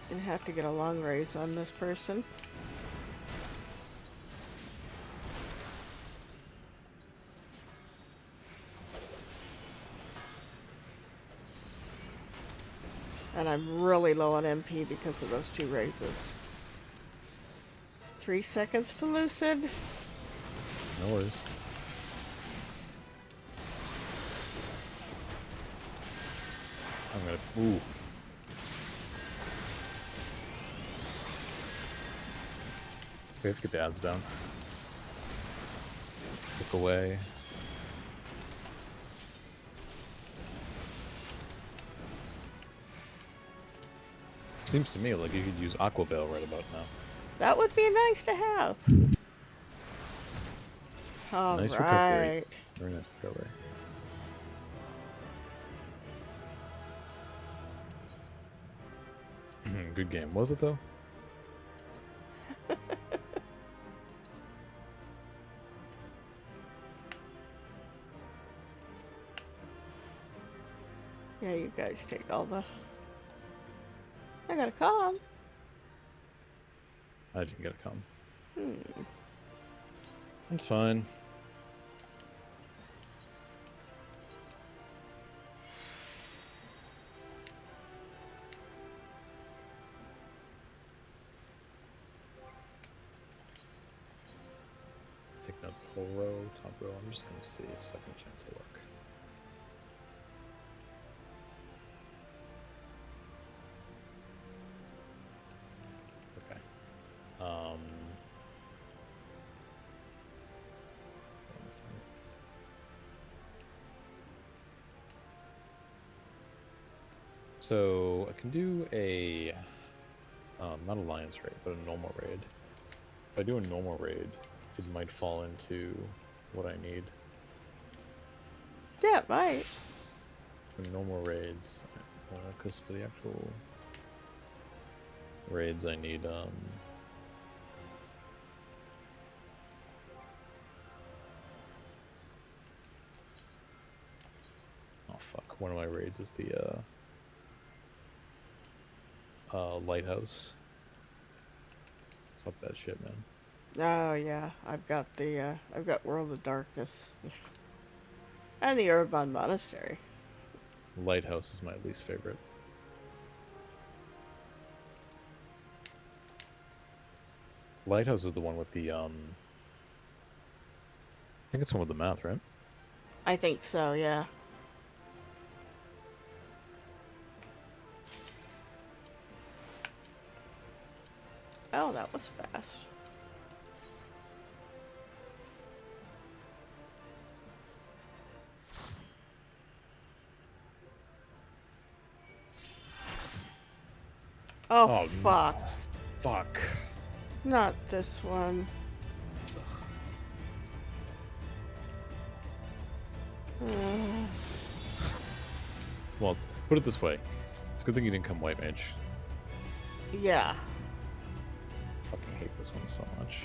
Gonna have to get a long raise on this person. And I'm really low on MP because of those 2 raises. 3 seconds to lucid. No worries. I'm gonna. Ooh. We have to get the ads down. Look away. Seems to me like you could use Aqua Veil right about now. That would be nice to have. All Nice right. recovery. Very nice recovery. Good game. Was it though? Yeah, you guys take all the... I gotta come. I didn't get a come. It's fine. Take that whole row, top row. I'm just gonna see if second chance will work. Okay. So I can do a not alliance raid, but a normal raid. If I do a normal raid, it might fall into what I need. Yeah, it might. For normal raids, because for the actual Raids, I need, Oh, fuck. One of my raids is the, Lighthouse. Fuck that shit, man. Oh yeah, I've got World of Darkness and the Urban Monastery. Lighthouse is my least favorite. Lighthouse is the one with the, I think it's the one with the math, right? I think so, yeah. Oh, that was fast. Oh, Oh, fuck. Fuck. Not this one. Well, put it this way. It's a good thing you didn't come white mage. Yeah. I fucking hate this one so much.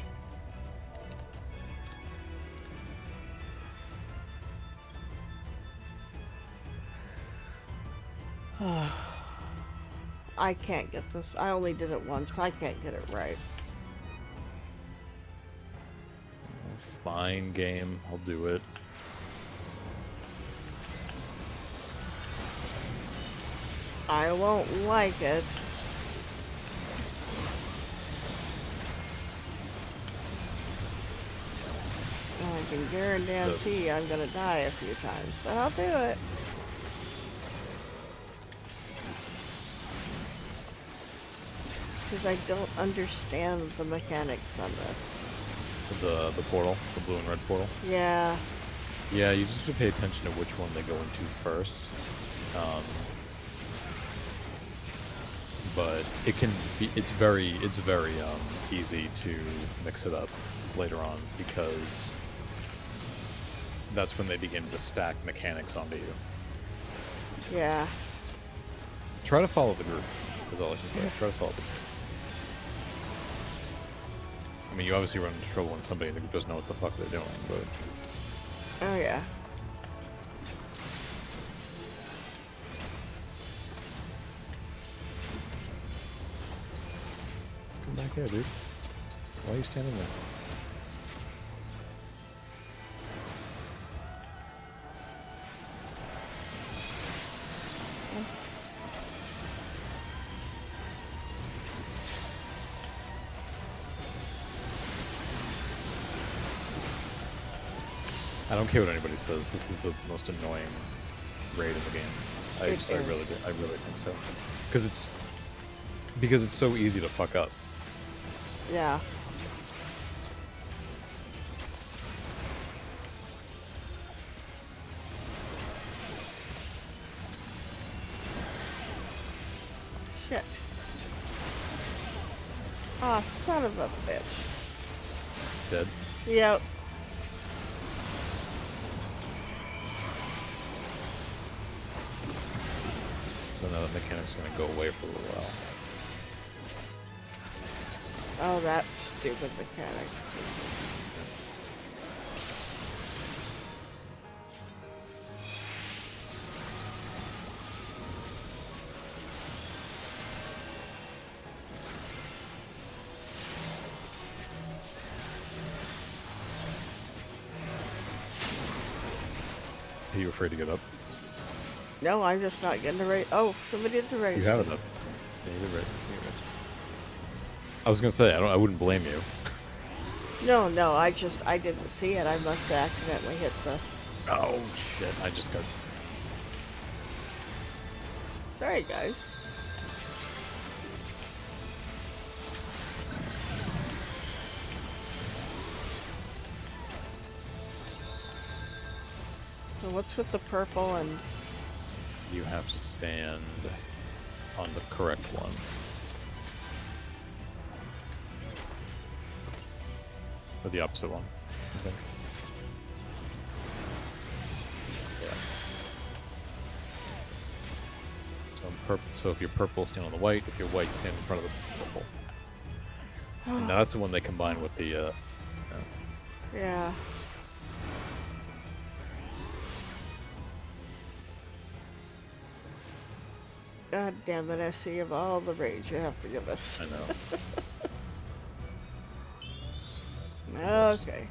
I can't get this. I only did it once. I can't get it right. Fine game. I'll do it. I won't like it. I can guarantee I'm gonna die a few times, but I'll do it. Because I don't understand the mechanics on this. The portal, the blue and red portal. Yeah. Yeah, you just have to pay attention to which one they go into first. But it can be, it's very easy to mix it up later on because that's when they begin to stack mechanics onto you. Yeah. Try to follow the group, is all I can say. Try to follow the group. I mean, you obviously run into trouble when somebody in the group doesn't know what the fuck they're doing, but... Oh, yeah. Come back here, dude. Why are you standing there? I don't care what anybody says. This is the most annoying raid in the game. I really think so. Because it's so easy to fuck up. Yeah. Shit. Aw, son of a bitch. Dead. Yep. So now that mechanic's gonna go away for a little while. Oh, that stupid mechanic. Are you afraid to get up? No, I'm just not getting the raise. Oh, somebody did the raise. You have it up. Yeah, you did right. I was gonna say, I wouldn't blame you. No, I didn't see it. I must have accidentally hit the... Oh, shit. I just got... Sorry, guys. So what's with the purple and... You have to stand on the correct one. Or the opposite one, I think. Yeah. So purple. So if you're purple, stand on the white. If you're white, stand in front of the purple. And that's the one they combine with the. Yeah. God damn it, SE, of all the rage you have to give us. I know. Okay.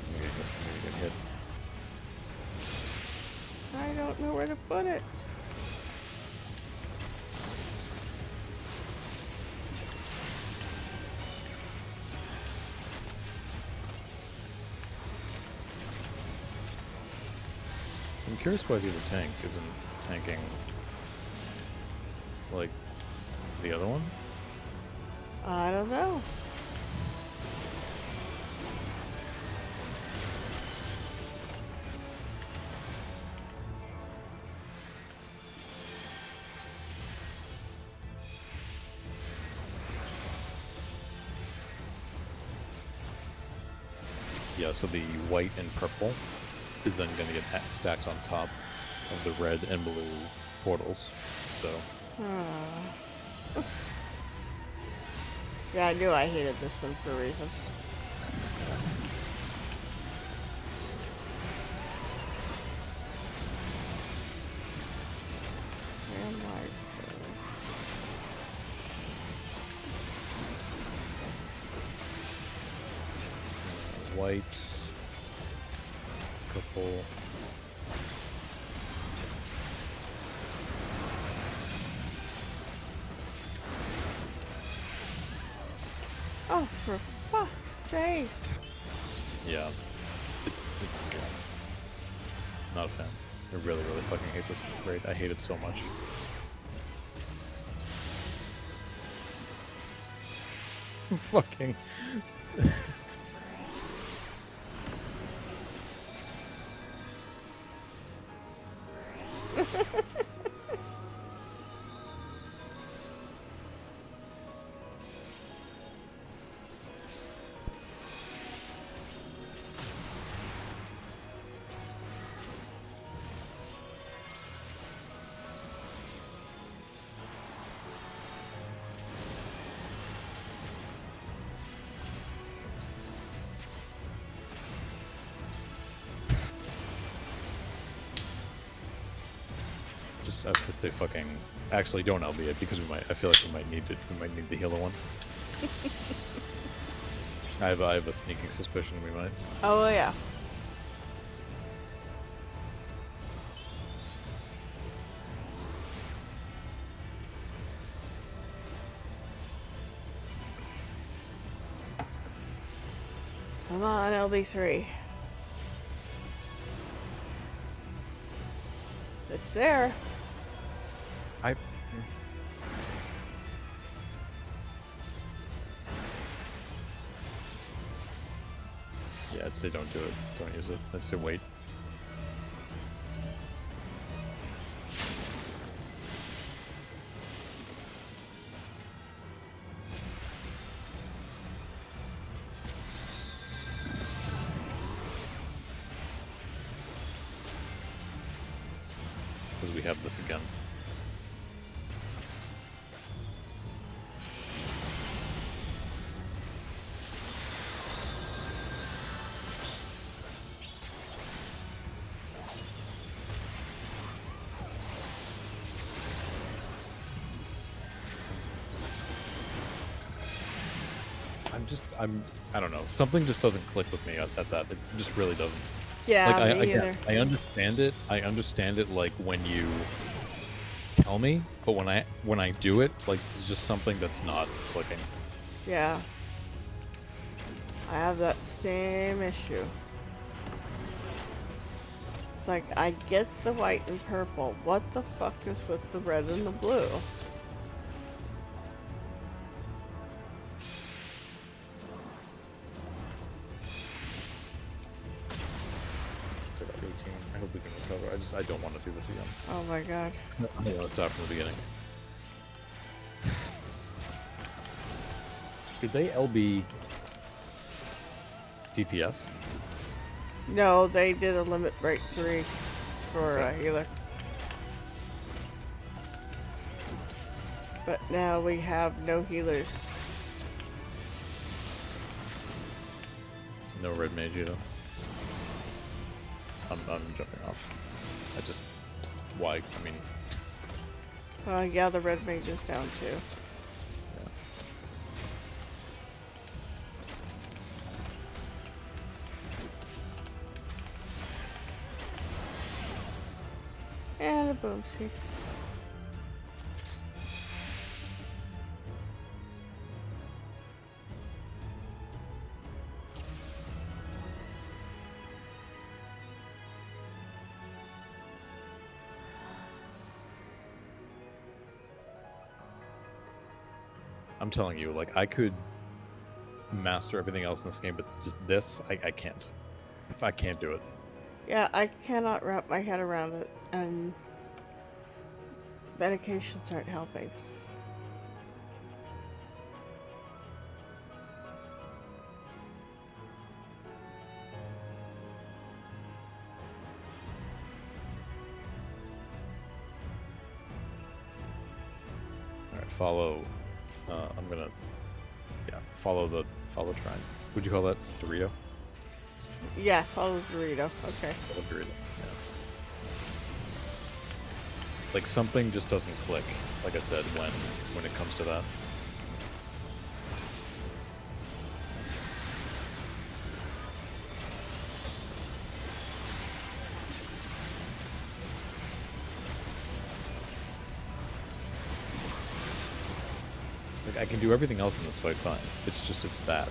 I'm gonna get hit. I don't know where to put it. I'm curious why the other tank isn't tanking like the other one. I don't know. Yeah, so the white and purple is then going to get stacked on top of the red and blue portals. So Yeah, I knew I hated this one for a reason. And like, white, purple. oh, for fuck's sake. Yeah, it's yeah, not a fan. I really fucking hate this raid. I hate it so much. Fucking. Just I have to say fucking. Actually, don't LB it because we might. I feel like we might need it. We might need the healer one. I have a sneaking suspicion we might. Oh, yeah. Come on, LB3. It's there. Yeah, I'd say don't do it. Don't use it. I'd say wait. Because we have this again. I don't know. Something just doesn't click with me at that. It just really doesn't. Yeah, Like me either. I understand it. I understand it like when you tell me, but when I do it, like it's just something that's not clicking. Yeah. I have that same issue. It's like, I get the white and purple. What the fuck is with the red and the blue? So I gotta 18. I hope we can recover. I don't want to do this again. Oh my god. I want to start from the beginning. Did they LB DPS? No, they did a limit break 3 for a healer. But now we have no healers. No red mage either. I'm jumping off. Why? I mean, Yeah, the red mage is down too. yeah. And a boomsie. I'm telling you, like, I could master everything else in this game, but just this, I can't. If I can't do it. Yeah, I cannot wrap my head around it, and medications aren't helping. Alright, follow. I'm gonna, follow Trine. Would you call that Dorito? Yeah, follow Dorito. Okay. Follow Dorito. Yeah. Like something just doesn't click. Like I said, when it comes to that. Like, I can do everything else in this fight fine. It's that.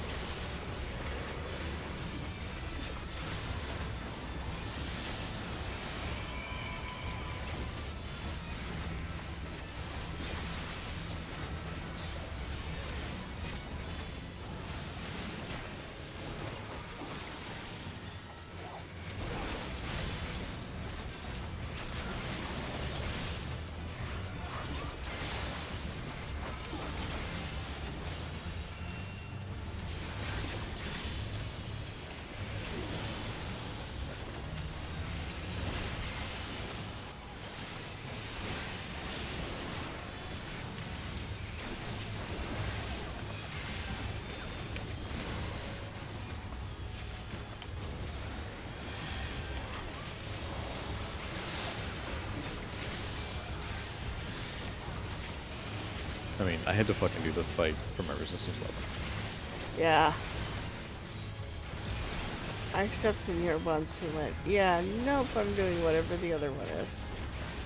I mean, I had to fucking do this fight for my resistance weapon. Yeah. I stepped in here once and went, yeah, nope, I'm doing whatever the other one is.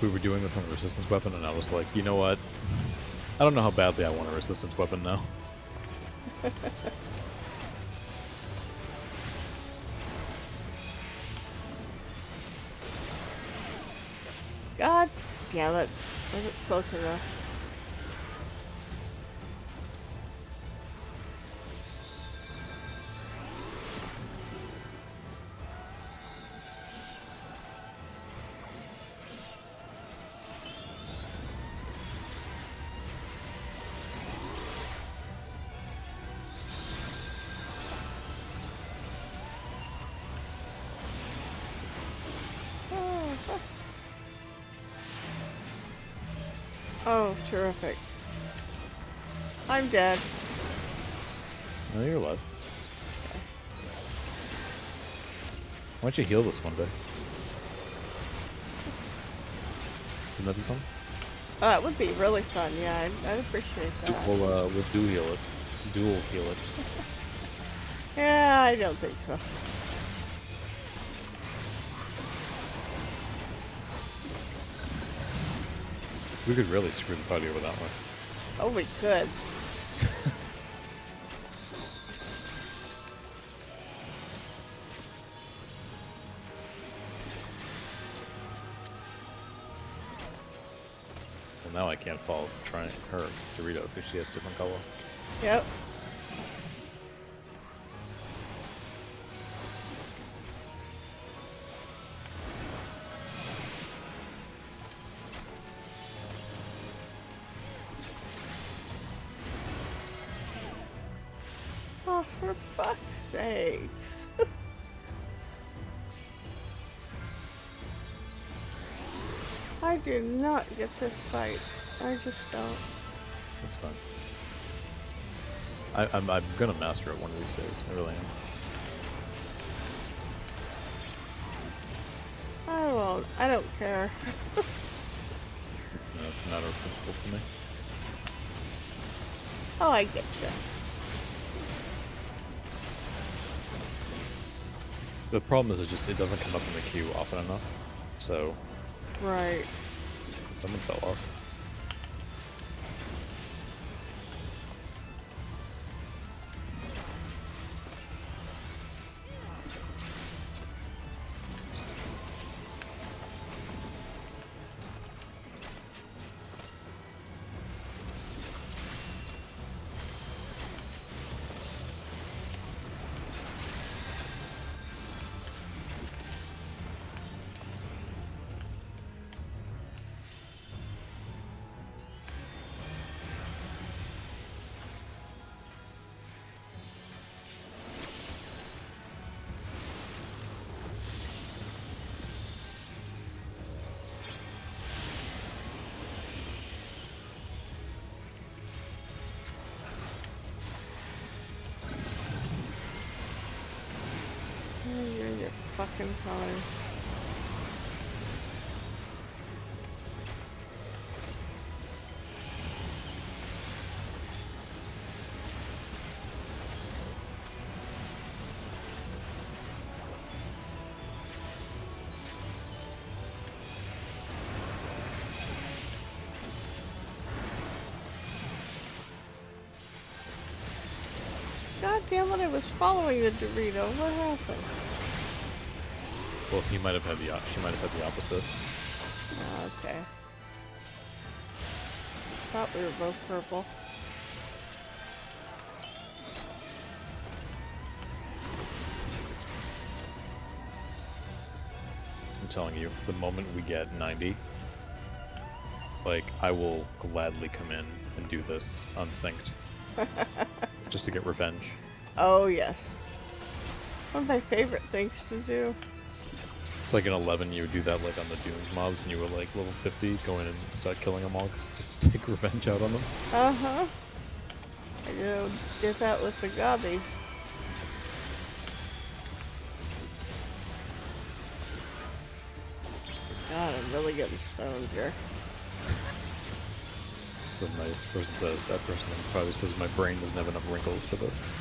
We were doing this on a resistance weapon, and I was like, you know what? I don't know how badly I want a resistance weapon now. God damn it. Wasn't close enough. Oh, terrific. I'm dead. No, you're alive. Why don't you heal this one day? Wouldn't that be fun? It would be really fun, yeah, I'd appreciate that. We'll do heal it. Dual heal it. Yeah, I don't think so. We could really screw the party over that way. Oh, we could. Well, now I can't follow her Dorito because she has a different color. Yep. fuck's sakes. I do not get this fight. I just don't. That's fine. I'm gonna master it one of these days. I really am. I won't. I don't care. It's a matter of principle for me. Oh, I get you. The problem is it doesn't come up in the queue often enough. So Right. someone fell off. Oh, you're in your fucking time. God damn it, I was following the Dorito. What happened? Well, she might have had the opposite. Oh, okay. Thought we were both purple. I'm telling you, the moment we get 90, like, I will gladly come in and do this unsynced. Just to get revenge. Oh, yes. One of my favorite things to do. It's like in 11, you would do that like on the Dunes mobs when you were like level 50, go in and start killing them all just to take revenge out on them. Uh-huh. I did that with the gobbies. God, I'm really getting stoned here. The nice person says, that person probably says my brain doesn't have enough wrinkles for this.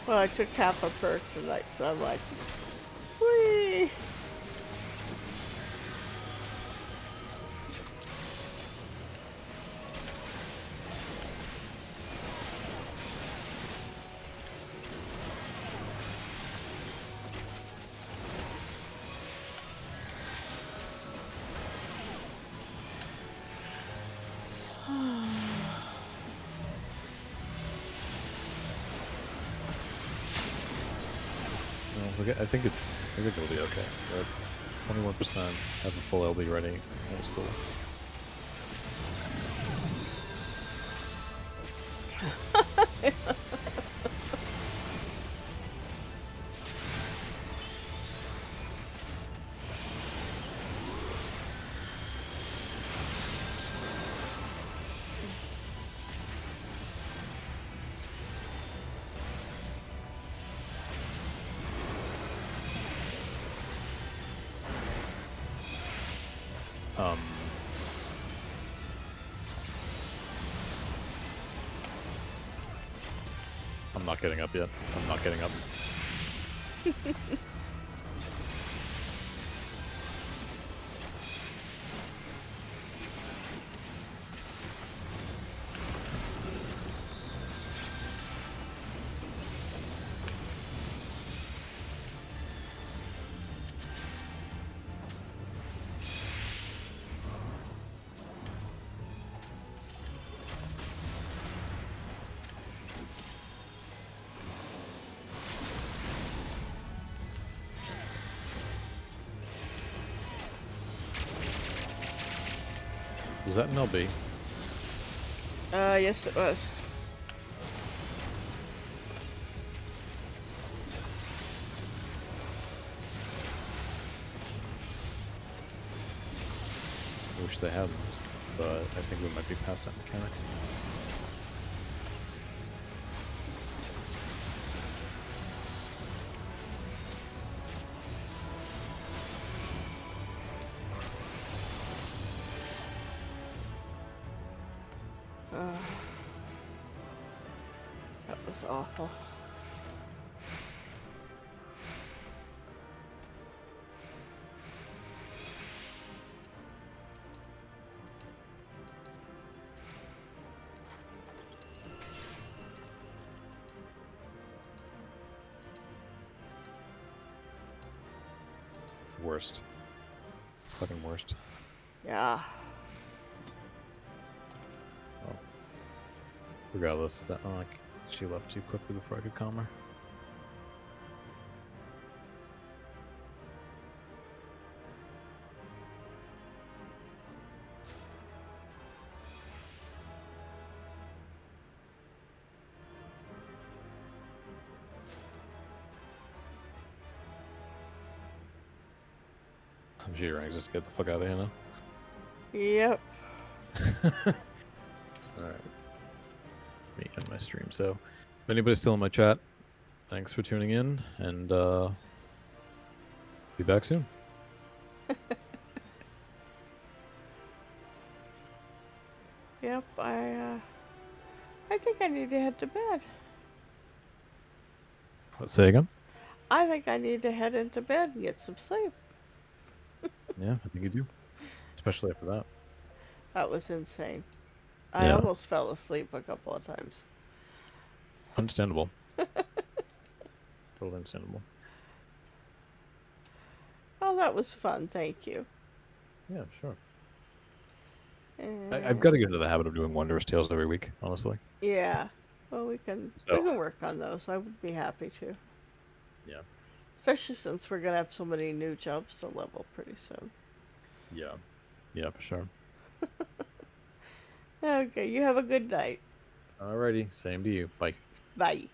Well, I took half a perk tonight, so I'm like, whee! I think it'll be okay. But 21% have a full LB ready. That's cool. I'm not getting up yet. I'm not getting up. Was that an LB? Yes it was. I wish they hadn't, but I think we might be past that mechanic. That was awful. Worst. Fucking worst. Yeah. Oh. Regardless, that she left too quickly before I could calm her. I'm sure you're anxious to get the fuck out of here now. Yep. Alright. Me and my stream. So, if anybody's still in my chat, thanks for tuning in, and be back soon. Yep, I think I need to head to bed. Let's say again. I think I need to head into bed and get some sleep. Yeah, I think you do. Especially after that. That was insane. I Yeah. almost fell asleep a couple of times. Understandable. Totally understandable. Oh, that was fun. Thank you. Yeah, sure. And I've got to get into the habit of doing Wondrous Tales every week, honestly. yeah. Well, we can work on those. I would be happy to. Yeah. Especially since we're gonna have so many new jobs to level pretty soon. Yeah. Yeah, for sure. Okay, you have a good night. Alrighty, same to you. Bye. Bye.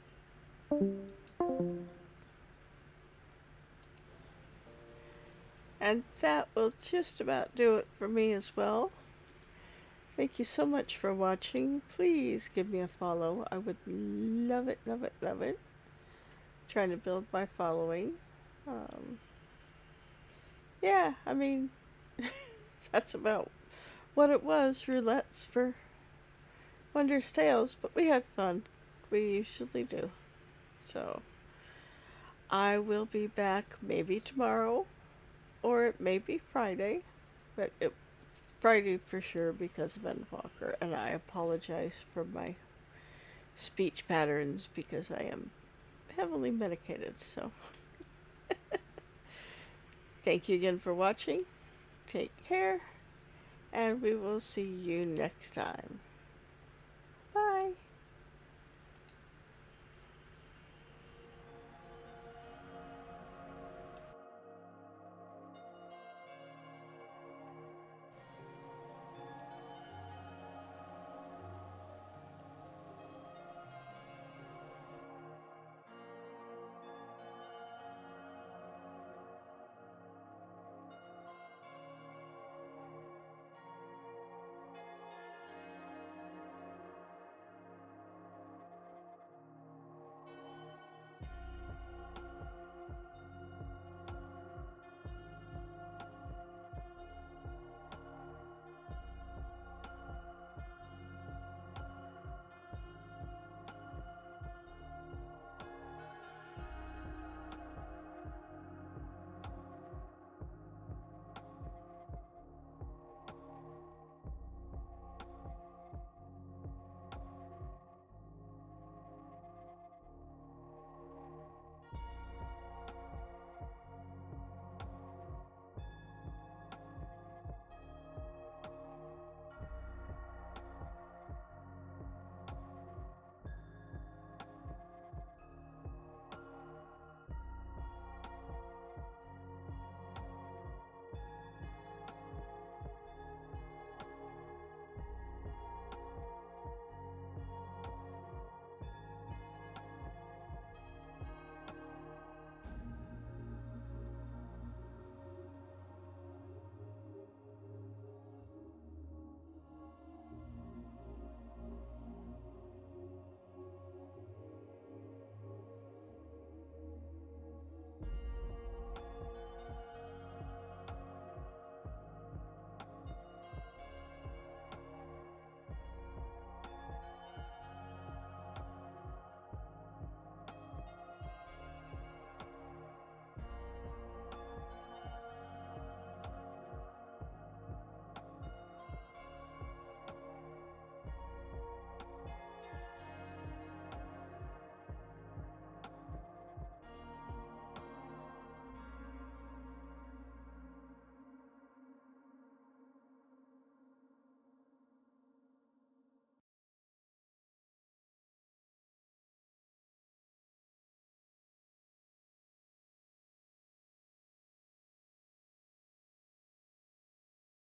And that will just about do it for me as well. Thank you so much for watching. Please give me a follow. I would love it, love it, love it. Trying to build my following. Yeah, I mean, that's about what it was. Roulettes for Wondrous Tales, but we had fun. We usually do. So, I will be back maybe tomorrow, or it may be Friday, but Friday for sure because of Endwalker, and I apologize for my speech patterns because I am heavily medicated, so. Thank you again for watching. Take care, and we will see you next time.